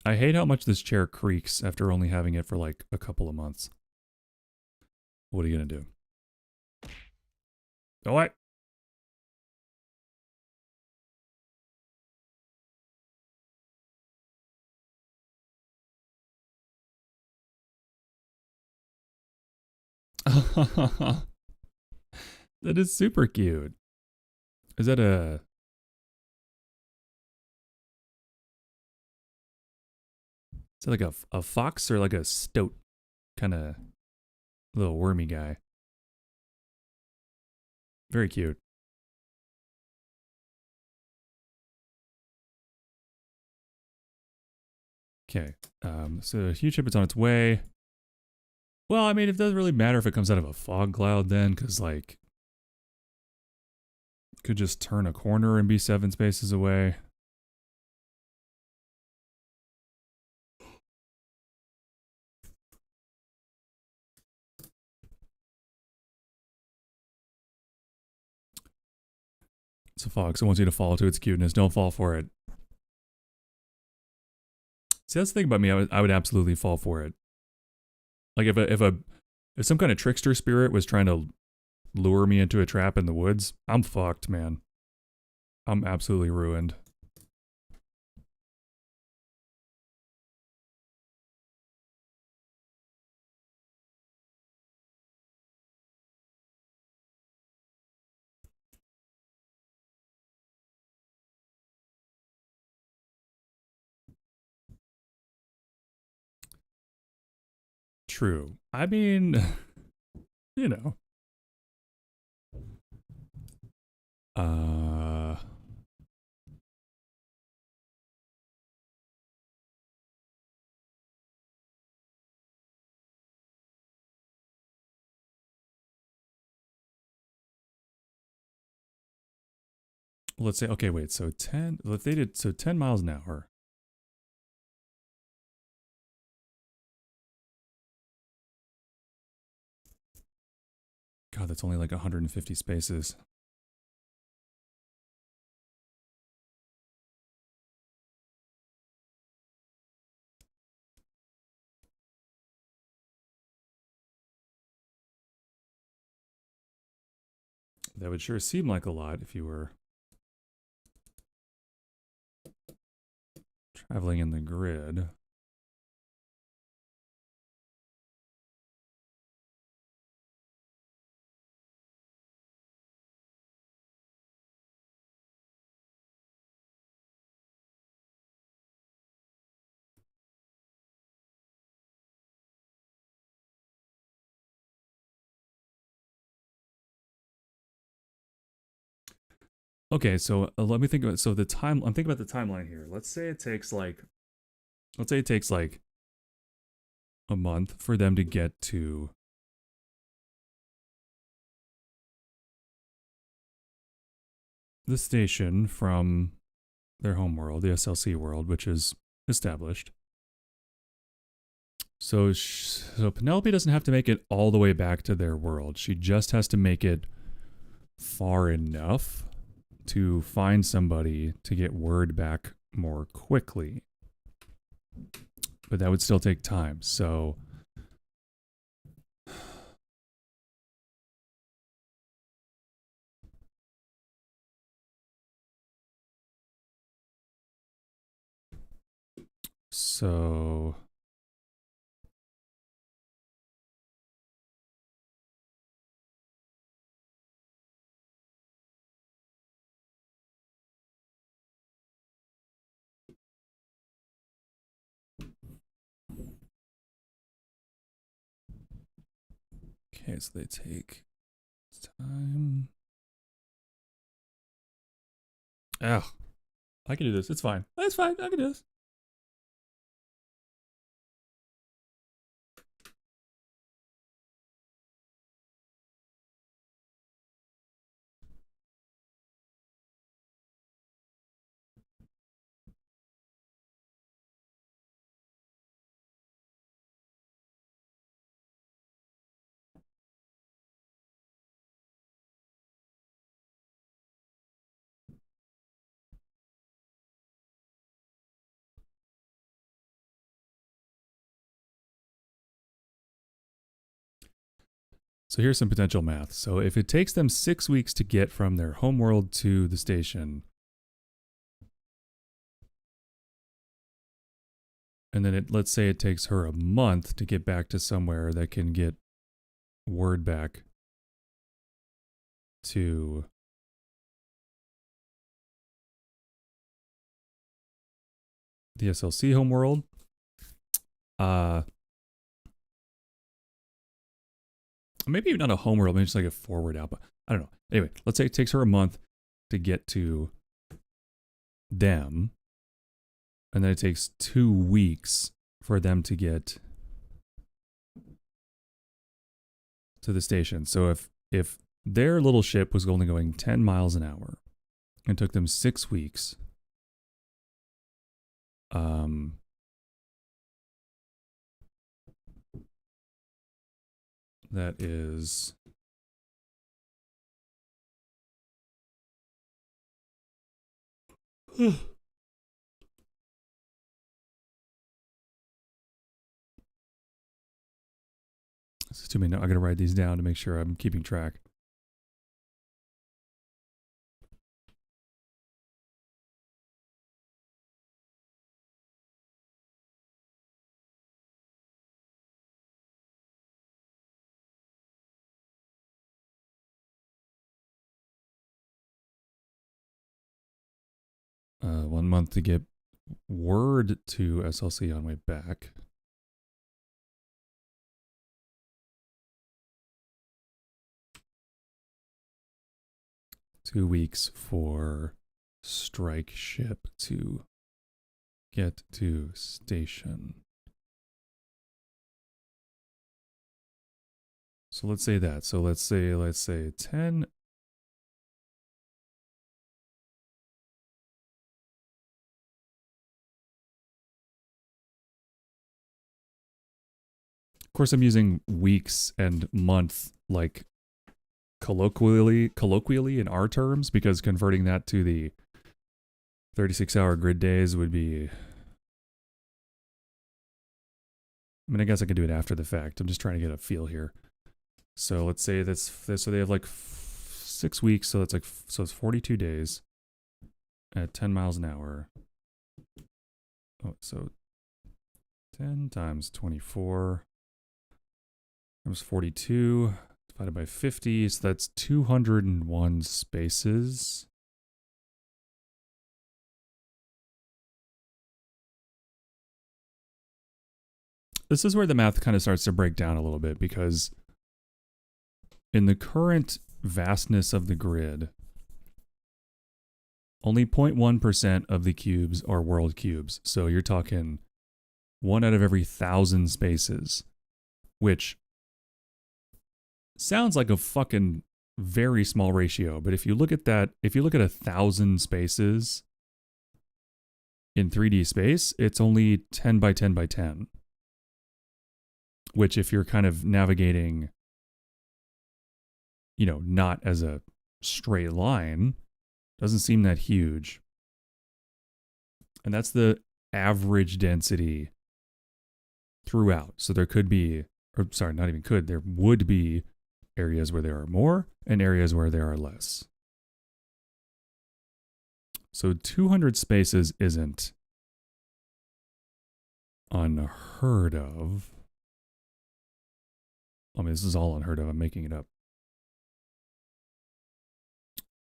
Speaker 1: I hate how much this chair creaks after only having it for like a couple of months. What are you gonna do? Oh, what? That is super cute. Is that a... Is that like a fox or like a stoat? Kind of little wormy guy. Very cute. Okay. So a huge ship is on its way. Well, I mean, it doesn't really matter if it comes out of a fog cloud then, because like could just turn a corner and be 7 spaces away. It's a fox. It wants you to fall to its cuteness. Don't fall for it. See, that's the thing about me. I would absolutely fall for it. Like if some kind of trickster spirit was trying to lure me into a trap in the woods, I'm fucked, man. I'm absolutely ruined. True. I mean, you know. Let's say, okay, wait, so 10, if they did, so 10 miles an hour. God, that's only like 150 spaces. That would sure seem like a lot if you were traveling in the grid. Okay, so let me think about the time. I'm thinking about the timeline here. Let's say it takes like a month for them to get to the station from their home world, the SLC world, which is established. So Penelope doesn't have to make it all the way back to their world. She just has to make it far enough to find somebody to get word back more quickly. But that would still take time. So okay, so they take time. Oh, I can do this. It's fine. It's fine. I can do this. So here's some potential math. So if it takes them 6 weeks to get from their homeworld to the station, and then let's say it takes her a month to get back to somewhere that can get word back to the SLC homeworld. Maybe even not a homeworld, maybe just like a forward out, but I don't know. Anyway, let's say it takes her a month to get to them, and then it takes 2 weeks for them to get to the station. So if their little ship was only going 10 miles an hour and took them 6 weeks, that is this is too many. I gotta write these down to make sure I'm keeping track. One month to get word to SLC on way back. Two weeks for strike ship to get to station. So let's say that. So let's say 10. Of course, I'm using weeks and month like colloquially in our terms, because converting that to the 36-hour grid days would be, I mean, I guess I could do it after the fact. I'm just trying to get a feel here. So let's say so they have like 6 weeks, so that's like so it's 42 days at 10 miles an hour. Oh, so 10 times 24 times 42 divided by 50, so that's 201 spaces. This is where the math kind of starts to break down a little bit, because in the current vastness of the grid, only 0.1% of the cubes are world cubes. So you're talking 1 out of every 1,000 spaces, which sounds like a fucking very small ratio. But if you look at that, if you look at 1,000 spaces in 3D space, it's only 10 by 10 by 10. Which if you're kind of navigating, you know, not as a straight line, doesn't seem that huge. And that's the average density throughout. So there could be, or sorry, not even could, there would be areas where there are more and areas where there are less. So 200 spaces isn't unheard of. I mean, this is all unheard of. I'm making it up.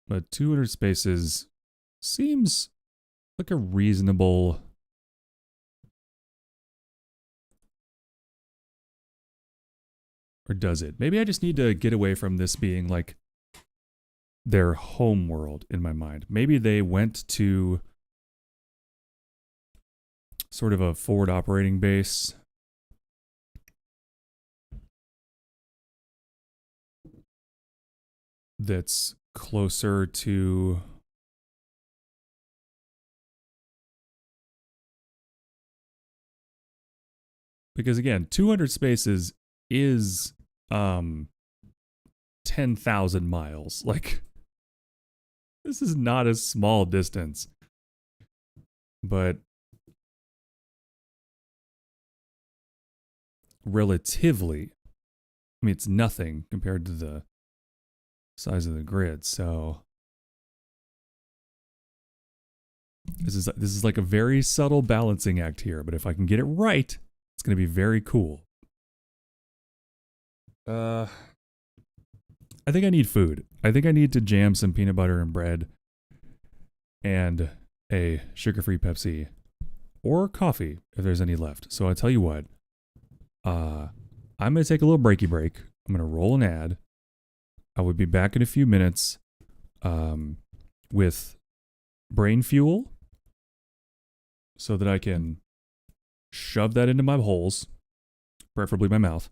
Speaker 1: But 200 spaces seems like a reasonable... Or does it? Maybe I just need to get away from this being like their home world in my mind. Maybe they went to sort of a forward operating base that's closer to because again 200 spaces is 10,000 miles. Like this is not a small distance, but relatively, I mean, it's nothing compared to the size of the grid. So this is like a very subtle balancing act here, but if I can get it right, it's going to be very cool. I think I need food. I think I need to jam some peanut butter and bread and a sugar-free Pepsi or coffee if there's any left. So I tell you what, I'm going to take a little breaky break. I'm going to roll an ad. I would be back in a few minutes with brain fuel so that I can shove that into my holes, preferably my mouth.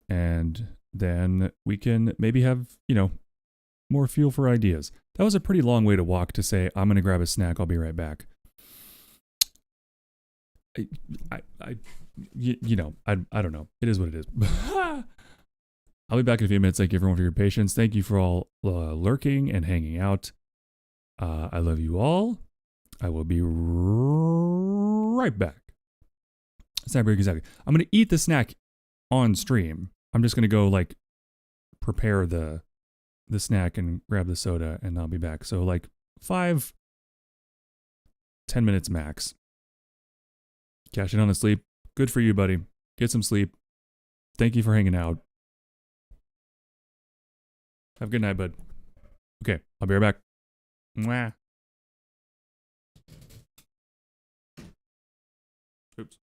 Speaker 1: And then we can maybe have, you know, more fuel for ideas. That was a pretty long way to walk to say, I'm going to grab a snack. I'll be right back. I don't know. It is what it is. I'll be back in a few minutes. Thank you everyone for your patience. Thank you for all lurking and hanging out. I love you all. I will be right back. Snack break exactly. I'm going to eat the snack on stream. I'm just going to go like prepare the snack and grab the soda and I'll be back. So like 5-10 minutes max. Cash in on the sleep. Good for you, buddy. Get some sleep. Thank you for hanging out. Have a good night, bud. Okay, I'll be right back. Mwah. Oops.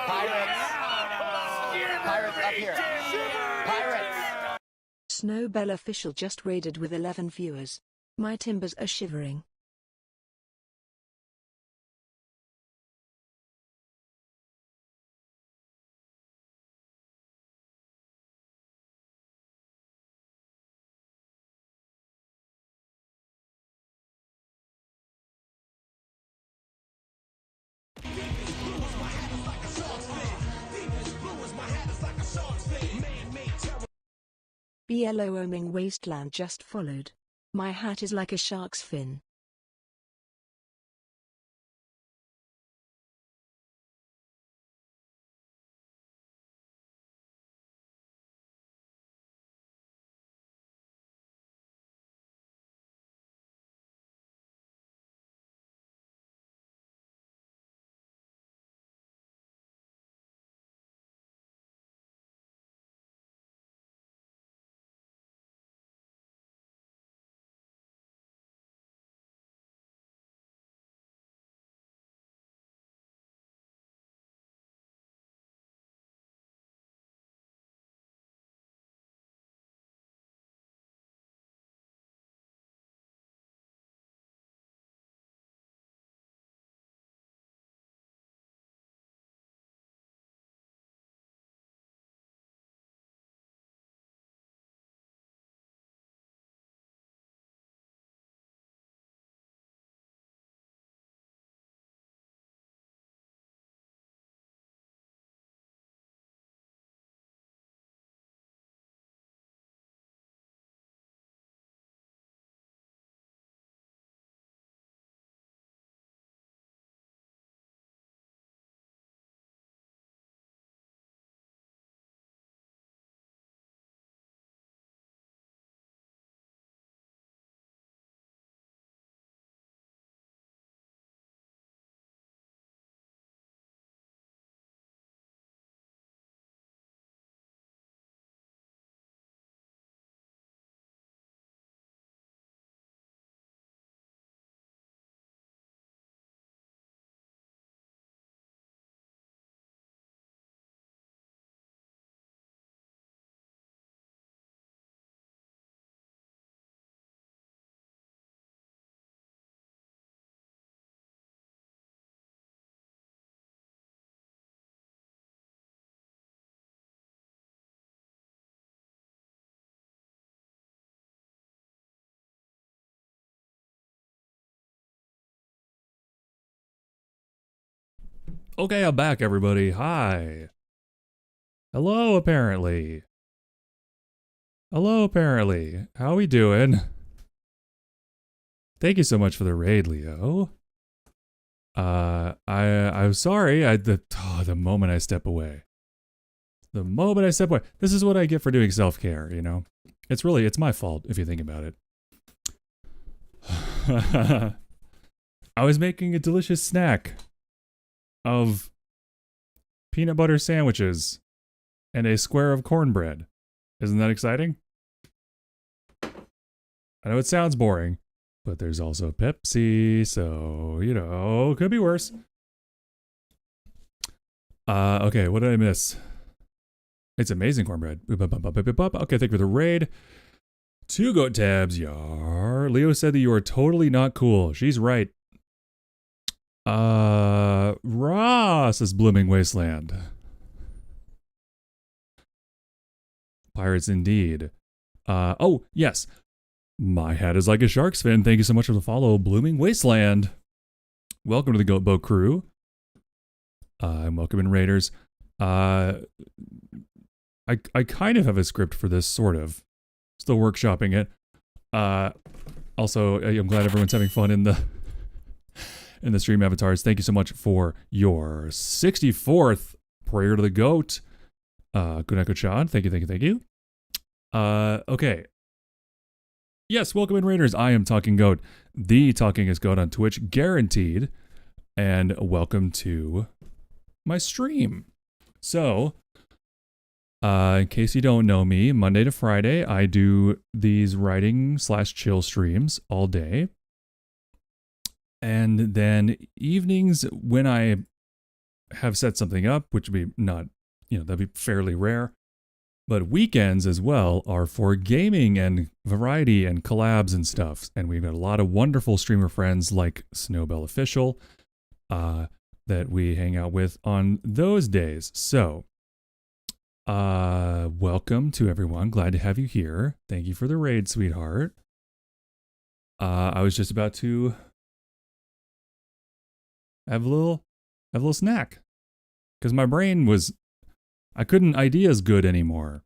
Speaker 2: Pirates up here. Pirates.
Speaker 3: Snowbell official just raided with 11 viewers. My timbers are shivering. Bellowing Wasteland just followed. My hat is like a shark's fin.
Speaker 1: Okay, I'm back, everybody. Hi. Hello, apparently. Hello, apparently. How we doing? Thank you so much for the raid, Leo. I'm sorry. The moment I step away. The moment I step away. This is what I get for doing self-care, you know? It's my fault if you think about it. I was making a delicious snack of peanut butter sandwiches and a square of cornbread. Isn't that exciting? I know it sounds boring, but there's also Pepsi, so, you know, could be worse. Okay, what did I miss? It's amazing cornbread. Okay, thank you for the raid. 2 goat tabs, yar. Leo said that you are totally not cool. She's right. Ross is Blooming Wasteland. Pirates indeed. Oh, yes. My hat is like a shark's fin. Thank you so much for the follow, Blooming Wasteland. Welcome to the Goat Boat crew. And welcome in Raiders. I kind of have a script for this, sort of. Still workshopping it. Also, I'm glad everyone's having fun in the stream avatars. Thank you so much for your 64th prayer to the goat. Kuneko-chan, thank you. Okay. Yes, welcome in, Raiders. I am Talking Goat, the talkingest goat on Twitch, guaranteed. And welcome to my stream. So, in case you don't know me, Monday to Friday, I do these writing/chill streams all day. And then evenings when I have set something up, which would be not, that'd be fairly rare. But weekends as well are for gaming and variety and collabs and stuff. And we've got a lot of wonderful streamer friends like Snowbell Official that we hang out with on those days. So, welcome to everyone. Glad to have you here. Thank you for the raid, sweetheart. I was just about to have a little snack because my brain I couldn't ideas good anymore.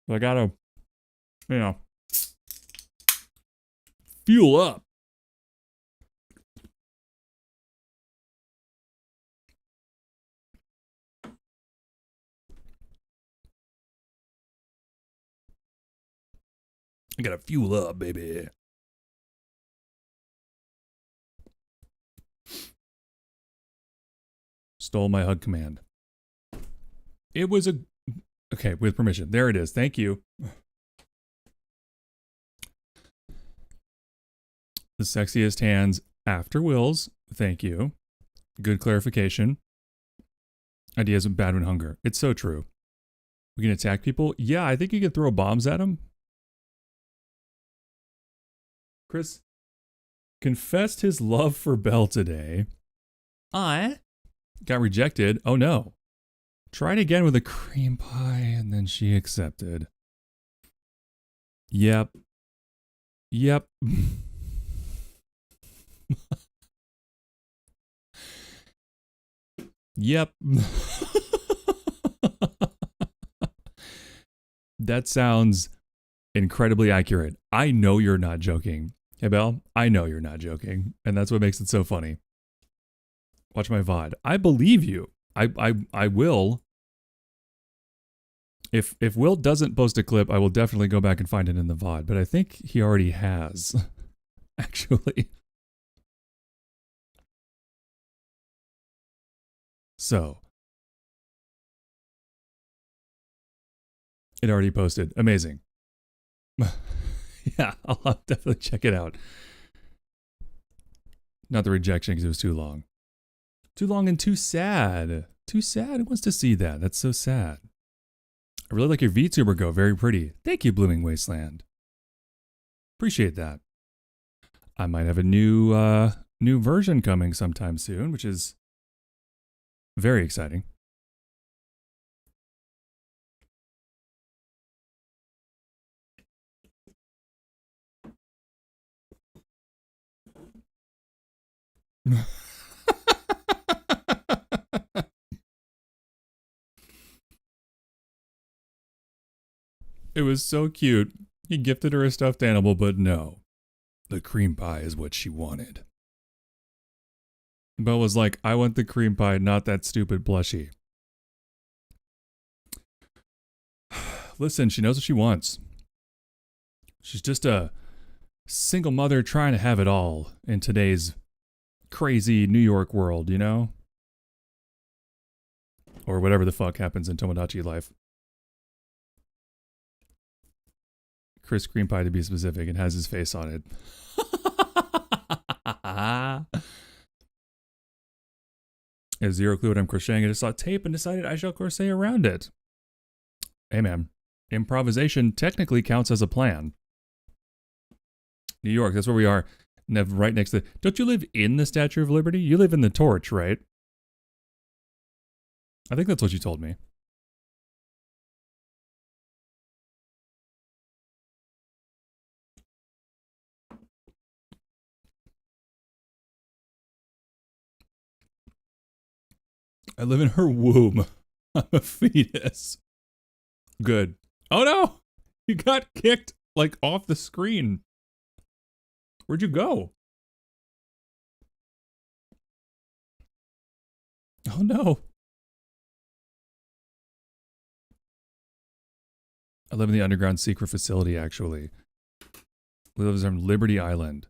Speaker 1: So I gotta, fuel up. I gotta fuel up, baby. Stole my hug command. It was okay, with permission. There it is. Thank you. The sexiest hands after Will's. Thank you. Good clarification. Ideas of bad when hunger. It's so true. We can attack people. Yeah, I think you can throw bombs at them. Chris confessed his love for Belle today. I got rejected. Oh no. Tried again with a cream pie and then she accepted. Yep. Yep. Yep. That sounds incredibly accurate. I know you're not joking. Hey, Belle, I know you're not joking. And that's what makes it so funny. Watch my VOD. I believe you. I will. If Will doesn't post a clip, I will definitely go back and find it in the VOD. But I think he already has, actually. So. It already posted. Amazing. Yeah, I'll definitely check it out. Not the rejection because it was too long. Too long and too sad. Too sad. Who wants to see that? That's so sad. I really like your VTuber go. Very pretty. Thank you, Blooming Wasteland. Appreciate that. I might have a new version coming sometime soon, which is very exciting. It was so cute. He gifted her a stuffed animal, but no. The cream pie is what she wanted. Belle was like, I want the cream pie, not that stupid plushie. Listen, she knows what she wants. She's just a single mother trying to have it all in today's crazy New York world, you know? Or whatever the fuck happens in Tomodachi life. Chris Cream Pie to be specific, and has his face on it. I have zero clue what I'm crocheting. I just saw tape and decided I shall crochet around it. Hey man, improvisation technically counts as a plan. New York, that's where we are. Right next to... Don't you live in the Statue of Liberty? You live in the Torch, right? I think that's what you told me. I live in her womb. I'm a fetus. Good. Oh no! You got kicked, like, off the screen. Where'd you go? Oh no. I live in the underground secret facility, actually. Lives on Liberty Island.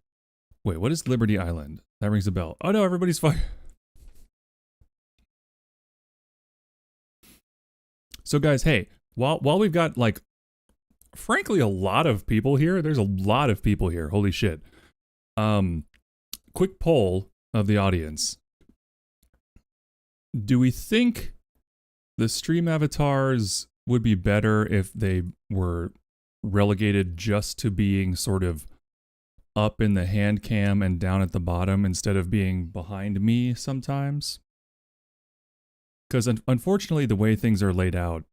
Speaker 1: Wait, what is Liberty Island? That rings a bell. Oh no, everybody's fine. So guys, hey, while we've got, like, frankly, a lot of people here. There's a lot of people here. Holy shit. Quick poll. of the audience. Do we think the stream avatars would be better if they were relegated just to being sort of up in the hand cam and down at the bottom instead of being behind me sometimes? Because unfortunately, the way things are laid out,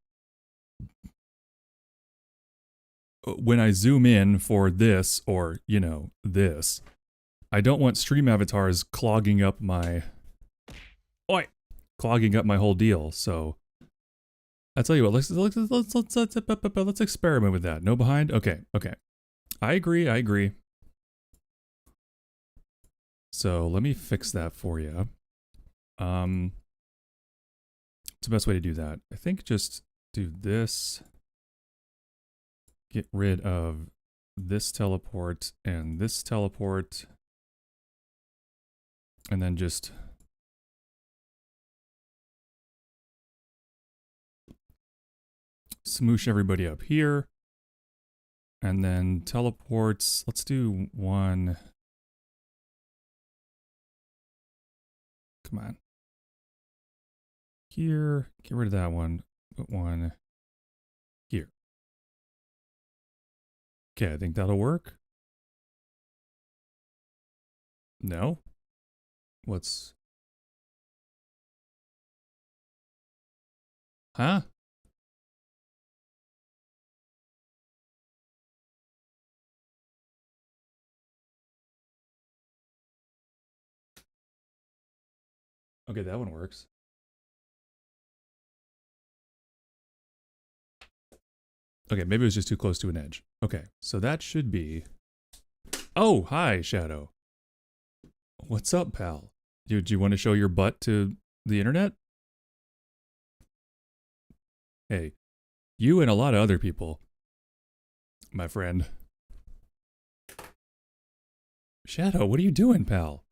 Speaker 1: when I zoom in for this or, you know, this, I don't want stream avatars clogging up my whole deal. So I tell you what, let's experiment with that. No behind. Okay. I agree. So let me fix that for you. What's the best way to do that? I think just do this. Get rid of this teleport and this teleport. And then just smoosh everybody up here. And then teleports. Let's do one. Come on. Here. Get rid of that one. Put one here. Okay, I think that'll work. No? What's... Huh? Okay, that one works. Okay, maybe it was just too close to an edge. Okay, so that should be... Oh, hi, Shadow. What's up, pal? Do you want to show your butt to the internet? Hey, you and a lot of other people, my friend. Shadow, what are you doing, pal?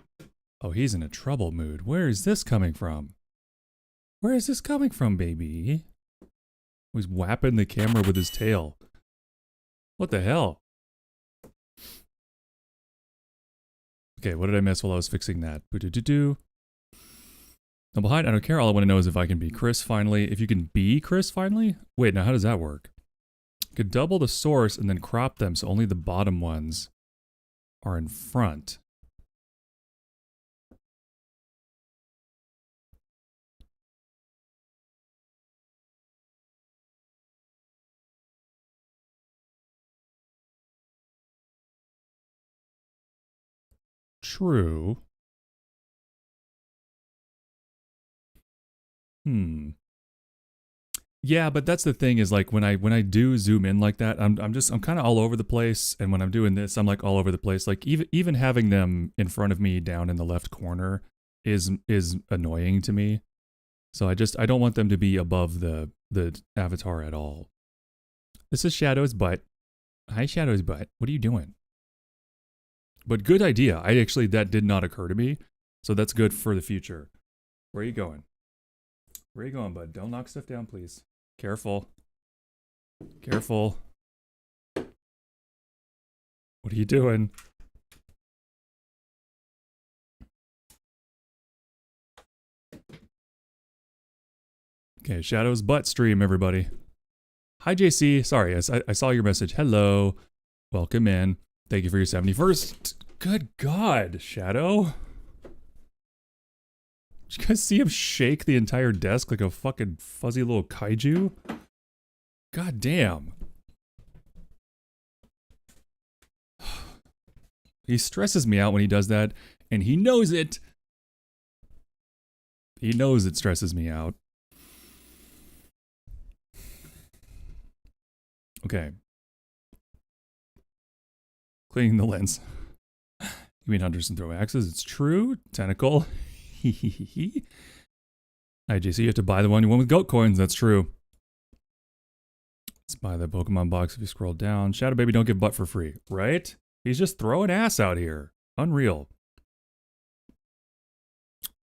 Speaker 1: Oh, he's in a trouble mood. Where is this coming from? Where is this coming from, baby? He's whapping the camera with his tail. What the hell? Okay, what did I miss while I was fixing that? Boo-doo-doo-doo. Now behind, I don't care. All I want to know is if I can be Chris finally. If you can be Chris finally? Wait, now how does that work? You could double the source and then crop them so only the bottom ones are in front. True. Yeah, but that's the thing is like when I do zoom in like that, I'm kind of all over the place, and when I'm doing this, I'm like all over the place. Like even having them in front of me down in the left corner is annoying to me. So I don't want them to be above the avatar at all. This is Shadow's butt. Hi, Shadow's butt. What are you doing? But good idea. That did not occur to me. So that's good for the future. Where are you going? Where are you going, bud? Don't knock stuff down, please. Careful. Careful. What are you doing? Okay, Shadow's butt stream, everybody. Hi, JC. Sorry, I saw your message. Hello. Welcome in. Thank you for your 71st. Good God, Shadow. Did you guys see him shake the entire desk like a fucking fuzzy little kaiju? God damn. He stresses me out when he does that, and he knows it. He knows it stresses me out. Okay. Cleaning the lens. You mean hunters and throw axes? It's true. Tentacle. Hi, JC, you have to buy the one you want with goat coins. That's true. Let's buy the Pokemon box if you scroll down. Shadow Baby don't give butt for free, right? He's just throwing ass out here. Unreal.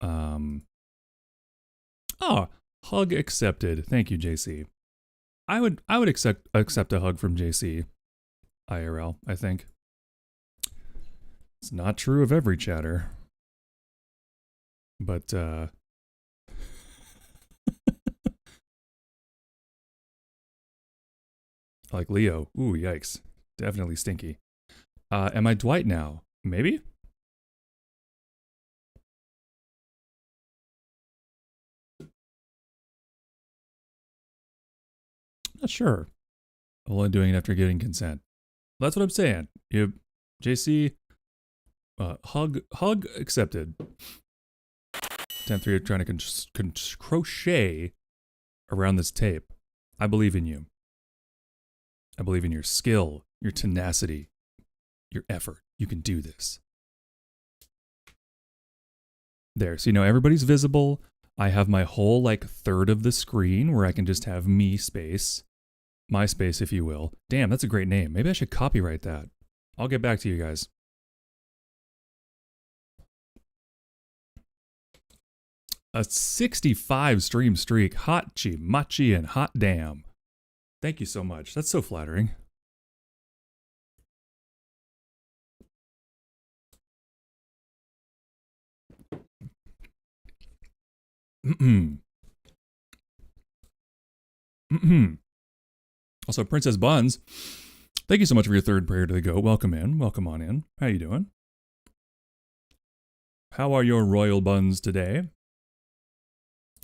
Speaker 1: Oh, hug accepted. Thank you, JC. I would accept a hug from JC. IRL, I think. It's not true of every chatter. But like Leo. Ooh, yikes. Definitely stinky. Am I Dwight now? Maybe? Not sure. I'm only doing it after getting consent. That's what I'm saying. You, JC, hug accepted. Attempt 3 of trying to crochet around this tape. I believe in you. I believe in your skill, your tenacity, your effort. You can do this. There. So, you know, everybody's visible. I have my whole, like, third of the screen where I can just have me space. My space, if you will. Damn, that's a great name. Maybe I should copyright that. I'll get back to you guys. A 65 stream streak. Hot-chi, machi, and hot damn. Thank you so much. That's so flattering. Also, Princess Buns, thank you so much for your third prayer to the go. Welcome in. Welcome on in. How you doing? How are your royal buns today?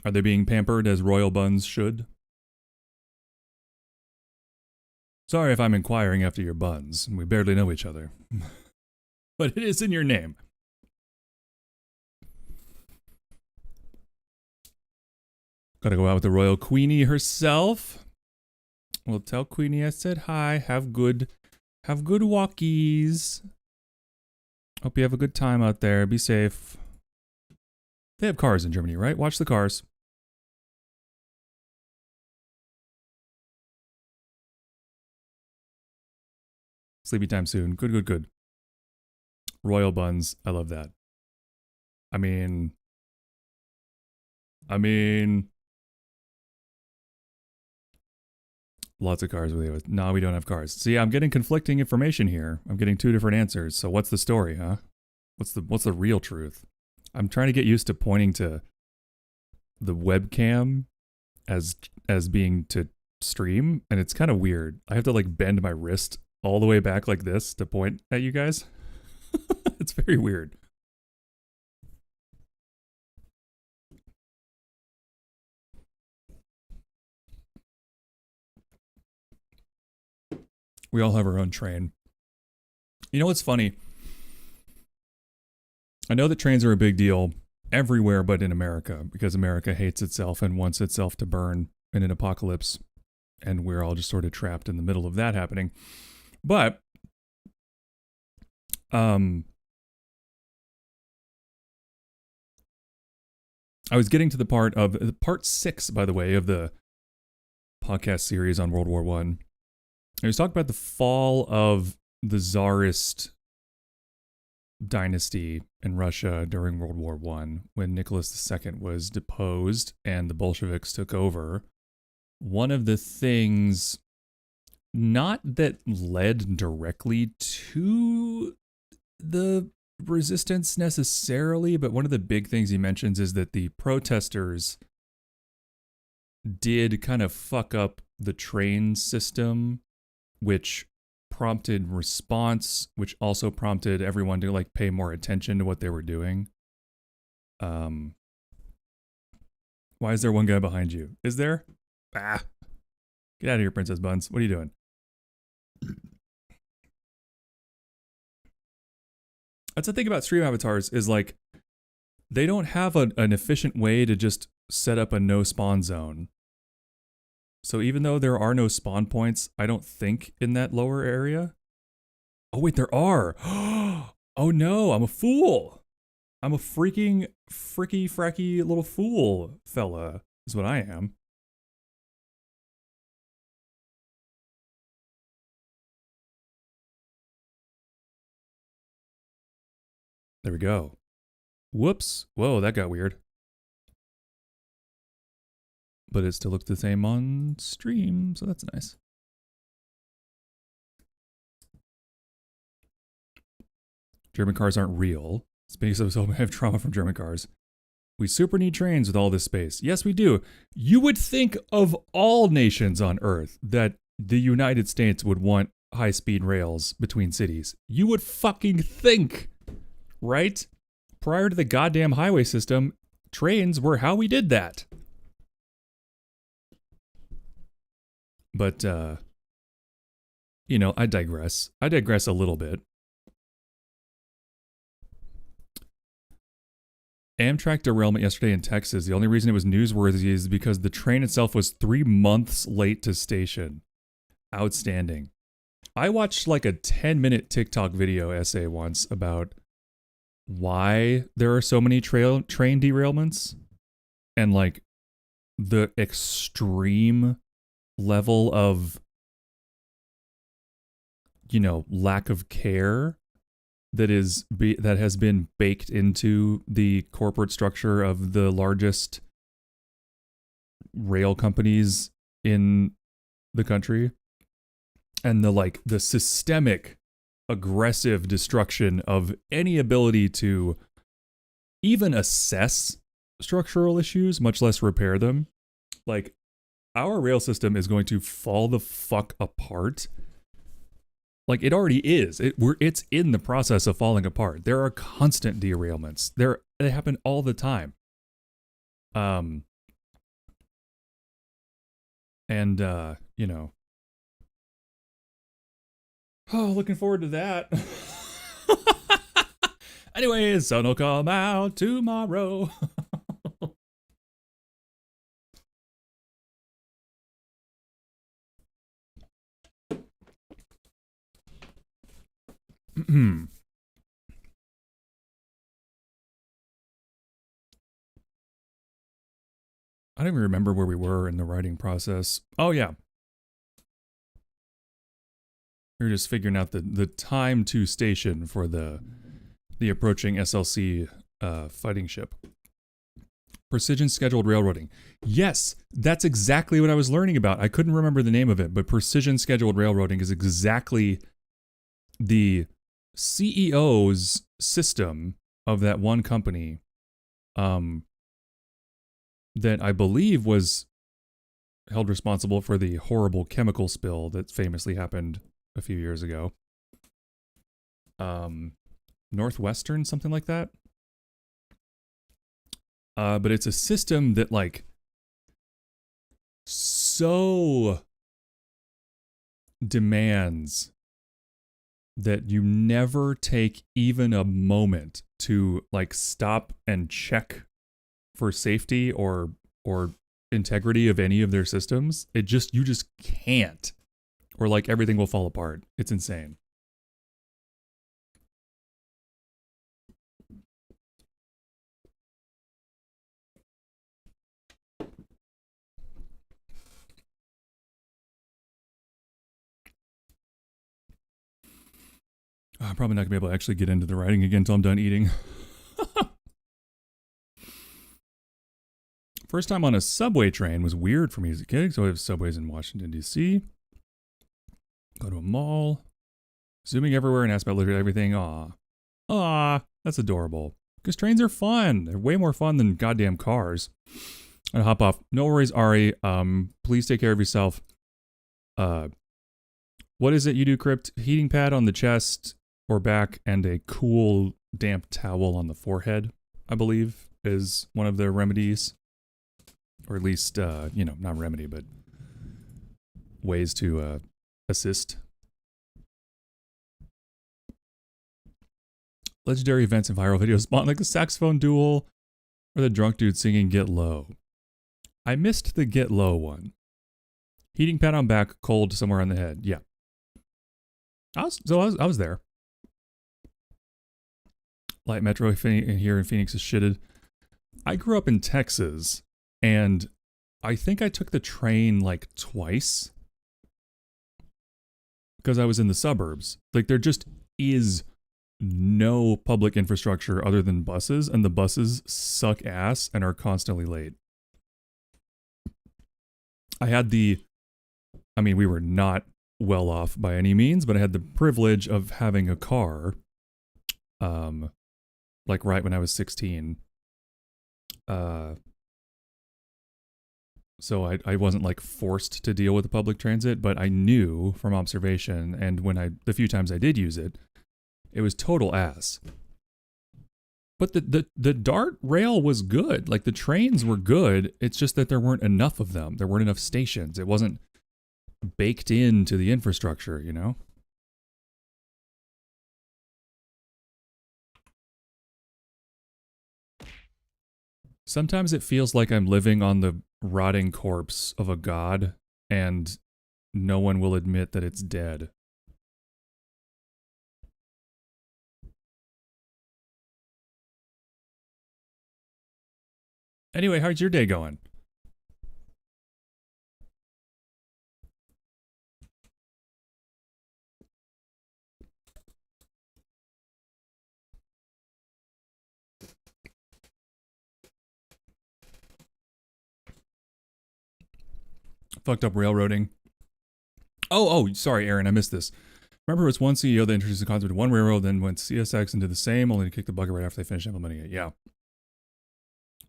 Speaker 1: Are they being pampered as royal buns should? Sorry if I'm inquiring after your buns. We barely know each other. But it is in your name. Gotta go out with the royal queenie herself. We'll tell Queenie I said hi. Have good walkies. Hope you have a good time out there. Be safe. They have cars in Germany, right? Watch the cars. Sleepy time soon. Good. Royal buns. I love that. I mean, lots of cars with you. No, we don't have cars. See, I'm getting conflicting information here. I'm getting two different answers. So what's the story, huh? What's the real truth? I'm trying to get used to pointing to the webcam as being to stream, and it's kind of weird. I have to like bend my wrist all the way back like this to point at you guys. It's very weird. We all have our own train. You know what's funny? I know that trains are a big deal everywhere but in America, because America hates itself and wants itself to burn in an apocalypse, and we're all just sort of trapped in the middle of that happening. But I was getting to the part 6, by the way, of the podcast series on World War One. I was talking about the fall of the Tsarist dynasty in Russia during World War One, when Nicholas II was deposed and the Bolsheviks took over. One of the things, not that led directly to the resistance necessarily, but one of the big things he mentions is that the protesters did kind of fuck up the train system, which prompted response, which also prompted everyone to like pay more attention to what they were doing. Why is there one guy behind you? Is there? Ah, get out of here, Princess Buns. What are you doing? That's the thing about stream avatars, is like they don't have an efficient way to just set up a no spawn zone. So even though there are no spawn points, I don't think, in that lower area. Oh wait, there are. Oh no, I'm a fool. I'm a freaky fracky little fool fella, is what I am. There we go. Whoops. Whoa, that got weird. But it still looks the same on stream, so that's nice. German cars aren't real. Speaking of, so I have trauma from German cars. We super need trains with all this space. Yes, we do. You would think of all nations on Earth that the United States would want high-speed rails between cities. You would fucking think, right? Prior to the goddamn highway system, trains were how we did that. But, you know, I digress. I digress a little bit. Amtrak derailment yesterday in Texas. The only reason it was newsworthy is because the train itself was 3 months late to station. Outstanding. I watched like a 10-minute TikTok video essay once about why there are so many train derailments and like the extreme level of, you know, lack of care that has been baked into the corporate structure of the largest rail companies in the country, and the systemic aggressive destruction of any ability to even assess structural issues, much less repair them. Like, our rail system is going to fall the fuck apart. Like, it already is. It's in the process of falling apart. There are constant derailments. They happen all the time. You know. Oh, looking forward to that. Anyways, sun will come out tomorrow. I don't even remember where we were in the writing process. Oh, yeah. We were just figuring out the time to station for the approaching SLC fighting ship. Precision scheduled railroading. Yes, that's exactly what I was learning about. I couldn't remember the name of it, but precision scheduled railroading is exactly the CEO's system of that one company that I believe was held responsible for the horrible chemical spill that famously happened a few years ago. Northwestern, something like that. But it's a system that, like, so demands that you never take even a moment to, like, stop and check for safety or integrity of any of their systems. You just can't, or like everything will fall apart. It's insane. I'm probably not gonna be able to actually get into the writing again until I'm done eating. First time on a subway train was weird for me as a kid. So I have subways in Washington, D.C. Go to a mall. Zooming everywhere and ask about literally everything. Aw, that's adorable. Because trains are fun. They're way more fun than goddamn cars. And hop off. No worries, Ari. Please take care of yourself. What is it you do, Crypt? Heating pad on the chest or back and a cool, damp towel on the forehead, I believe, is one of the remedies. Or at least, not remedy, but ways to assist. Legendary events and viral videos spawn like the saxophone duel or the drunk dude singing Get Low. I missed the Get Low one. Heating pad on back, cold somewhere on the head. Yeah. I was there. Light Metro here in Phoenix is shitted. I grew up in Texas, and I think I took the train like twice because I was in the suburbs. Like, there just is no public infrastructure other than buses, and the buses suck ass and are constantly late. We were not well off by any means, but I had the privilege of having a car, like right when I was 16. So I wasn't like forced to deal with the public transit, but I knew from observation, and the few times I did use it, it was total ass. But the DART rail was good. Like the trains were good. It's just that there weren't enough of them. There weren't enough stations. It wasn't baked into the infrastructure, you know? Sometimes it feels like I'm living on the rotting corpse of a god, and no one will admit that it's dead. Anyway, how's your day going? Fucked up railroading. Oh, sorry, Aaron, I missed this. Remember, it was one CEO that introduced the concept of one railroad, then went CSX and did the same, only to kick the bucket right after they finished implementing it. Yeah.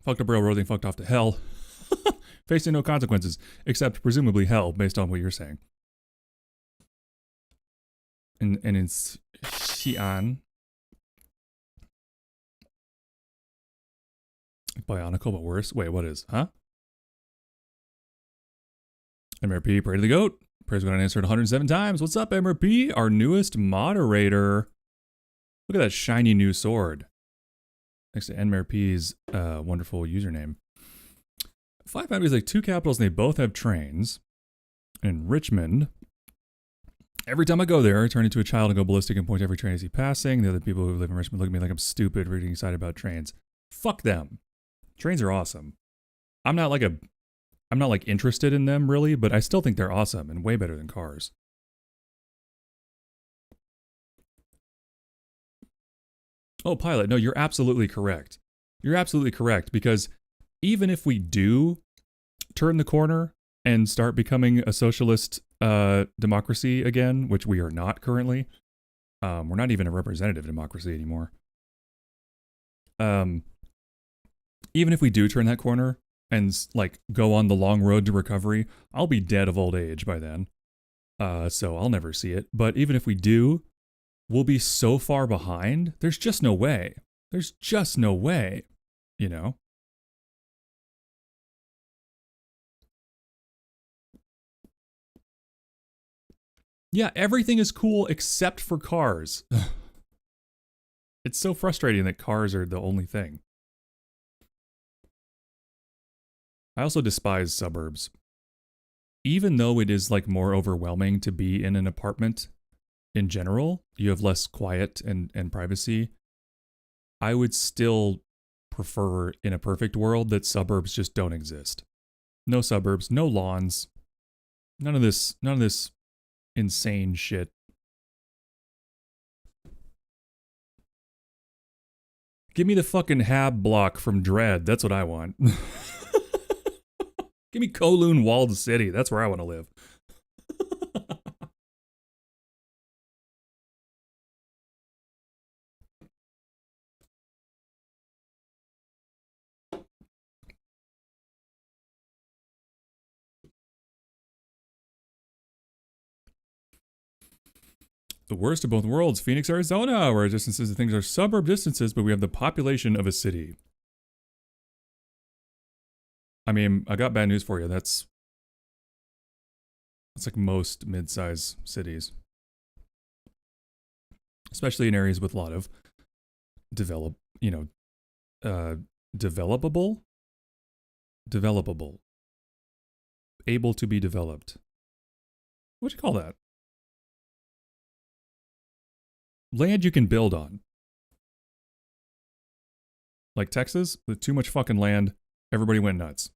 Speaker 1: Fucked up railroading, fucked off to hell. Facing no consequences, except presumably hell, based on what you're saying. And it's Xi'an. Bionicle, but worse. Wait, what is? Huh? MRP, pray to the goat. Prayers got unanswered 107 times. What's up, MRP? Our newest moderator. Look at that shiny new sword. Next to MRP's wonderful username. 5 is like 2 capitals and they both have trains. In Richmond, every time I go there, I turn into a child and go ballistic and point to every train I see passing. The other people who live in Richmond look at me like I'm stupid for getting excited about trains. Fuck them. Trains are awesome. I'm not like interested in them really, but I still think they're awesome and way better than cars. Oh, Pilot, no, you're absolutely correct. You're absolutely correct, because even if we do turn the corner and start becoming a socialist democracy again, which we are not currently, we're not even a representative democracy anymore. Even if we do turn that corner and like go on the long road to recovery, I'll be dead of old age by then. So I'll never see it. But even if we do, we'll be so far behind. There's just no way. There's just no way, you know? Yeah, everything is cool except for cars. It's so frustrating that cars are the only thing. I also despise suburbs. Even though it is like more overwhelming to be in an apartment in general, you have less quiet and privacy. I would still prefer in a perfect world that suburbs just don't exist. No suburbs, no lawns, none of this insane shit. Give me the fucking Hab block from Dread. That's what I want. Give me Kowloon Walled City. That's where I want to live. The worst of both worlds, Phoenix, Arizona, where distances and things are suburb distances, but we have the population of a city. I mean, I got bad news for you. That's like most mid-size cities. Especially in areas with a lot of developable, able to be developed. What do you call that? Land you can build on. Like Texas, with too much fucking land, everybody went nuts.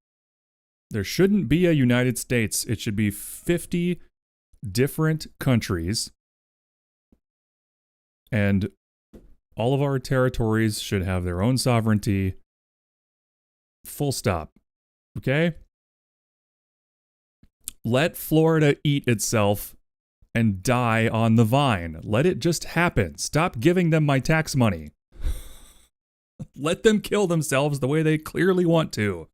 Speaker 1: There shouldn't be a United States. It should be 50 different countries. And all of our territories should have their own sovereignty. Full stop. Okay? Let Florida eat itself and die on the vine. Let it just happen. Stop giving them my tax money. Let them kill themselves the way they clearly want to.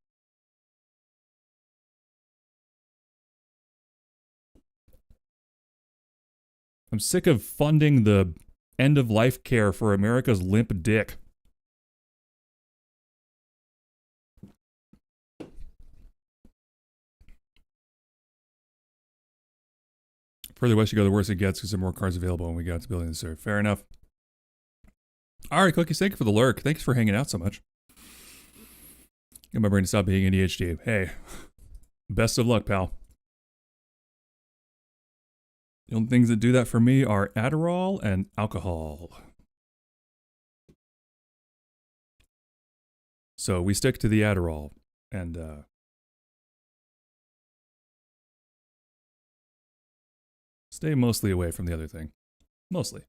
Speaker 1: I'm sick of funding the end of life care for America's limp dick. Further west you go, the worse it gets because there are more cars available and we got to building this serve. Fair enough. All right, Cookies, thank you for the lurk. Thanks for hanging out so much. Get my brain to stop being ADHD. Hey, best of luck, pal. The only things that do that for me are Adderall and alcohol. So we stick to the Adderall and stay mostly away from the other thing. Mostly.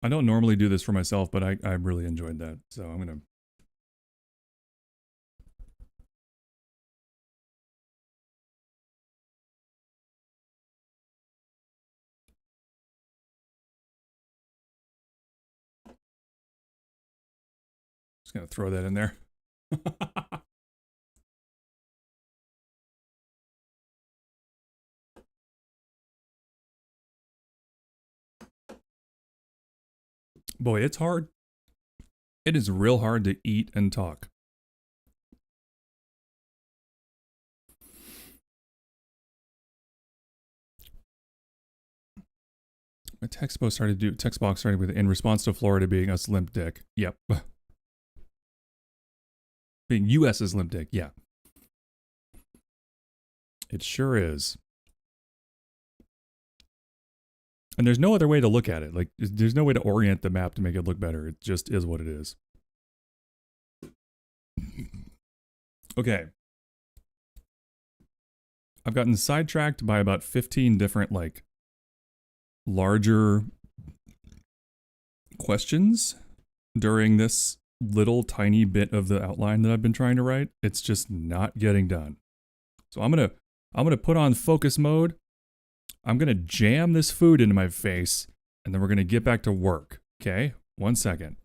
Speaker 1: I don't normally do this for myself, but I really enjoyed that. So I'm going to... Just going to throw that in there. Boy, it's hard. It is real hard to eat and talk. My text box started with in response to Florida being us limp dick. Yep. Being US's limp dick. Yeah. It sure is. And there's no other way to look at it. Like, there's no way to orient the map to make it look better. It just is what it is. Okay. I've gotten sidetracked by about 15 different, like, larger questions during this little tiny bit of the outline that I've been trying to write. It's just not getting done. So I'm gonna put on focus mode. I'm going to jam this food into my face, and then we're going to get back to work. Okay? 1 second.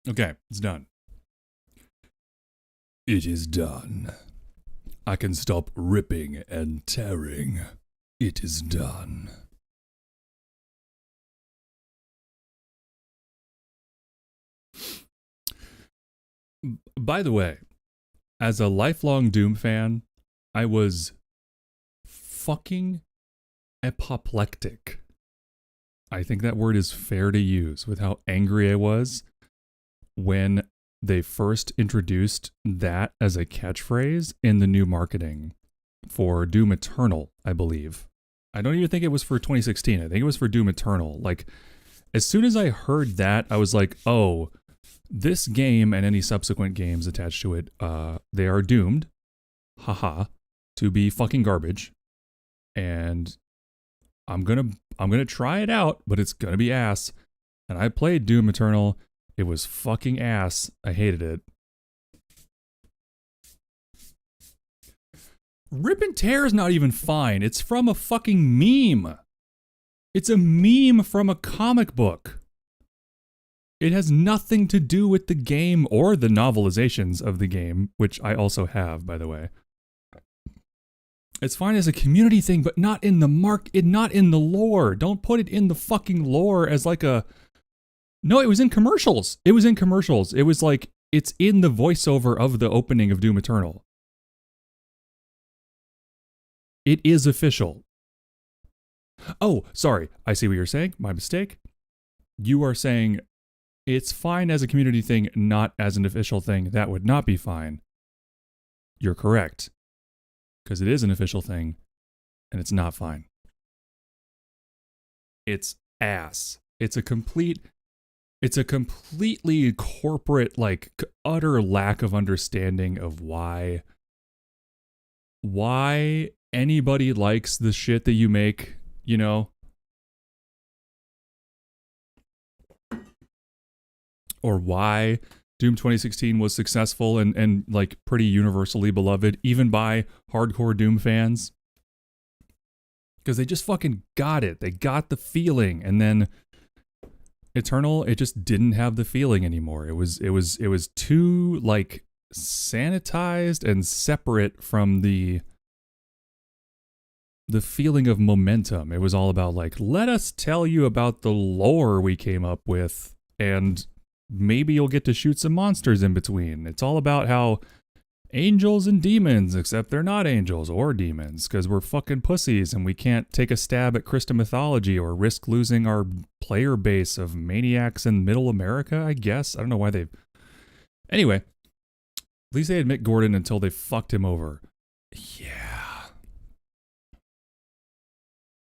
Speaker 1: Okay, it's done. It is done. I can stop ripping and tearing. It is done. By the way, as a lifelong Doom fan, I was fucking apoplectic. I think that word is fair to use with how angry I was when they first introduced that as a catchphrase in the new marketing for Doom Eternal, I believe. I don't even think it was for 2016. I think it was for Doom Eternal. Like, as soon as I heard that, I was like, oh, this game and any subsequent games attached to it, they are doomed, haha, to be fucking garbage. And I'm gonna try it out, but it's gonna be ass. And I played Doom Eternal. It was fucking ass. I hated it. Rip and Tear is not even fine. It's from a fucking meme. It's a meme from a comic book. It has nothing to do with the game or the novelizations of the game, which I also have, by the way. It's fine as a community thing, but not in the not in the lore. Don't put it in the fucking lore as like a... No, it was in commercials. It was in commercials. It was like, it's in the voiceover of the opening of Doom Eternal. It is official. Oh, sorry. I see what you're saying. My mistake. You are saying it's fine as a community thing, not as an official thing. That would not be fine. You're correct. Because it is an official thing, and it's not fine. It's ass. It's a completely corporate, like, utter lack of understanding of why anybody likes the shit that you make, you know? Or why Doom 2016 was successful and like pretty universally beloved, even by hardcore Doom fans. Because they just fucking got it. They got the feeling. And then Eternal, it just didn't have the feeling anymore. It was too like sanitized and separate from the feeling of momentum. It was all about like, let us tell you about the lore we came up with, and maybe you'll get to shoot some monsters in between. It's all about how angels and demons, except they're not angels or demons, because we're fucking pussies and we can't take a stab at Christa mythology or risk losing our player base of maniacs in middle America, I guess. I don't know why they've... Anyway, at least they had Mick Gordon until they fucked him over. Yeah.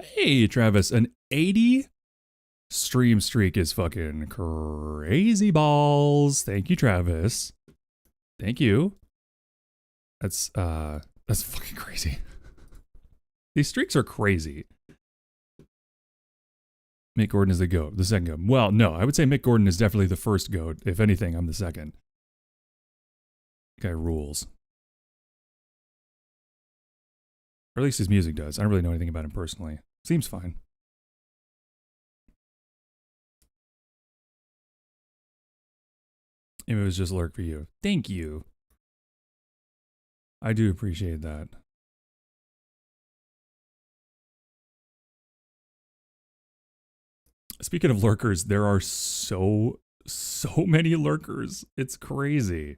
Speaker 1: Hey, Travis, an 80 stream streak is fucking crazy balls. Thank you, Travis. Thank you. That's fucking crazy. These streaks are crazy. Mick Gordon is the GOAT, the second GOAT. Well, no, I would say Mick Gordon is definitely the first GOAT. If anything, I'm the second. Guy rules. Or at least his music does. I don't really know anything about him personally. Seems fine. It was just lurk for you. Thank you. I do appreciate that. Speaking of lurkers, there are so many lurkers. It's crazy.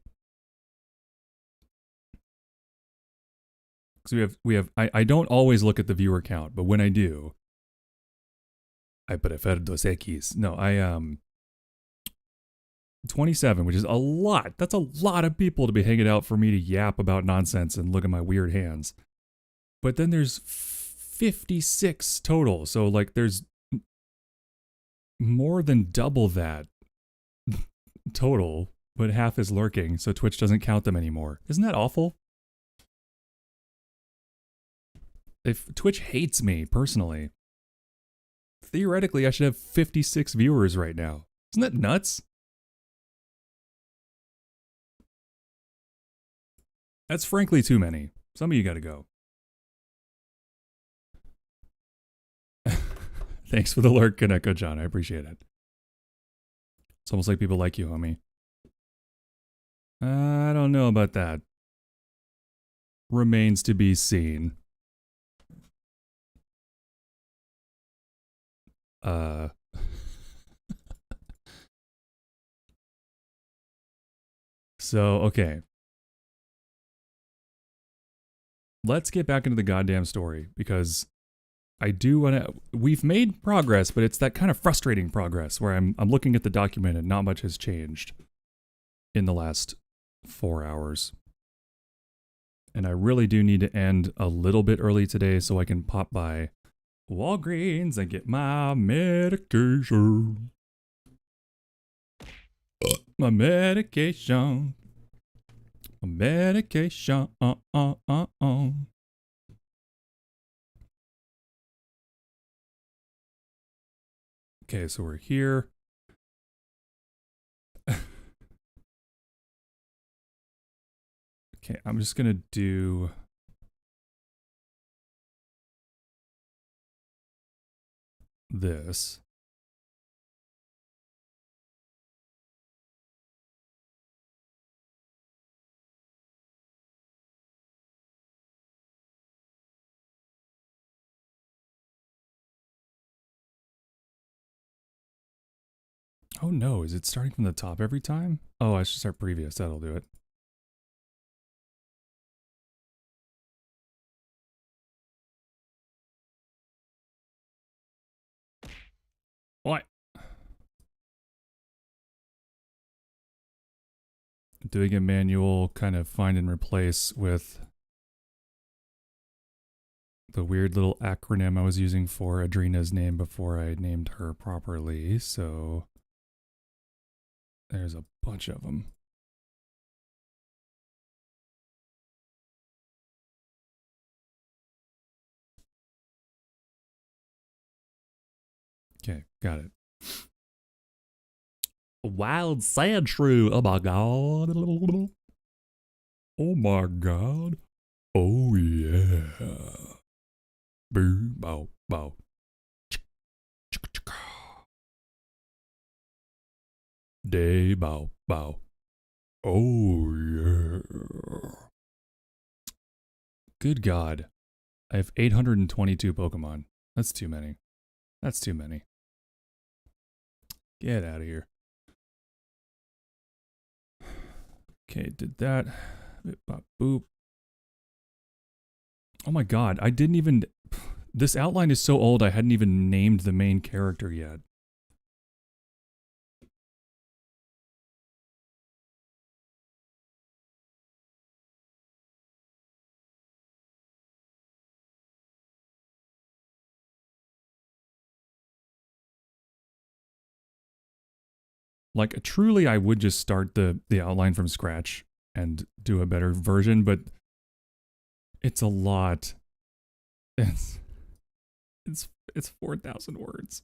Speaker 1: Because I don't always look at the viewer count, but when I do, I prefer dos X. No, 27, which is a lot. That's a lot of people to be hanging out for me to yap about nonsense and look at my weird hands. But then there's 56 total. So like there's more than double that total, but half is lurking. So Twitch doesn't count them anymore. Isn't that awful? If Twitch hates me personally, theoretically I should have 56 viewers right now. Isn't that nuts? That's frankly too many. Some of you gotta go. Thanks for the lurk, Kaneko John. I appreciate it. It's almost like people like you, homie. I don't know about that. Remains to be seen. So, okay. let's get back into the goddamn story because I do want to. We've made progress, but it's that kind of frustrating progress where I'm looking at the document and not much has changed in the last 4 hours. And I really do need to end a little bit early today so I can pop by Walgreens and get my medication. My medication. My medication. Okay, so we're here. Okay, I'm just gonna do this. Oh no, is it starting from the top every time? Oh, I should start previous, that'll do it. What? Doing a manual kind of find and replace with the weird little acronym I was using for Adrina's name before I named her properly, so there's a bunch of them. Okay, got it. Wild sand shrew. Oh my god. Oh my god. Oh yeah. Boo, bow, bow. Day, bow, bow. Oh yeah. Good god. I have 822 Pokemon. That's too many. That's too many. Get out of here. Okay, did that. Bip, bop, boop. Oh my god, I didn't even... This outline is so old I hadn't even named the main character yet. Like, truly, I would just start the outline from scratch and do a better version, but it's a lot. It's 4,000 words.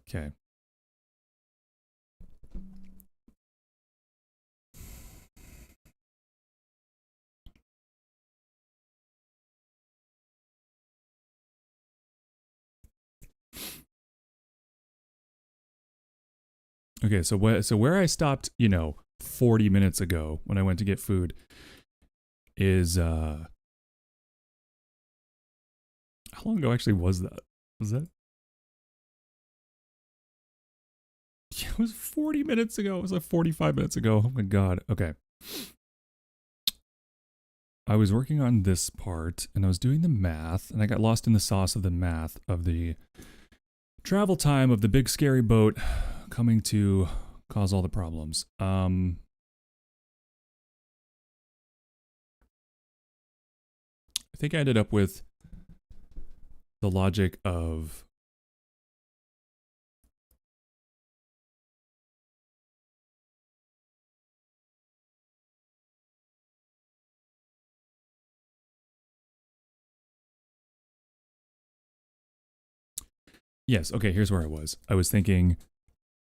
Speaker 1: Okay. Okay, so where I stopped, 40 minutes ago when I went to get food is how long ago actually was that? Was that? Yeah, it was 40 minutes ago. It was like 45 minutes ago. Oh my god. Okay. I was working on this part and I was doing the math and I got lost in the sauce of the math of the travel time of the big scary boat coming to cause all the problems. I think I ended up with the logic of yes, okay, here's where I was. I was thinking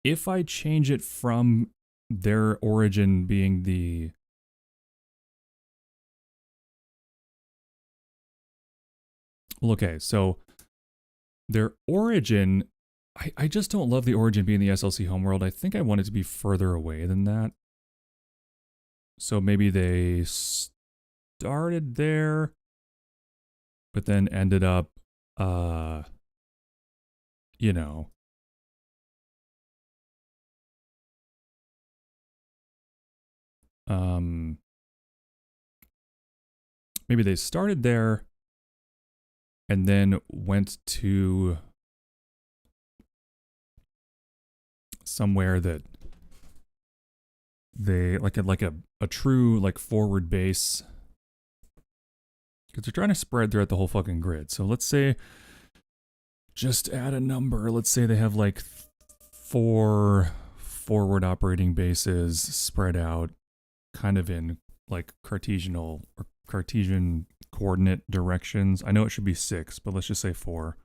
Speaker 1: if I change it from their origin being the well, okay, so their origin, I just don't love the origin being the SLC homeworld. I think I want it to be further away than that. So maybe they started there, but then ended up, Maybe they started there and then went to somewhere that they like a true like forward base, because they're trying to spread throughout the whole fucking grid. So let's say, just add a number. Let's say they have like 4 forward operating bases spread out kind of in like Cartesian coordinate directions. I know it should be 6, but let's just say 4.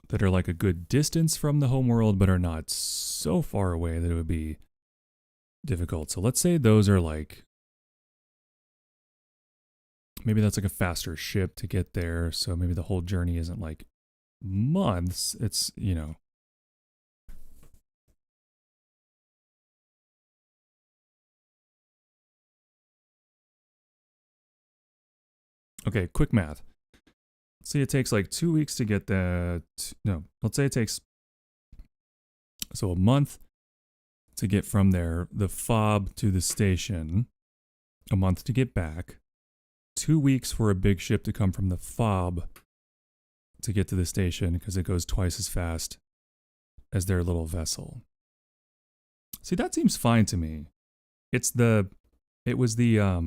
Speaker 1: That are like a good distance from the homeworld, but are not so far away that it would be difficult. So let's say those are like, maybe that's like a faster ship to get there. So maybe the whole journey isn't like months. It's, you know. Okay, quick math. Let's say it takes like 2 weeks to get that. No, let's say it takes, so a month to get from there, the fob to the station, a month to get back, 2 weeks for a big ship to come from the fob to get to the station because it goes twice as fast as their little vessel. See, that seems fine to me. It was the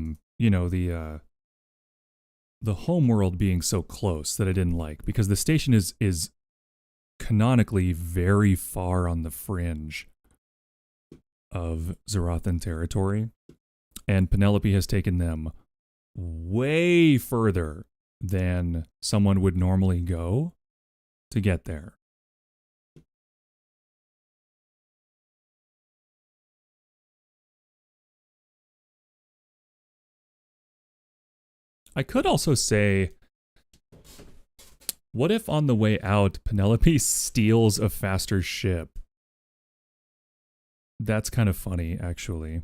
Speaker 1: homeworld being so close that I didn't like, because the station is canonically very far on the fringe of Zerathan territory, and Penelope has taken them way further than someone would normally go to get there. I could also say, what if on the way out, Penelope steals a faster ship? That's kind of funny, actually.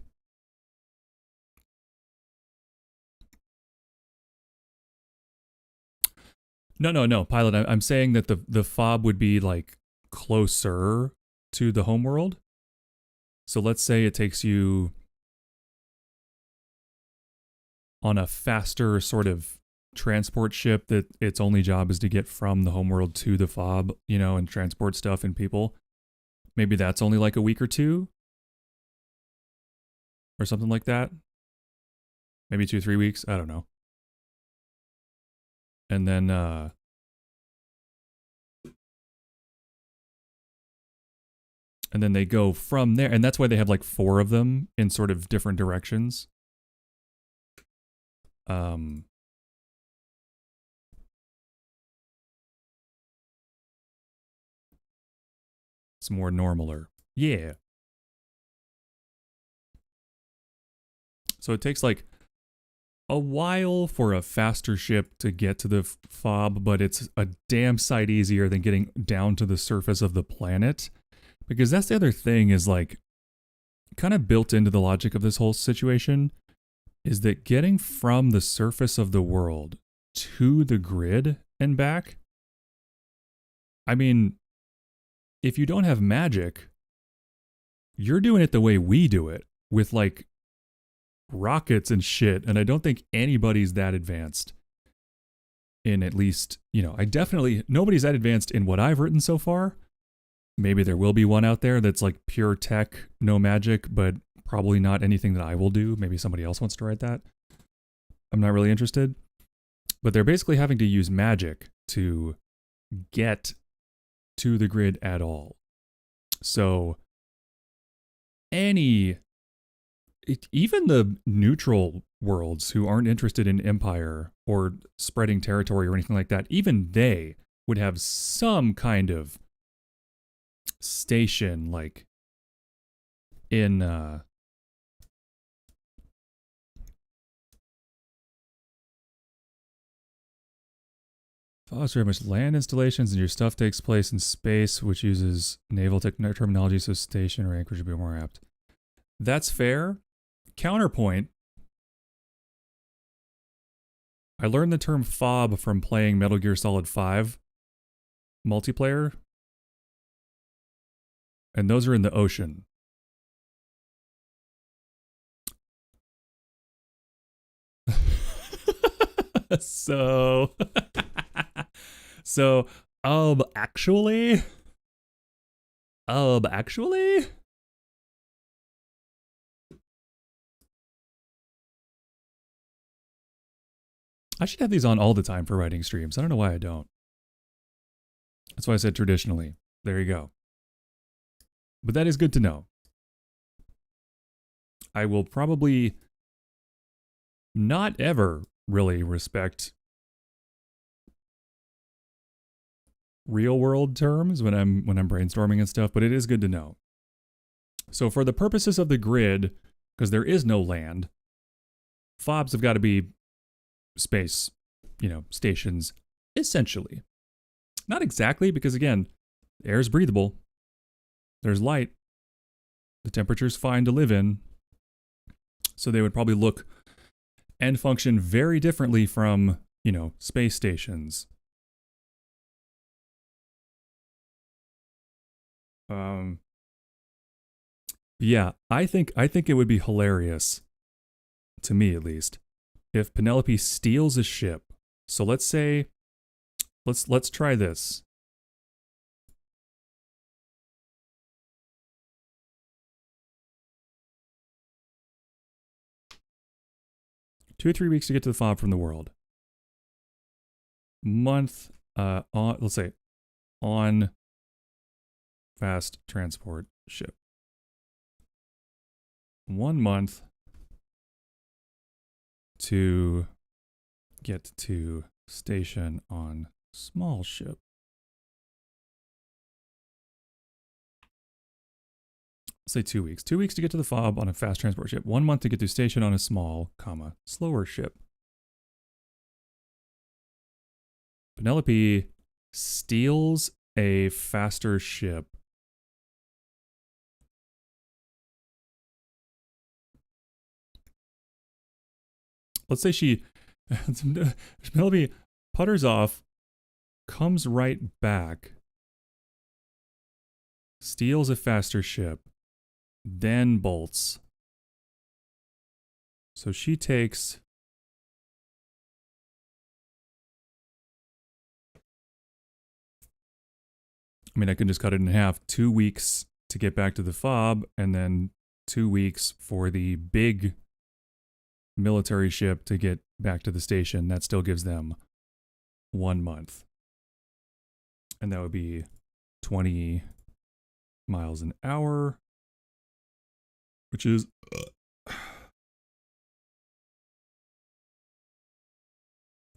Speaker 1: No, pilot. I'm saying that the fob would be like closer to the homeworld. So let's say it takes you on a faster sort of transport ship that its only job is to get from the homeworld to the fob, you know, and transport stuff and people. Maybe that's only like a week or 2 or something like that. Maybe 2-3 weeks. I don't know. And then they go from there, and that's why they have like 4 of them in sort of different directions. It's more normaler. Yeah. So it takes like a while for a faster ship to get to the fob, but it's a damn sight easier than getting down to the surface of the planet. Because that's the other thing, is like kind of built into the logic of this whole situation, is that getting from the surface of the world to the grid and back, I mean, if you don't have magic, you're doing it the way we do it, with like rockets and shit, and I don't think anybody's that advanced in, at least, you know, nobody's that advanced in what I've written so far. Maybe there will be one out there that's like pure tech, no magic, but probably not anything that I will do. Maybe somebody else wants to write that. I'm not really interested. But they're basically having to use magic to get to the grid at all. So even the neutral worlds who aren't interested in empire or spreading territory or anything like that, even they would have some kind of station, like in Fox very much land installations, and your stuff takes place in space, which uses naval terminology, so station or anchorage would be more apt. That's fair. Counterpoint. I learned the term fob from playing Metal Gear Solid 5, multiplayer. And those are in the ocean. so, so, actually, I should have these on all the time for writing streams. I don't know why I don't. That's why I said traditionally. There you go. But that is good to know. I will probably not ever really respect real world terms when I'm brainstorming and stuff, but it is good to know. So for the purposes of the grid, because there is no land, fobs have got to be space, stations, essentially. Not exactly, because again, the air is breathable. There's light. The temperature's fine to live in. So they would probably look and function very differently from, space stations. Yeah, I think it would be hilarious, to me at least, if Penelope steals a ship. So let's say, let's try this. Two or 3 weeks to get to the fob from the world. Month, let's say, on fast transport ship. 1 month to get to station on small ship. Let's say 2 weeks. 2 weeks to get to the fob on a fast transport ship. 1 month to get to station on a small, slower ship. Penelope steals a faster ship. Let's say Penelope putters off, comes right back, steals a faster ship, then bolts. So she takes I can just cut it in half. 2 weeks to get back to the fob, and then 2 weeks for the big military ship to get back to the station. That still gives them 1 month. And that would be 20 miles an hour, which is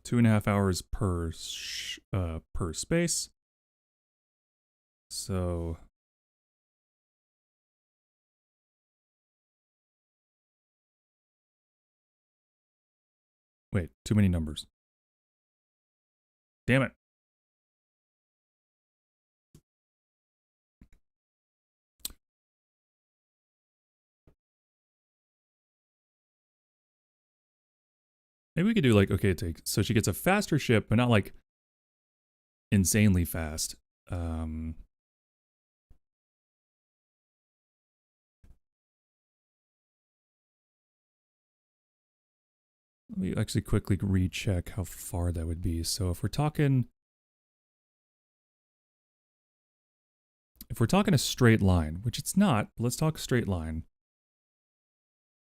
Speaker 1: 2.5 hours per space. So wait, too many numbers. Damn it. Maybe we could do so she gets a faster ship, but not like insanely fast. Let me actually quickly recheck how far that would be. So if we're talking a straight line, which it's not, but let's talk straight line.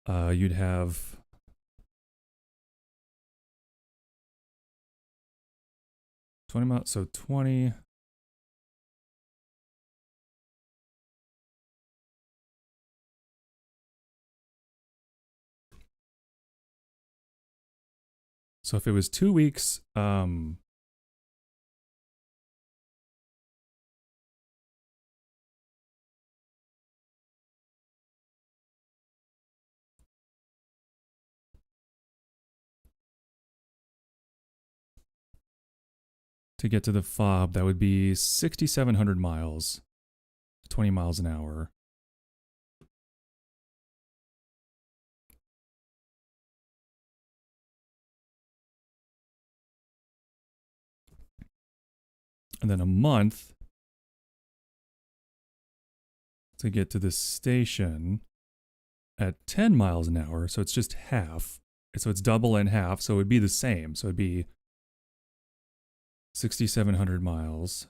Speaker 1: You'd have so 20. So if it was 2 weeks, to get to the fob, that would be 6,700 miles, 20 miles an hour. and then a month to get to the station at 10 miles an hour. So it's just half. So it's double and half. So it would be the same. So it'd be 6,700 miles.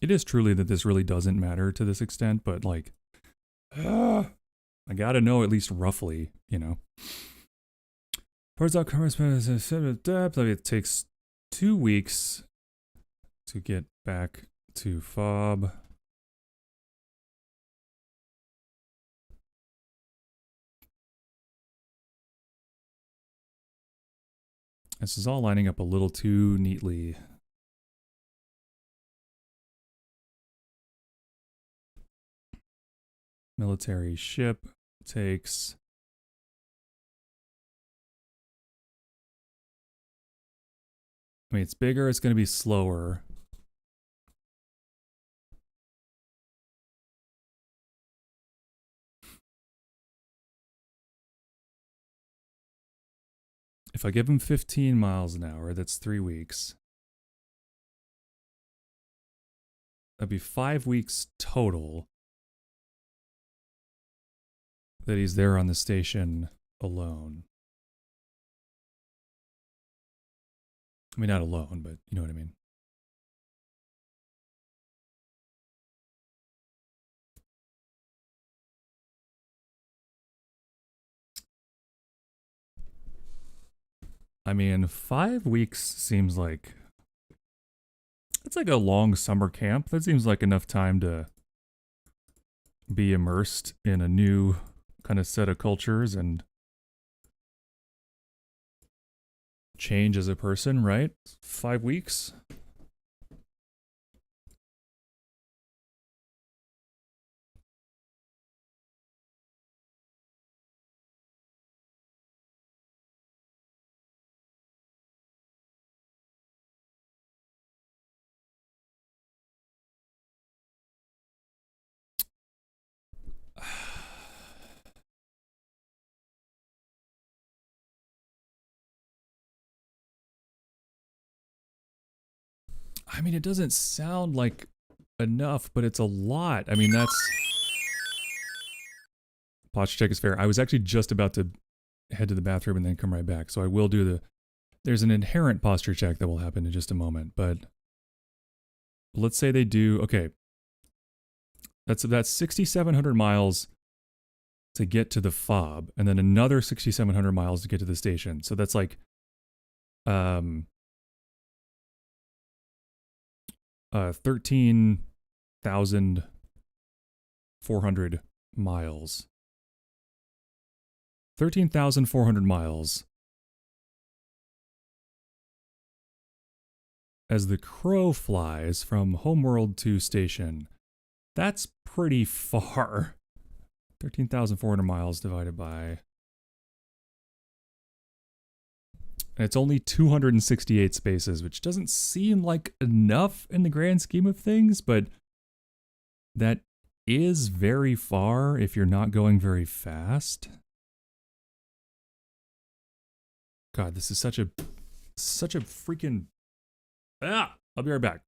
Speaker 1: It is truly that this really doesn't matter to this extent, but like, I gotta know at least roughly, you know. It takes 2 weeks to get back to fob. This is all lining up a little too neatly. Military ship takes I mean, it's bigger, it's going to be slower. If I give him 15 miles an hour, that's 3 weeks. That'd be 5 weeks total that he's there on the station alone. I mean, not alone, but you know what I mean. I mean, 5 weeks seems like it's like a long summer camp. That seems like enough time to be immersed in a new kind of set of cultures and change as a person, right? 5 weeks. I mean, it doesn't sound like enough, but it's a lot. I mean, that's... Posture check is fair. I was actually just about to head to the bathroom and then come right back. So I will do the... There's an inherent posture check that will happen in just a moment, but... Let's say they do... Okay. That's 6,700 miles to get to the fob, and then another 6,700 miles to get to the station. So that's like... 13,400 miles. 13,400 miles. As the crow flies from homeworld to station. That's pretty far. 13,400 miles divided by... And it's only 268 spaces, which doesn't seem like enough in the grand scheme of things, but that is very far if you're not going very fast. God, this is such a freaking... Ah! I'll be right back.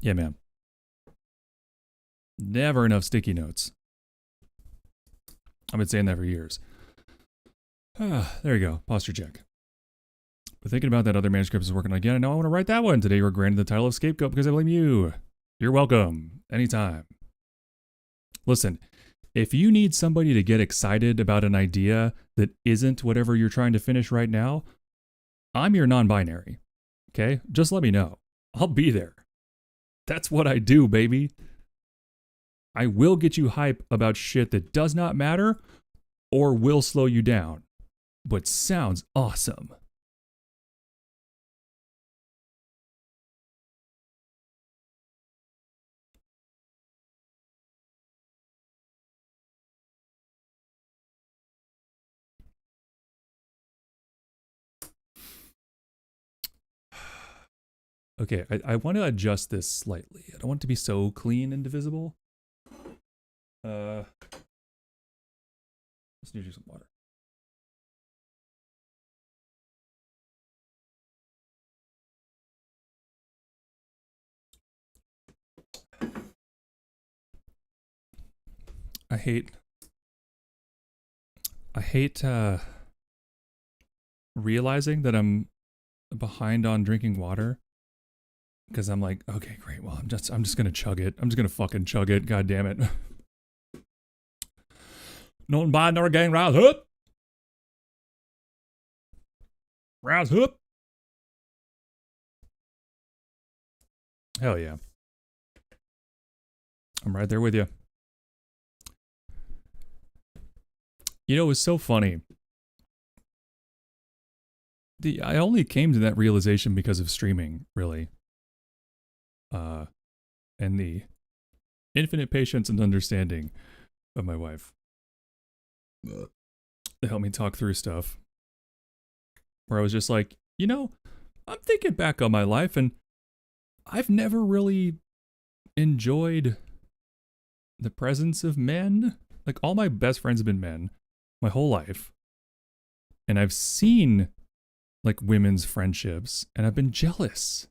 Speaker 1: Yeah, man. Never enough sticky notes. I've been saying that for years. There you go. Posture check. But thinking about that other manuscript is working again. I know I want to write that one. Today you were granted the title of scapegoat because I blame you. You're welcome. Anytime. Listen, if you need somebody to get excited about an idea that isn't whatever you're trying to finish right now, I'm your non-binary. Okay? Just let me know. I'll be there. That's what I do, baby. I will get you hype about shit that does not matter or will slow you down, but sounds awesome. Okay, I want to adjust this slightly. I don't want it to be so clean and divisible. Let's need you some water. I hate realizing that I'm behind on drinking water. Because I'm like, okay, great. Well, I'm just gonna chug it. I'm just gonna fucking chug it. God damn it. Non-binary gang, rise up. Rise up. Hell yeah. I'm right there with you. You know, it was so funny. I only came to that realization because of streaming, really. And the infinite patience and understanding of my wife. To help me talk through stuff. Where I was just like, you know, I'm thinking back on my life and I've never really enjoyed the presence of men. Like, all my best friends have been men my whole life. And I've seen, like, women's friendships, and I've been jealous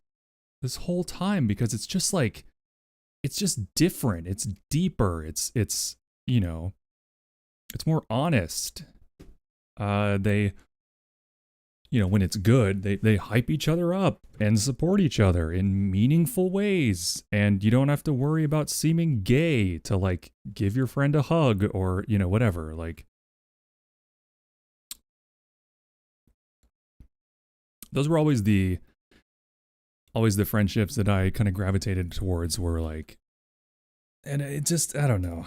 Speaker 1: this whole time because it's just like, it's just different. It's deeper. It's, you know, it's more honest. They, you know, when it's good, they hype each other up and support each other in meaningful ways. And you don't have to worry about seeming gay to, like, give your friend a hug or, you know, whatever. Like, those were always the friendships that I kind of gravitated towards, were like, and it just, I don't know.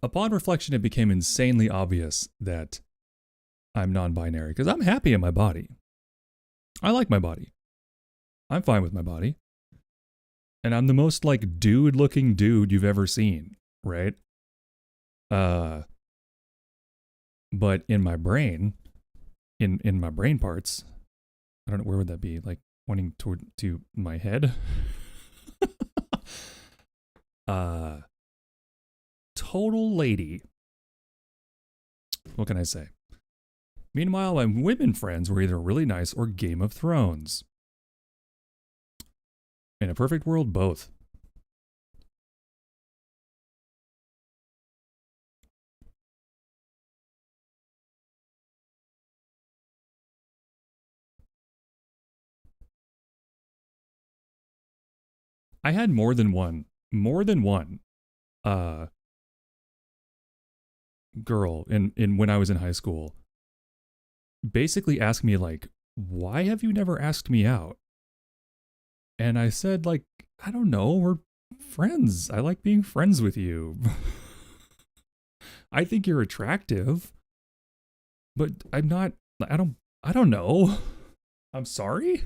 Speaker 1: Upon reflection, it became insanely obvious that I'm non-binary because I'm happy in my body. I like my body. I'm fine with my body. And I'm the most, like, dude-looking dude you've ever seen, right? But in my brain, in my brain parts, I don't know, where would that be? Like, pointing to my head? Total lady. What can I say? Meanwhile, my women friends were either really nice or Game of Thrones. In a perfect world, both. I had more than one girl in when I was in high school basically ask me, like, why have you never asked me out? And I said, like, I don't know, we're friends. I like being friends with you. I think you're attractive, but I'm not, I don't know. I'm sorry.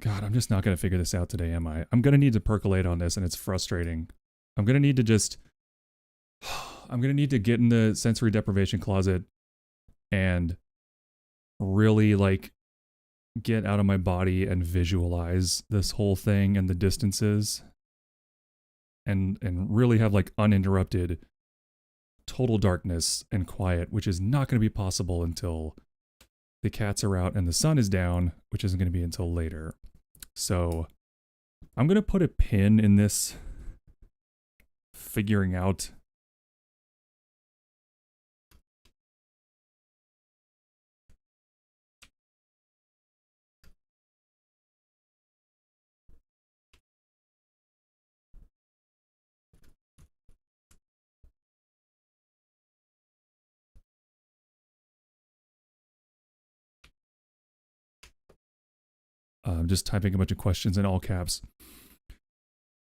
Speaker 1: God, I'm just not going to figure this out today, am I? I'm going to need to percolate on this, and it's frustrating. I'm going to need to just... I'm going to need to get in the sensory deprivation closet and really, like, get out of my body and visualize this whole thing and the distances and really have like uninterrupted total darkness and quiet, which is not going to be possible until the cats are out and the sun is down, which isn't going to be until later. So I'm going to put a pin in this figuring out just typing a bunch of questions in all caps.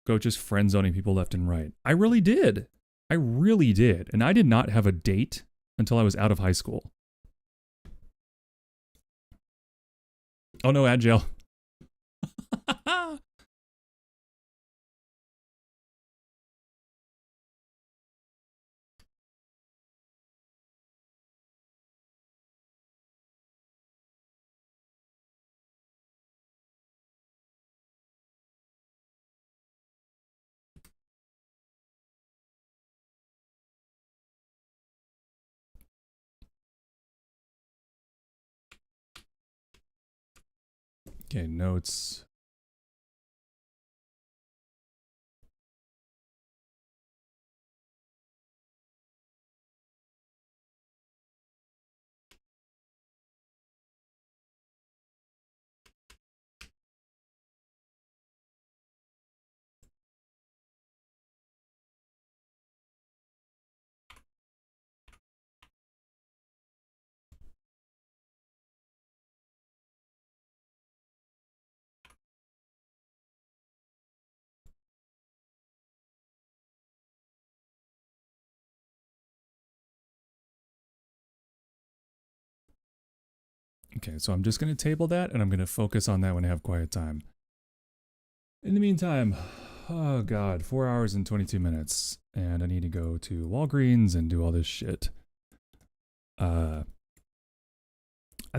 Speaker 1: Go just friend zoning people left and right. I really did. I really did. And I did not have a date until I was out of high school. Oh no, Agile. Okay, notes. Okay, so I'm just going to table that and I'm going to focus on that when I have quiet time. In the meantime, oh god, 4 hours and 22 minutes. And I need to go to Walgreens and do all this shit. I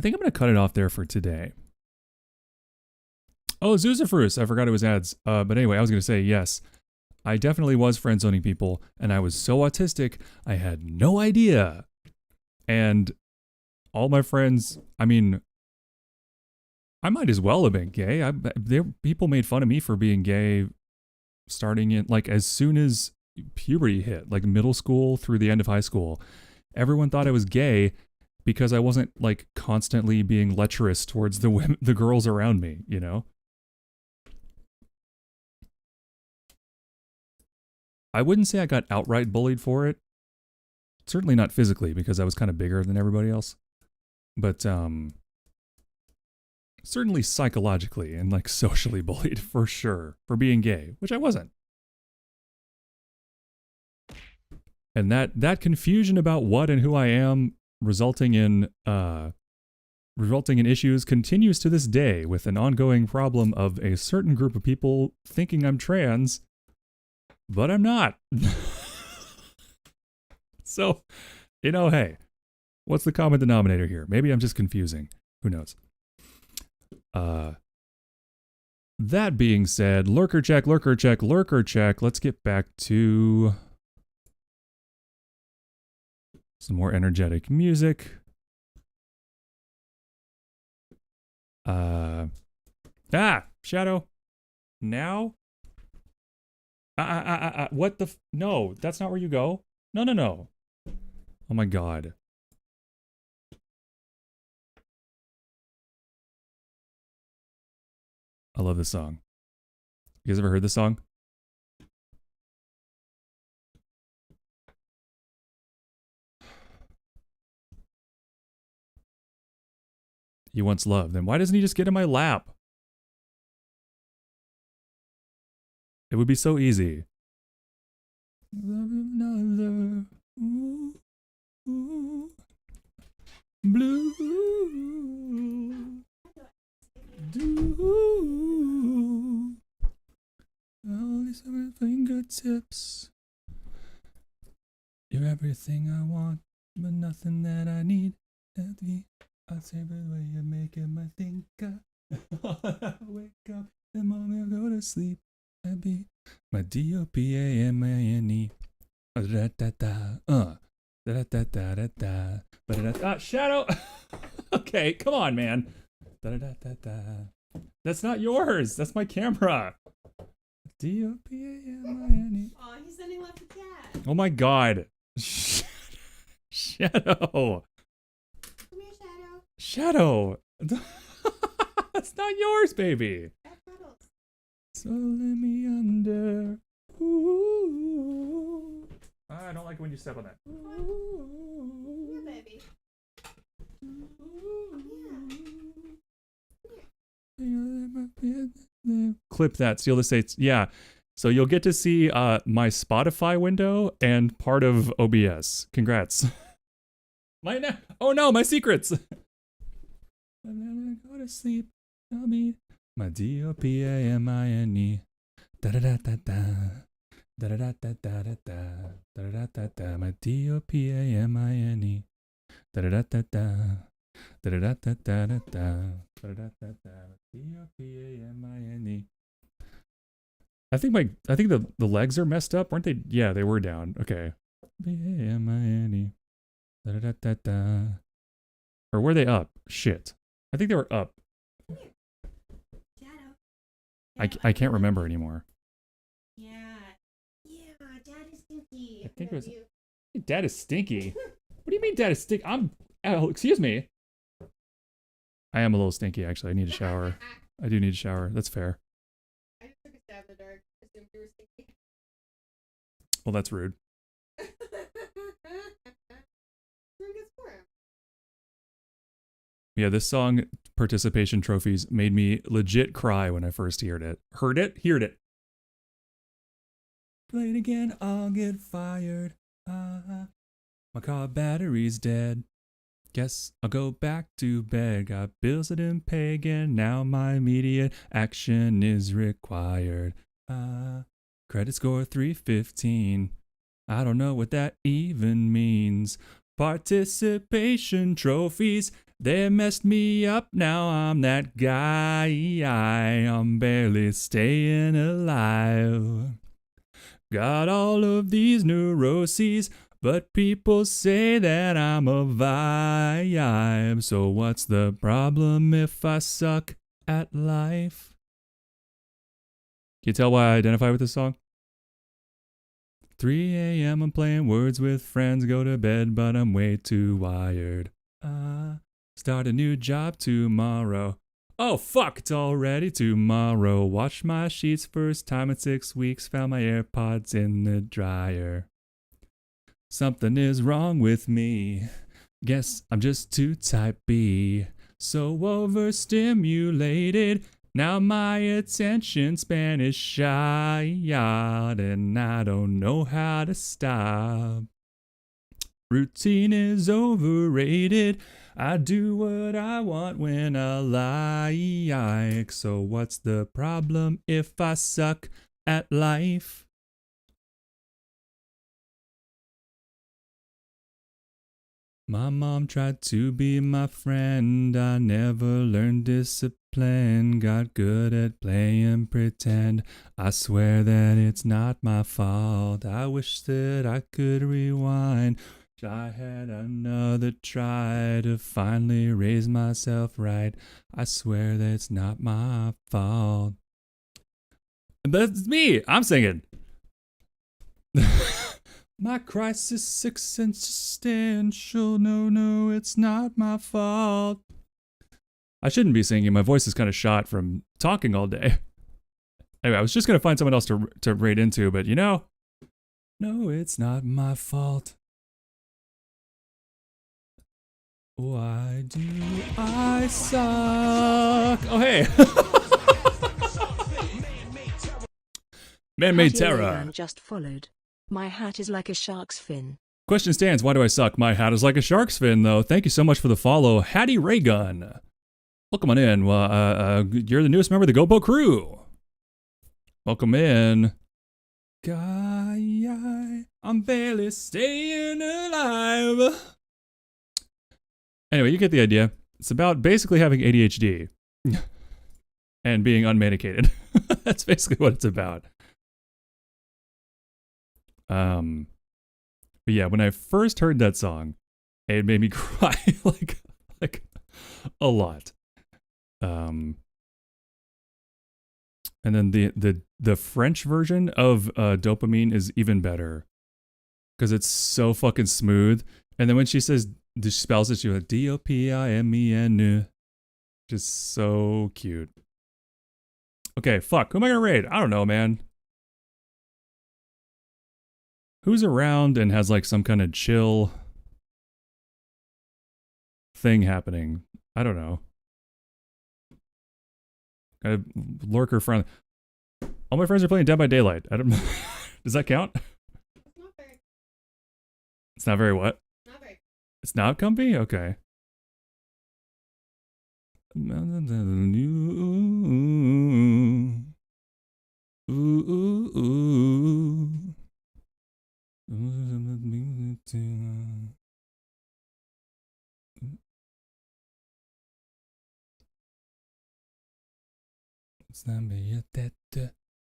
Speaker 1: think I'm going to cut it off there for today. Oh, Zuzafrus, I forgot it was ads. But anyway, I was going to say, yes, I definitely was friend zoning people, and I was so autistic, I had no idea. And all my friends, I mean, I might as well have been gay. People made fun of me for being gay starting in, like, as soon as puberty hit, like middle school through the end of high school. Everyone thought I was gay because I wasn't, like, constantly being lecherous towards the women, the girls around me, you know? I wouldn't say I got outright bullied for it. Certainly not physically, because I was kind of bigger than everybody else. But, certainly psychologically and, like, socially bullied, for sure, for being gay, which I wasn't. And that confusion about what and who I am resulting in issues continues to this day, with an ongoing problem of a certain group of people thinking I'm trans, but I'm not. So, you know, hey, what's the common denominator here? Maybe I'm just confusing. Who knows? That being said, lurker check, lurker check, lurker check. Let's get back to some more energetic music. Shadow. Now? What the no, that's not where you go. No. Oh my god. I love this song. You guys ever heard this song? He wants love. Then why doesn't he just get in my lap? It would be so easy. Another blue do only some fingertips. You're everything I want, but nothing that I need. I say the way you're making my thinker. Wake up the moment I go to sleep. I be my DOPAMINE. Da da da. Da da da da da. Ah, Shadow. Okay, come on, man. Da da da da. That's not yours. That's my camera. DOPAMINE.
Speaker 5: Aw, he's sending left the cat.
Speaker 1: Oh my god. Shadow.
Speaker 5: Come here, Shadow.
Speaker 1: Shadow. That's not yours, baby.
Speaker 5: Back cuddles.
Speaker 1: So let me under. Ooh. I don't like it when you step on that.
Speaker 5: Yeah, baby.
Speaker 1: Clip that. Seal the states. Yeah. So you'll get to see my Spotify window and part of OBS. Congrats. Oh no, my secrets. I'm gonna go to sleep. Tell me my DOPAMINE. Da da da da da. Da da da da da da da. Da da da da. My DOPAMINE. Da da da da da. Da da da da da da da. Da da da da. DOPAMINE. I think the legs are messed up, weren't they? Yeah, they were down. Okay. DOPAMINE. Da da da da da. Or were they up? Shit. I think they were up.
Speaker 5: Shadow.
Speaker 1: I can't remember anymore.
Speaker 5: Yeah. Yeah, Dad is stinky.
Speaker 1: I think it
Speaker 5: love
Speaker 1: was-
Speaker 5: you.
Speaker 1: Dad is stinky. What do you mean dad is stinky? Oh, excuse me. I am a little stinky, actually. I need a shower. I do need a shower. That's fair.
Speaker 5: I just took a stab in the dark. Assumed you were stinky.
Speaker 1: Well, that's rude.
Speaker 5: Room gets warm.
Speaker 1: Yeah, this song, Participation Trophies, made me legit cry when I first heard it. Heard it? Play it again, I'll get fired. My car battery's dead. Guess I'll go back to bed. Got bills I didn't pay again. Now my immediate action is required. Credit score 315. I don't know what that even means. Participation trophies, they messed me up. Now I'm that guy. I'm barely staying alive. Got all of these neuroses, but people say that I'm a vibe. So what's the problem if I suck at life? Can you tell why I identify with this song? 3 a.m. I'm playing words with friends, go to bed, but I'm way too wired. Start a new job tomorrow. Oh fuck, it's already tomorrow. Wash my sheets first time in 6 weeks, found my AirPods in the dryer. Something is wrong with me. Guess I'm just too type B. So overstimulated. Now my attention span is shot, and I don't know how to stop. Routine is overrated. I do what I want when I like. So what's the problem if I suck at life? My mom tried to be my friend. I never learned discipline. Got good at playing pretend. I swear that it's not my fault. I wish that I could rewind. I had another try to finally raise myself right. I swear that it's not my fault. That's me. I'm singing. My crisis existential. No, it's not my fault. I shouldn't be singing. My voice is kind of shot from talking all day. Anyway, I was just going to find someone else to rate into, but no, it's not my fault. Why do I suck? Oh, hey. Man-made terror.
Speaker 3: Man just followed. My hat is like a shark's fin.
Speaker 1: Question stands, why do I suck? My hat is like a shark's fin, though. Thank you so much for the follow. Hattie Raygun. Welcome on in. Well, you're the newest member of the GoBo crew. Welcome in. Guy, I'm barely staying alive. Anyway, you get the idea. It's about basically having ADHD and being unmedicated. That's basically what it's about. But yeah, when I first heard that song, it made me cry like a lot. And then the French version of Dopamine is even better because it's so fucking smooth. And then when she says, she spells it, she's like Dopimine, just so cute. Okay, fuck. Who am I gonna raid? I don't know, man. Who's around and has like some kind of chill thing happening? I don't know. Kind of lurker friend. All my friends are playing Dead by Daylight. I don't. Does that count?
Speaker 5: It's not very.
Speaker 1: It's not very what?
Speaker 5: Not very.
Speaker 1: It's not comfy? Okay. I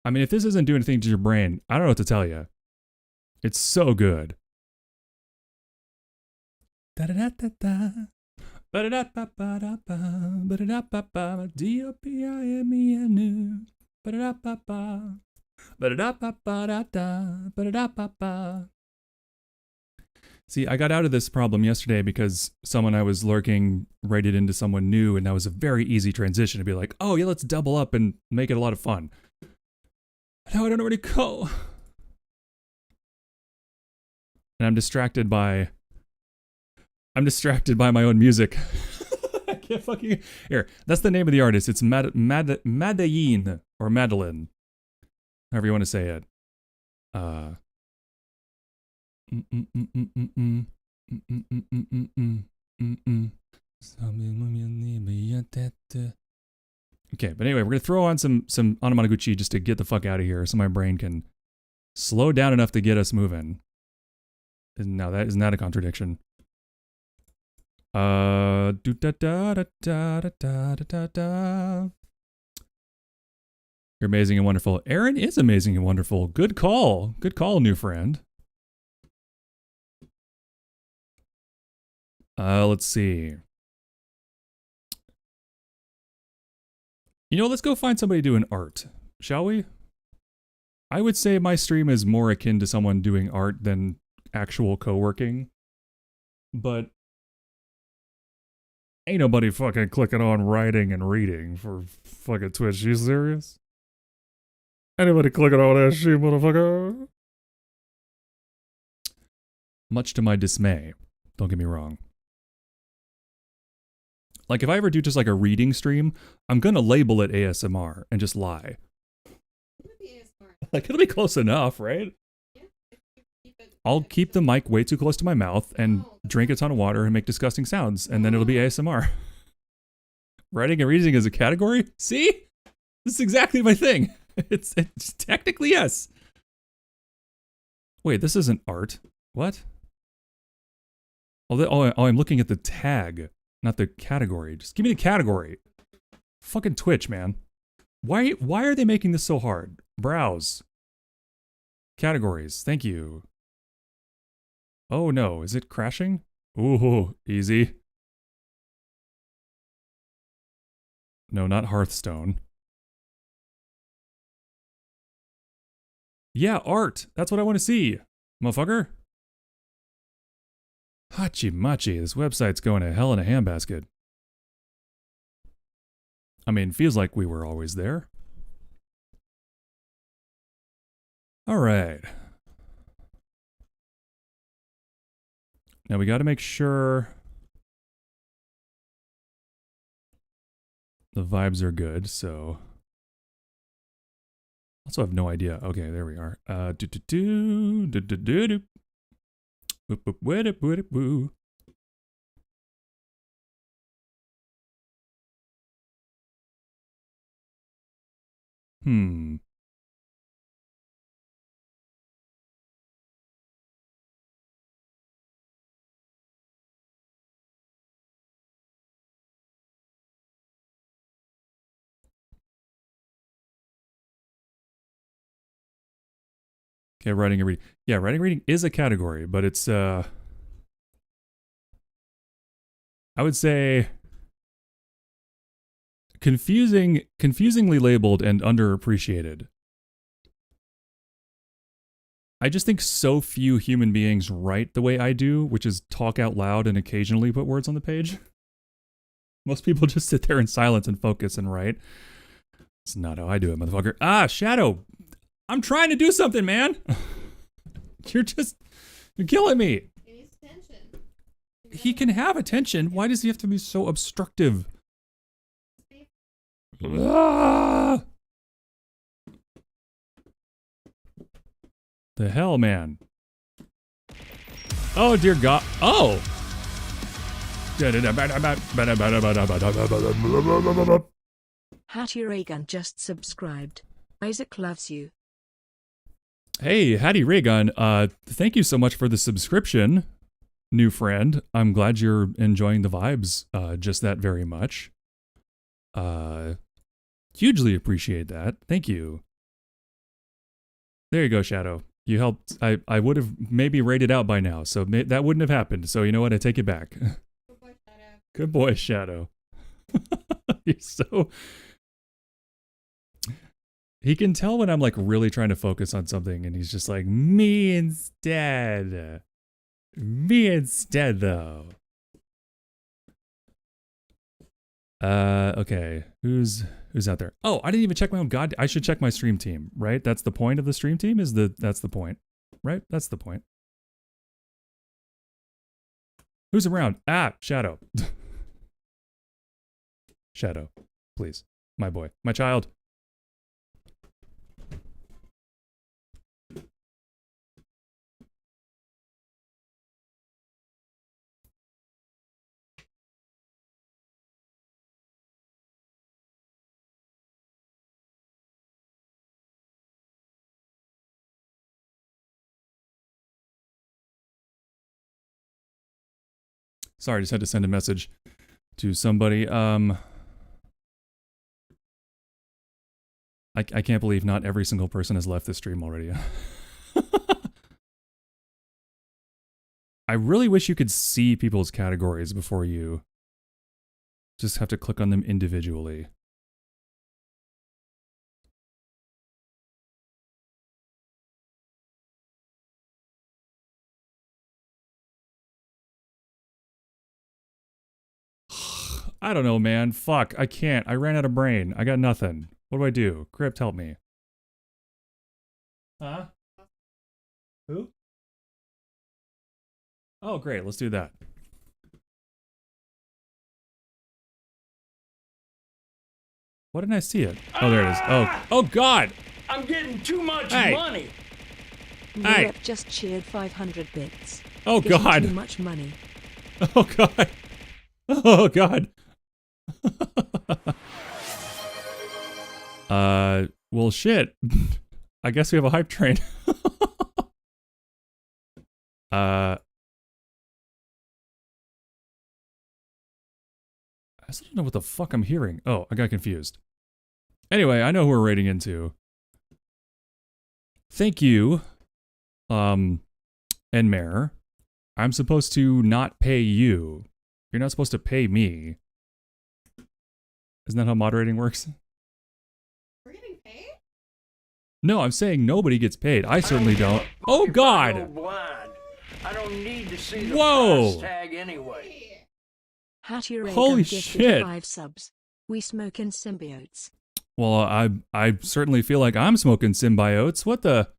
Speaker 1: mean, if this isn't doing anything to your brain, I don't know what to tell you. It's so good. Da-da-da-da-da. Ba-da-da-ba-ba-da-ba. Ba-da-da-ba-ba. D-O-P-I-M-E-N. Ba-da-da-ba-ba. Ba-da-da-ba-ba-da-da. Ba-da-da-ba-ba. See, I got out of this problem yesterday because someone I was lurking raided into someone new, and that was a very easy transition to be like, oh yeah, let's double up and make it a lot of fun. Now I don't know where to go. And I'm distracted by my own music. I can't fucking... Here, that's the name of the artist. It's Medellin, or Madeline. However you want to say it. Okay, but anyway, we're gonna throw on some Anamanaguchi just to get the fuck out of here, so my brain can slow down enough to get us moving. Now that isn't that a contradiction? Do da da da da da da da. You're amazing and wonderful. Aaron is amazing and wonderful. Good call. Good call, new friend. Let's see. You know, let's go find somebody doing art, shall we? I would say my stream is more akin to someone doing art than actual co-working. But ain't nobody fucking clicking on writing and reading for fucking Twitch. You serious? Anybody clicking on that shit, motherfucker? Much to my dismay. Don't get me wrong. Like, if I ever do just like a reading stream, I'm gonna label it ASMR and just lie.
Speaker 5: It would be ASMR.
Speaker 1: Like, it'll be close enough, right?
Speaker 5: Yeah. Keep it.
Speaker 1: I'll keep the mic way too close to my mouth and drink a ton of water and make disgusting sounds, and then it'll be ASMR. Writing and reading as a category? See? This is exactly my thing. It's technically yes. Wait, this isn't art. What? I'm looking at the tag, not the category. Just give me the category. Fucking Twitch, man. Why are they making this so hard? Browse. Categories. Thank you. Oh no, is it crashing? Ooh, easy. No, not Hearthstone. Yeah, art. That's what I want to see, motherfucker. Hachi machi, this website's going to hell in a handbasket. I mean, feels like we were always there. All right. Now we got to make sure the vibes are good, so... Also have no idea. Okay, there we are. Hmm. Okay, writing and reading. Yeah, writing and reading is a category, but it's I would say confusingly labeled and underappreciated. I just think so few human beings write the way I do, which is talk out loud and occasionally put words on the page. Most people just sit there in silence and focus and write. It's not how I do it, motherfucker. Ah, Shadow! I'm trying to do something, man! You're killing me!
Speaker 5: He needs attention.
Speaker 1: He can have attention. Why does he have to be so obstructive? Ah! The hell, man? Oh, dear God. Oh!
Speaker 3: Hattie Reagan just subscribed. Isaac loves you.
Speaker 1: Hey, Hattie Raygun, thank you so much for the subscription, new friend. I'm glad you're enjoying the vibes, just that very much. Hugely appreciate that. Thank you. There you go, Shadow. You helped. I would have maybe rated out by now, so that wouldn't have happened. So you know what? I take it back.
Speaker 5: Good boy, Shadow.
Speaker 1: Good boy, Shadow. He's so... He can tell when I'm like really trying to focus on something, and he's just like, me instead. Me instead, though. Okay. Who's out there? Oh, I didn't even check my own I should check my stream team, right? That's the point of the stream team, that's the point. Right? That's the point. Who's around? Ah, Shadow. Shadow, please. My boy. My child. Sorry, just had to send a message to somebody. I can't believe not every single person has left this stream already. I really wish you could see people's categories before you just have to click on them individually. I don't know, man. Fuck, I can't. I ran out of brain. I got nothing. What do I do? Crypt, help me. Huh? Who? Oh, great. Let's do that. Why didn't I see it? Oh, there it is. Oh God!
Speaker 6: I'm getting too much
Speaker 1: Hey.
Speaker 6: money.
Speaker 1: Hey.
Speaker 3: Rep just cheered 500 bits.
Speaker 1: Oh
Speaker 3: Getting
Speaker 1: God!
Speaker 3: Too much money.
Speaker 1: Oh God! Oh God! Well, shit. I guess we have a hype train. I still don't know what the fuck I'm hearing. Oh, I got confused. Anyway, I know who we're rating into. Thank you, Enmare. I'm supposed to not pay you. You're not supposed to pay me. Isn't that how moderating works?
Speaker 5: We're getting paid?
Speaker 1: No, I'm saying nobody gets paid. I certainly don't. Oh
Speaker 6: If I go
Speaker 1: God!
Speaker 6: blind, I don't need to see the
Speaker 1: Whoa.
Speaker 6: price tag anyway.
Speaker 5: Hey.
Speaker 3: Hattie Reagan
Speaker 1: Holy
Speaker 3: gifted
Speaker 1: shit.
Speaker 3: 5 subs. We smoke in symbiotes.
Speaker 1: Well, I certainly feel like I'm smoking symbiotes. What the?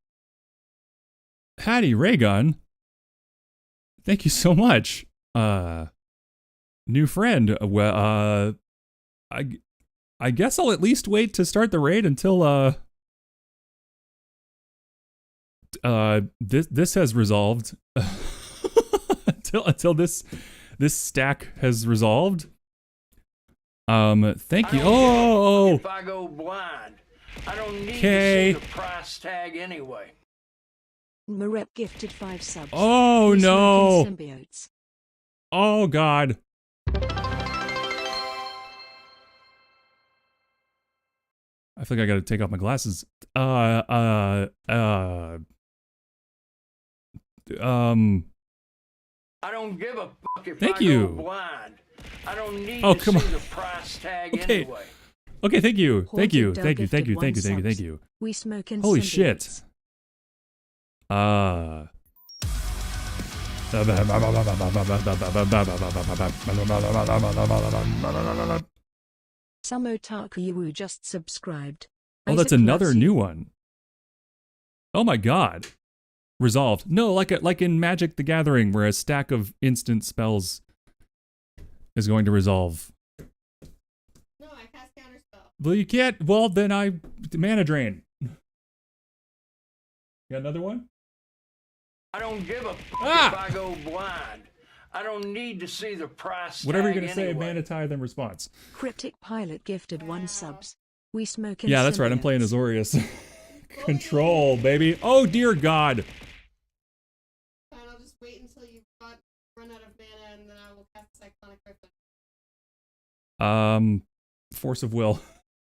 Speaker 1: Hattie Raygun. Thank you so much. New friend. Well, I guess I'll at least wait to start the raid until this has resolved. until this stack has resolved. Thank you.
Speaker 6: I don't
Speaker 1: Oh,
Speaker 6: If I go blind, I don't need
Speaker 1: Okay.
Speaker 6: to see the price tag anyway.
Speaker 3: Marep gifted 5 subs.
Speaker 1: oh
Speaker 3: We
Speaker 1: no.
Speaker 3: smoke in symbiotes.
Speaker 1: Oh God. I feel like I gotta take off my glasses.
Speaker 6: I don't give a fuck if
Speaker 1: Thank
Speaker 6: I
Speaker 1: you.
Speaker 6: go blind. I don't need
Speaker 1: Oh,
Speaker 6: to
Speaker 1: come
Speaker 6: see
Speaker 1: on.
Speaker 6: the price tag
Speaker 1: Okay.
Speaker 6: anyway.
Speaker 1: Okay, thank you. Thank you.
Speaker 3: Haunted
Speaker 1: Thank
Speaker 3: Dog
Speaker 1: you. Thank you.
Speaker 3: gifted
Speaker 1: Thank you.
Speaker 3: one
Speaker 1: Thank you. Thank
Speaker 3: subs.
Speaker 1: you.
Speaker 3: We smoke in
Speaker 1: Holy
Speaker 3: symbiotes.
Speaker 1: Shit.
Speaker 3: Some otaku you just subscribed.
Speaker 1: Oh, that's
Speaker 3: Isaac
Speaker 1: another
Speaker 3: loves you.
Speaker 1: new one. Oh my god. Resolved. No, like in Magic the Gathering, where a stack of instant spells is going to resolve.
Speaker 5: No, I cast counterspell.
Speaker 1: Well, you can't. Well, then I mana drain. You got another one?
Speaker 6: I don't give a fuck
Speaker 1: Ah!
Speaker 6: if I go blind. I don't need to see the price
Speaker 1: Whatever you're
Speaker 6: tag
Speaker 1: gonna say,
Speaker 6: anyway.
Speaker 1: mana tie, then response.
Speaker 3: Cryptic Pilot gifted one subs. We smoke in
Speaker 1: Yeah, that's right. I'm playing
Speaker 3: symbiotes.
Speaker 1: Azorius. Control, baby. Oh dear God.
Speaker 5: Fine, I'll just wait until you've run out of mana, and then I will cast Cyclonic Rift.
Speaker 1: Force of will.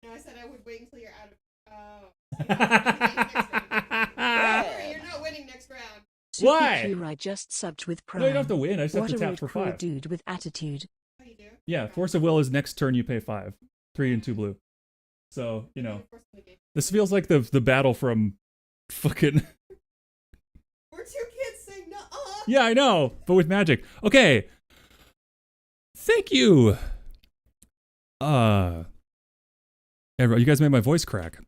Speaker 5: No, I said I would wait until you're out of. Sorry, you're not winning next round.
Speaker 1: Why?
Speaker 3: Suki just subbed with Prime.
Speaker 1: No, you don't have to win. I just have
Speaker 3: What
Speaker 1: to
Speaker 3: a
Speaker 1: tap
Speaker 3: rude,
Speaker 1: for
Speaker 3: cruel
Speaker 1: 5.
Speaker 3: dude with attitude.
Speaker 5: Oh, you do?
Speaker 1: Yeah, Force of Will is next turn you pay 5. 3 and 2 blue. So, you know.
Speaker 5: Force negation.
Speaker 1: This feels like the battle from fucking
Speaker 5: We're 2 kids saying no.
Speaker 1: Yeah, I know, but with magic. Okay. Thank you. Everyone, you guys made my voice crack.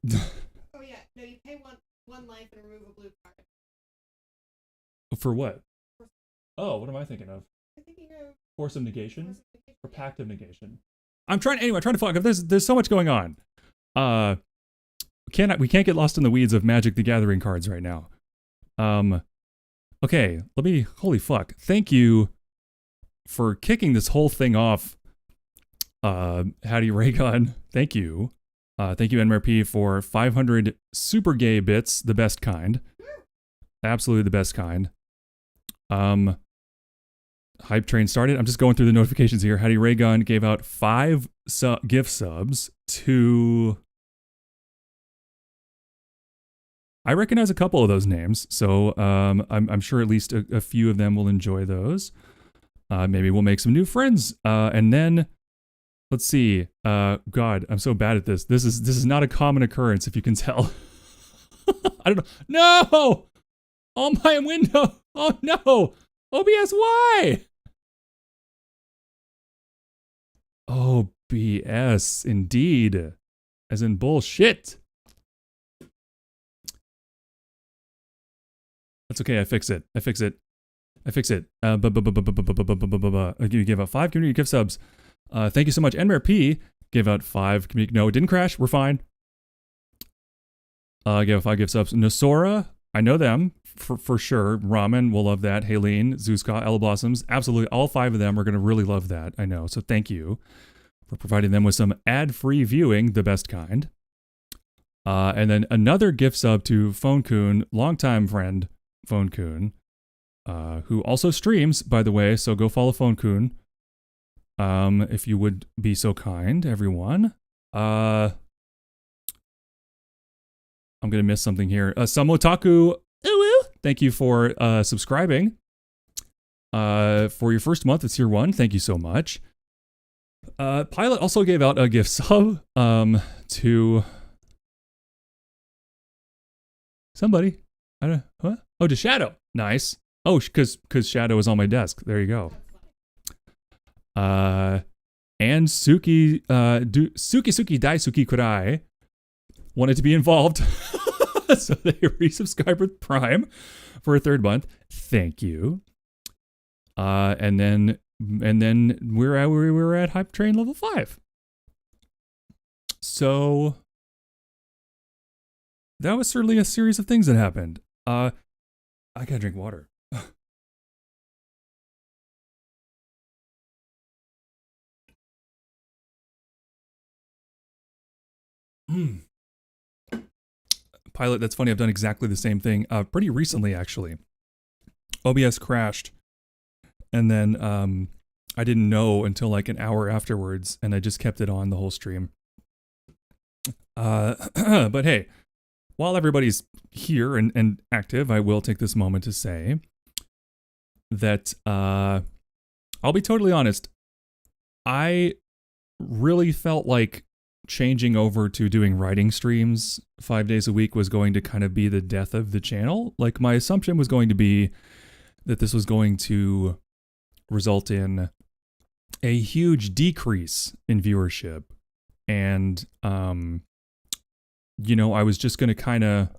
Speaker 5: Oh yeah, no, you pay one life and remove a blue card.
Speaker 1: For what? Oh, what am I thinking of?
Speaker 5: I'm thinking of
Speaker 1: Force of negation?
Speaker 5: Force of negation,
Speaker 1: Or
Speaker 5: yeah.
Speaker 1: pact of negation? I'm trying to find. There's so much going on. We can't get lost in the weeds of Magic the Gathering cards right now. Okay, holy fuck. Thank you for kicking this whole thing off. Hattie Raygun, thank you. Thank you, NMRP, for 500 super gay bits, the best kind. Absolutely the best kind. Hype train started. I'm just going through the notifications here. Hattie Raygun gave out 5 gift subs to... I recognize a couple of those names, so I'm sure at least a few of them will enjoy those. Maybe we'll make some new friends. And then, let's see. God, I'm so bad at this. This is not a common occurrence, if you can tell. I don't know. No! On my window! Oh no! OBS, why? OBS, indeed. As in bullshit. That's okay, I fix it. You gave out 5 community gift subs. Thank you so much. Enmer P gave out 5 community. No, it didn't crash. We're fine. Gave out 5 gift subs. Nosora, I know them for sure. Ramen will love that. Haleen, Zuzka, Ella Blossoms. Absolutely. All 5 of them are going to really love that. I know. So thank you for providing them with some ad-free viewing, the best kind. And then another gift sub to Phone Coon, longtime friend. Phone Coon, who also streams, by the way, so go follow Phone Coon, if you would be so kind, everyone. I'm gonna miss something here. Samotaku, thank you for subscribing. For your first month, it's year 1. Thank you so much. Pilot also gave out a gift sub to somebody. I don't. What? Oh, to Shadow. Nice. Oh, because Shadow is on my desk. There you go. And Suki, Suki Daisuki Kurai wanted to be involved, so they resubscribed with Prime for a 3rd month. Thank you. And then we're at Hype Train level 5. So that was certainly a series of things that happened. I gotta drink water. Pilot, that's funny. I've done exactly the same thing pretty recently, actually. OBS crashed, and then I didn't know until like an hour afterwards, and I just kept it on the whole stream. But hey, while everybody's here and active, I will take this moment to say that I'll be totally honest. I really felt like changing over to doing writing streams 5 days a week was going to kind of be the death of the channel. Like, my assumption was going to be that this was going to result in a huge decrease in viewership. And, you know, I was just going to kind of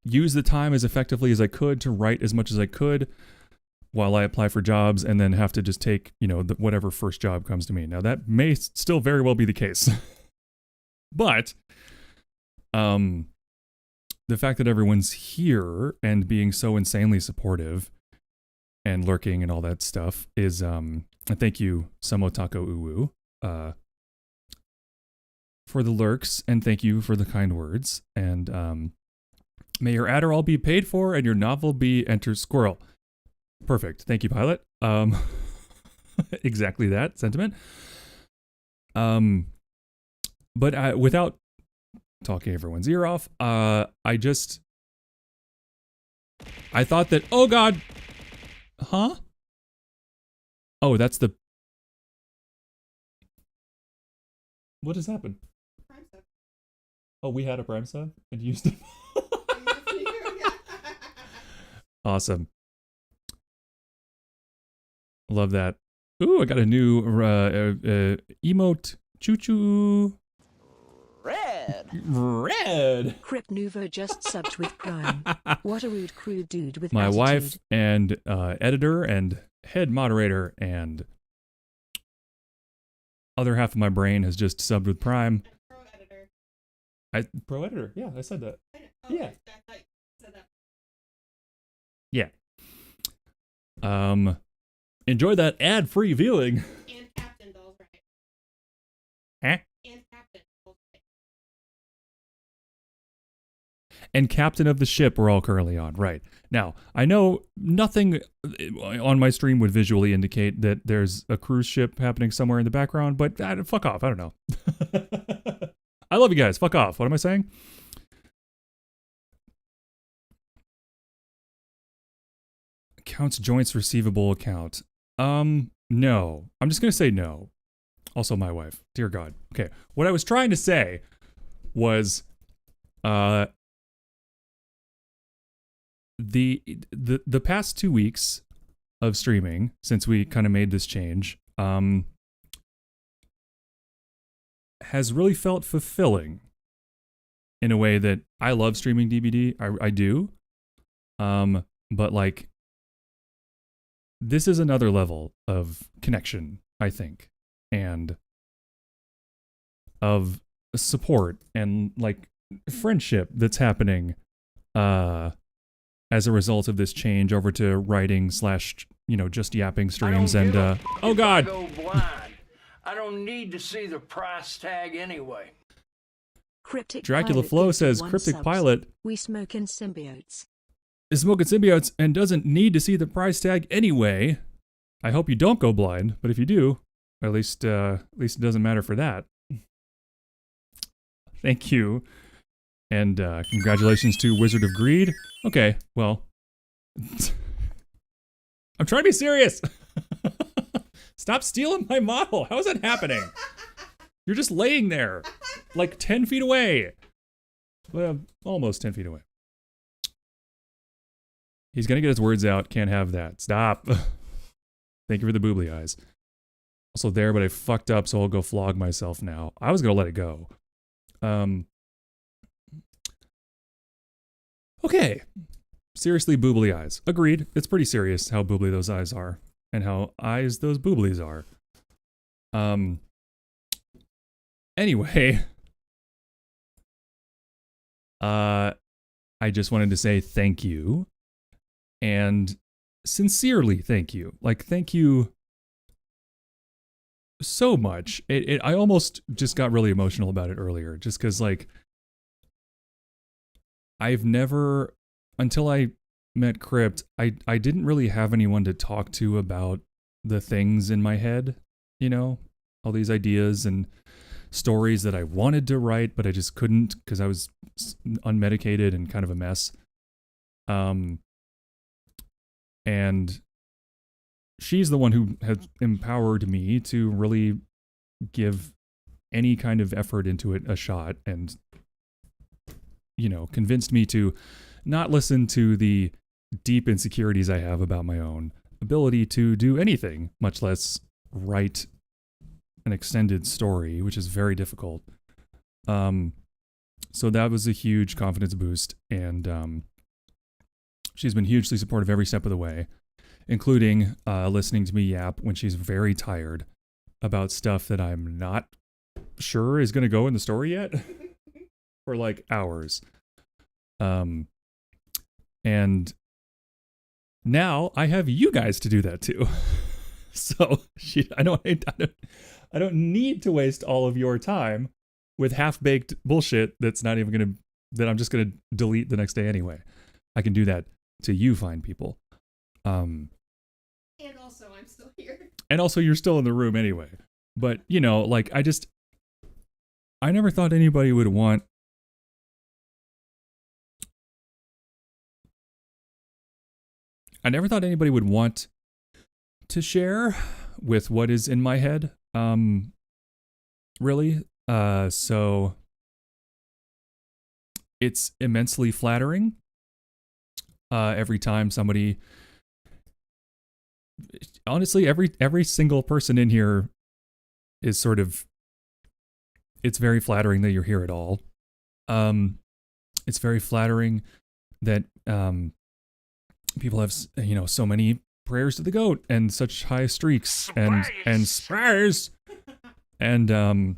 Speaker 1: use the time as effectively as I could to write as much as I could while I apply for jobs, and then have to just take, you know, whatever first job comes to me. Now, that may still very well be the case. But the fact that everyone's here and being so insanely supportive and lurking and all that stuff is, thank you, Samotako Uwu, for the lurks, and thank you for the kind words. And may your Adderall be paid for and your novel be Enter Squirrel. Perfect. Thank you, Pilot. Exactly that sentiment. But without talking everyone's ear off, I thought that, oh God, huh? Oh, that's the, what has happened?
Speaker 5: Prime sub.
Speaker 1: Oh, we had a Prime sub and used it.
Speaker 5: Yeah.
Speaker 1: Awesome. Love that. Ooh, I got a new emote. Choo choo. Red.
Speaker 3: Crip Nouveau just subbed with Prime. What a rude, crude dude with
Speaker 1: My
Speaker 3: attitude.
Speaker 1: wife and editor and head moderator and other half of my brain has just subbed with Prime.
Speaker 5: Pro editor.
Speaker 1: Pro editor. Yeah, I said that.
Speaker 5: I know.
Speaker 1: Yeah.
Speaker 5: I thought you said that.
Speaker 1: Yeah. Enjoy that ad-free viewing.
Speaker 5: And Captain Doll's right.
Speaker 1: Huh?
Speaker 5: And Captain Doll's right.
Speaker 1: And captain of the ship we're all currently on. Right. Now, I know nothing on my stream would visually indicate that there's a cruise ship happening somewhere in the background, but fuck off. I don't know. I love you guys. Fuck off. What am I saying? Accounts joints receivable account. No. I'm just going to say no. Also my wife. Dear God. Okay. What I was trying to say was the past 2 weeks of streaming since we kind of made this change has really felt fulfilling in a way that I love streaming DVD. I do. But like, this is another level of connection, I think, and of support and like friendship that's happening as a result of this change over to writing / you know, just yapping streams. And oh God,
Speaker 6: Go blind. I don't need to see the price tag anyway.
Speaker 3: Cryptic
Speaker 1: Dracula
Speaker 3: Pilot
Speaker 1: Flow
Speaker 3: 51
Speaker 1: says Cryptic
Speaker 3: subs.
Speaker 1: Pilot
Speaker 3: We smoke in symbiotes.
Speaker 1: is smoking symbiotes and doesn't need to see the price tag anyway. I hope you don't go blind, but if you do, at least it doesn't matter for that. Thank you. And congratulations to Wizard of Greed. Okay, well, I'm trying to be serious. Stop stealing my model. How is that happening? You're just laying there, like 10 feet away. Well, almost 10 feet away. He's gonna get his words out. Can't have that. Stop. Thank you for the boobly eyes. Also there, but I fucked up, so I'll go flog myself now. I was gonna let it go. Okay. Seriously, boobly eyes. Agreed. It's pretty serious how boobly those eyes are, and how eyes those booblies are. Anyway. I just wanted to say thank you. And sincerely thank you. Like, thank you so much. I almost just got really emotional about it earlier, just because, like, I've never, until I met Crypt, I didn't really have anyone to talk to about the things in my head, you know, all these ideas and stories that I wanted to write, but I just couldn't because I was unmedicated and kind of a mess. And she's the one who has empowered me to really give any kind of effort into it a shot, and, you know, convinced me to not listen to the deep insecurities I have about my own ability to do anything, much less write an extended story, which is very difficult. So that was a huge confidence boost, and she's been hugely supportive every step of the way, including listening to me yap when she's very tired about stuff that I'm not sure is going to go in the story yet for like hours. And now I have you guys to do that too. So I don't need to waste all of your time with half-baked bullshit that I'm just gonna delete the next day anyway. I can do that to you fine people.
Speaker 5: And also, I'm still here.
Speaker 1: And also, you're still in the room anyway. But, you know, like, I never thought anybody would want to share with what is in my head. Really. So it's immensely flattering. Every time somebody, honestly, every single person in here is sort of, it's very flattering that you're here at all. It's very flattering that people have, you know, so many prayers to the goat and such high streaks and spurs and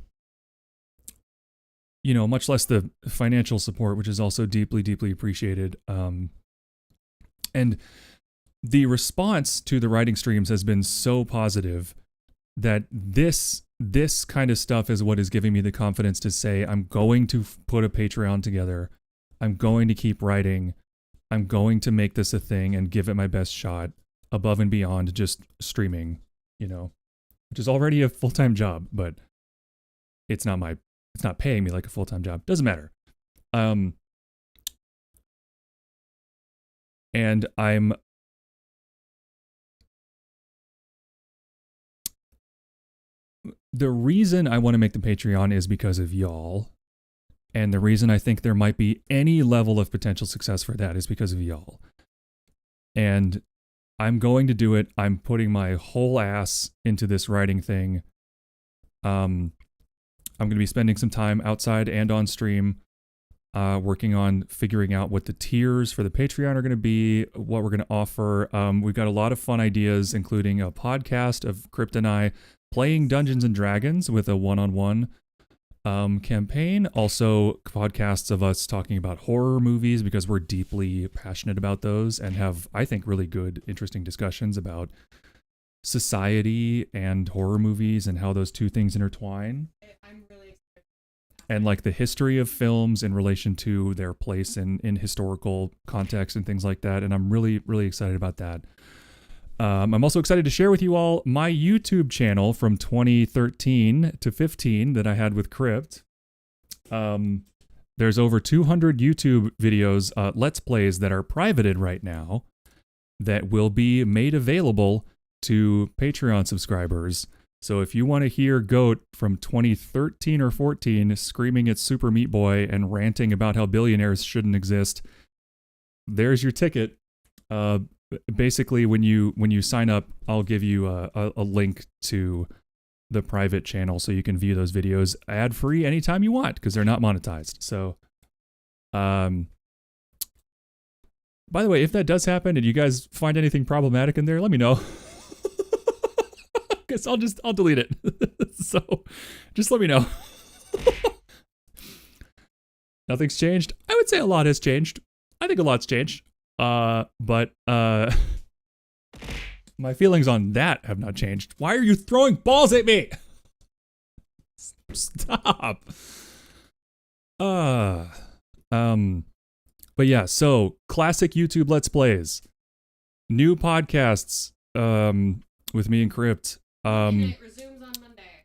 Speaker 1: you know, much less the financial support, which is also deeply, deeply appreciated. And the response to the writing streams has been so positive that this kind of stuff is what is giving me the confidence to say, I'm going to put a Patreon together. I'm going to keep writing. I'm going to make this a thing and give it my best shot above and beyond just streaming, you know, which is already a full-time job, but it's not paying me like a full-time job. Doesn't matter. And the reason I want to make the Patreon is because of y'all. And the reason I think there might be any level of potential success for that is because of y'all. And I'm going to do it. I'm putting my whole ass into this writing thing. I'm going to be spending some time outside and on stream, working on figuring out what the tiers for the Patreon are going to be, what we're going to offer. We've got a lot of fun ideas, including a podcast of Crypt and I playing Dungeons and Dragons with a one-on-one campaign. Also, podcasts of us talking about horror movies because we're deeply passionate about those and have, I think, really good, interesting discussions about society and horror movies and how those two things intertwine.
Speaker 5: I'm really excited.
Speaker 1: And like the history of films in relation to their place in historical context and things like that. And I'm really, really excited about that. I'm also excited to share with you all my YouTube channel from 2013 to 15 that I had with Crypt. There's over 200 YouTube videos, Let's Plays that are privated right now that will be made available to Patreon subscribers. So if you want to hear Goat from 2013 or 14 screaming at Super Meat Boy and ranting about how billionaires shouldn't exist, there's your ticket. Basically, when you sign up, I'll give you a link to the private channel so you can view those videos ad-free anytime you want because they're not monetized. So, by the way, if that does happen and you guys find anything problematic in there, let me know. Because I'll delete it. So, just let me know. Nothing's changed. I would say a lot has changed. I think a lot's changed. But my feelings on that have not changed. Why are you throwing balls at me? Stop. But yeah, so classic YouTube Let's Plays, new podcasts, with me and Crypt.
Speaker 5: Movie night resumes on Monday.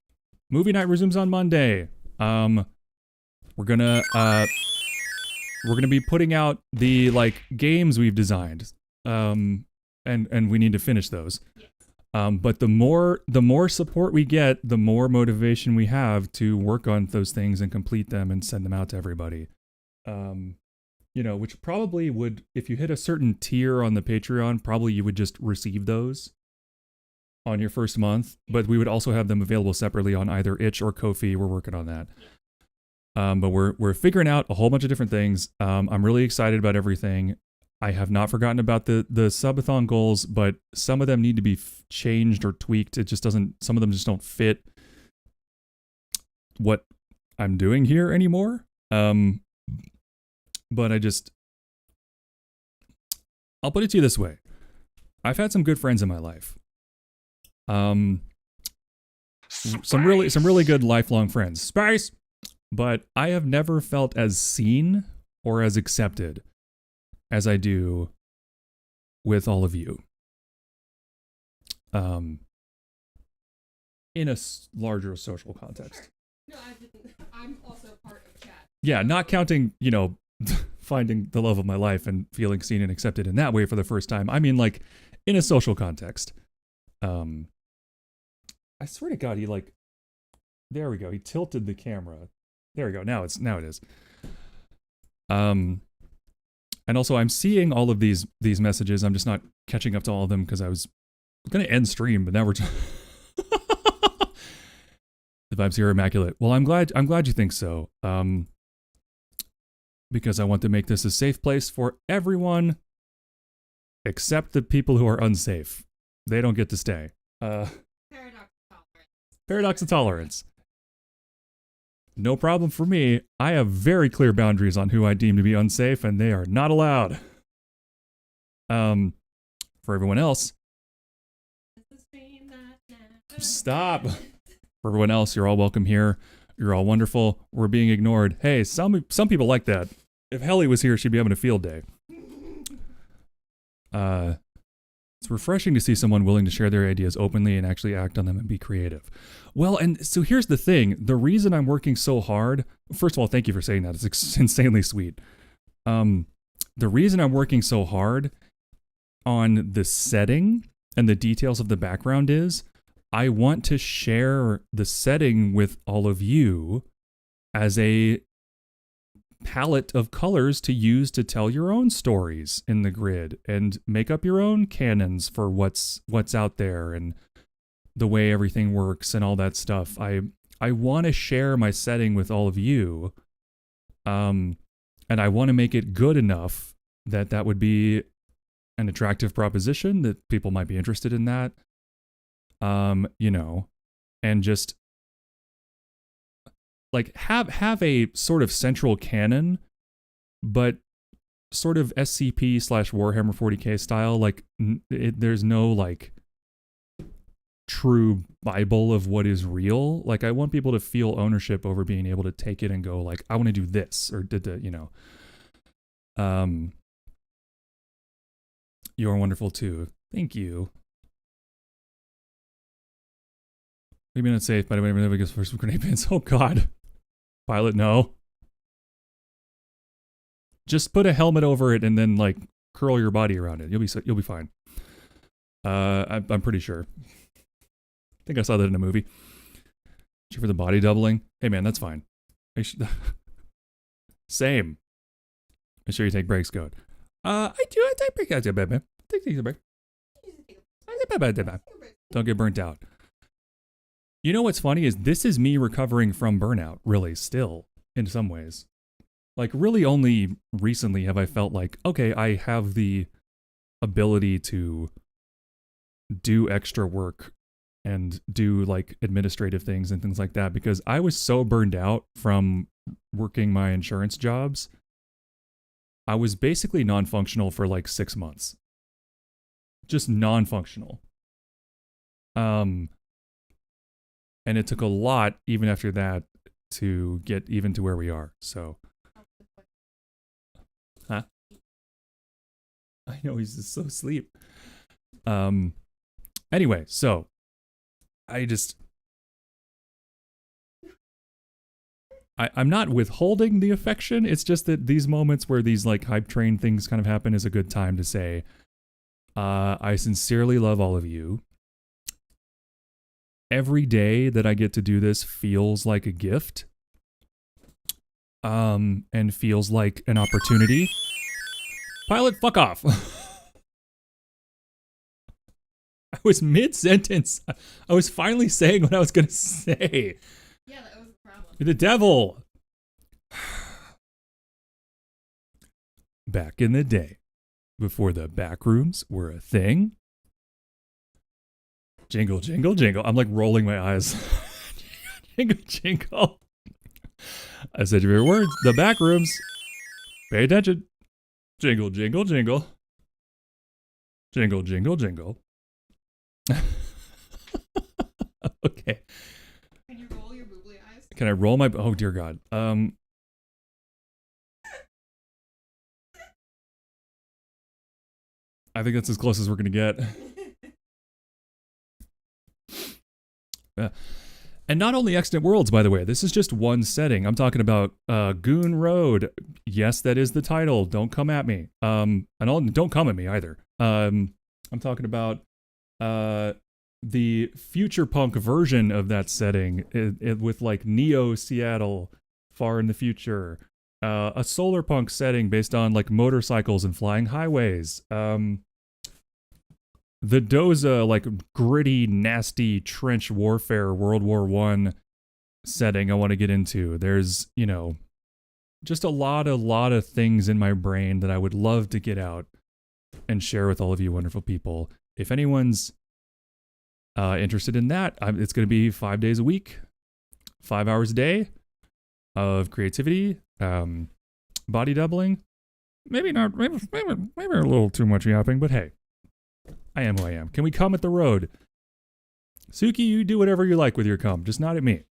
Speaker 1: Movie night resumes on Monday. We're gonna be putting out the like games we've designed. and we need to finish those. But the more support we get, the more motivation we have to work on those things and complete them and send them out to everybody. Which probably would, if you hit a certain tier on the Patreon, probably you would just receive those on your first month, but we would also have them available separately on either Itch or Ko-fi. We're working on that. But we're figuring out a whole bunch of different things. I'm really excited about everything. I have not forgotten about the subathon goals, but some of them need to be changed or tweaked. It just doesn't, some of them just don't fit what I'm doing here anymore. But I'll put it to you this way. I've had some good friends in my life. Some really good lifelong friends. Space! But I have never felt as seen or as accepted as I do with all of you. In a larger social context.
Speaker 5: No, I didn't. I'm also part of chat.
Speaker 1: Yeah, not counting, finding the love of my life and feeling seen and accepted in that way for the first time. I mean, like, in a social context. I swear to God, there we go. He tilted the camera. There we go. Now it is. And also I'm seeing all of these messages. I'm just not catching up to all of them because I was going to end stream, but now we're the vibes here are immaculate. Well, I'm glad you think so. Because I want to make this a safe place for everyone except the people who are unsafe. They don't get to stay. Paradox of tolerance. No problem for me. I have very clear boundaries on who I deem to be unsafe, and they are not allowed. For everyone else, stop. For everyone else, you're all welcome here. You're all wonderful. We're being ignored. Hey, some people like that. If Helly was here, she'd be having a field day. It's refreshing to see someone willing to share their ideas openly and actually act on them and be creative. Well, and so here's the thing. The reason I'm working so hard, first of all, thank you for saying that. It's insanely sweet. The reason I'm working so hard on the setting and the details of the background is I want to share the setting with all of you as a palette of colors to use to tell your own stories in the grid and make up your own canons for what's out there and the way everything works and all that stuff. I want to share my setting with all of you, and I want to make it good enough that would be an attractive proposition, that people might be interested in that, and just like have a sort of central canon, but sort of SCP/Warhammer 40k style. Like there's no like true Bible of what is real. Like I want people to feel ownership over being able to take it and go like, I want to do this, or you're wonderful too. Thank you. We've been unsafe, but I never get first grenade pins. Oh God. Pilot, no. Just put a helmet over it and then like curl your body around it. You'll be fine. I'm pretty sure. I think I saw that in a movie. For the body doubling. Hey man, that's fine. Same. Make sure you take breaks, Goat. I take breaks. I take a break. Don't get burnt out. You know what's funny is this is me recovering from burnout, really, still, in some ways. Like, really only recently have I felt like, okay, I have the ability to do extra work and do, like, administrative things and things like that, because I was so burned out from working my insurance jobs. I was basically non-functional for, like, 6 months. Just non-functional. And it took a lot, even after that, to get even to where we are. So, huh? I know, he's just so asleep. Anyway, so I'm not withholding the affection. It's just that these moments where these like hype train things kind of happen is a good time to say, I sincerely love all of you. Every day that I get to do this feels like a gift. And feels like an opportunity. Pilot, fuck off. I was mid-sentence. I was finally saying what I was going to say.
Speaker 5: Yeah, that was the problem.
Speaker 1: You're the devil. Back in the day, before the back rooms were a thing. Jingle, jingle, jingle. I'm like rolling my eyes. Jingle, jingle. I said your favorite words. The back rooms. Pay attention. Jingle, jingle, jingle. Jingle, jingle, jingle. Okay.
Speaker 5: Can you roll your boobly eyes?
Speaker 1: Can I roll my... Oh, dear God. I think that's as close as we're going to get. And not only Extant Worlds, by the way. This is just one setting. I'm talking about Goon Road. Yes, that is the title. Don't come at me. And don't come at me either. I'm talking about the future punk version of that setting with like Neo Seattle far in the future. A solar punk setting based on like motorcycles and flying highways. The Doza, like gritty, nasty trench warfare, World War I setting I want to get into. There's, you know, just a lot of things in my brain that I would love to get out and share with all of you wonderful people. If anyone's interested in that, it's going to be 5 days a week, 5 hours a day of creativity, body doubling. Maybe not, maybe a little too much yapping, but hey. I am who I am. Can we come at the road? Suki, you do whatever you like with your cum, just not at me.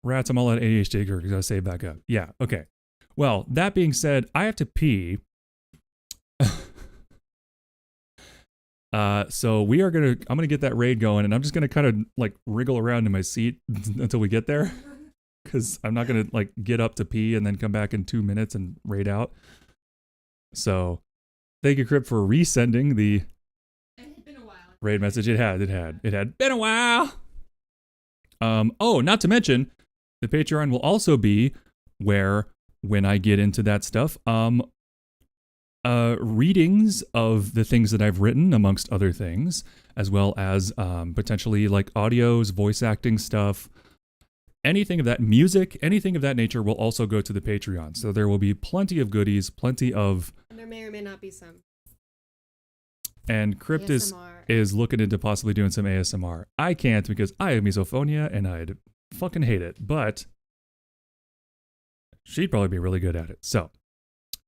Speaker 1: Rats, I'm all out of ADHD because I gotta say back up. Yeah, okay. Well, that being said, I have to pee. So I'm gonna get that raid going, and I'm just gonna kind of like wriggle around in my seat until we get there. Because I'm not gonna like get up to pee and then come back in 2 minutes and raid out. So thank you, Crypt, for resending the
Speaker 5: It had been a while.
Speaker 1: raid message. It had been a while. Oh, not to mention, the Patreon will also be where, when I get into that stuff, readings of the things that I've written, amongst other things, as well as potentially like audios, voice acting stuff, anything of that, music, anything of that nature will also go to the Patreon. So there will be plenty of goodies, plenty of...
Speaker 5: And there may or may not be some.
Speaker 1: And Crypt
Speaker 5: ASMR.
Speaker 1: is looking into possibly doing some ASMR. I can't because I have misophonia and I'd fucking hate it, but she'd probably be really good at it. So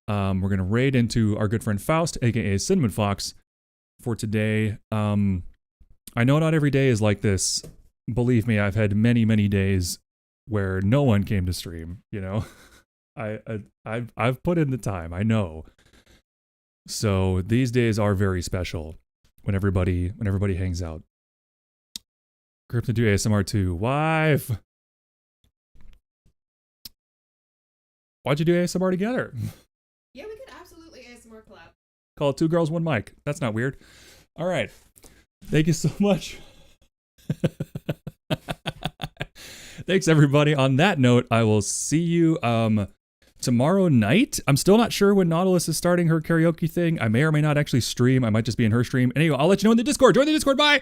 Speaker 1: we're going to raid into our good friend Faust, aka Cinnamon Fox, for today. I know not every day is like this. Believe me, I've had many, many days where no one came to stream, you know. I've put in the time, I know. So these days are very special when everybody hangs out. Crypto do ASMR too. Wife. Why'd you do ASMR together?
Speaker 5: Yeah, we could absolutely ASMR collab.
Speaker 1: Call it 2 girls, 1 mic. That's not weird. All right. Thank you so much. Thanks, everybody. On that note, I will see you tomorrow night. I'm still not sure when Nautilus is starting her karaoke thing. I may or may not actually stream. I might just be in her stream. Anyway, I'll let you know in the Discord. Join the Discord. Bye.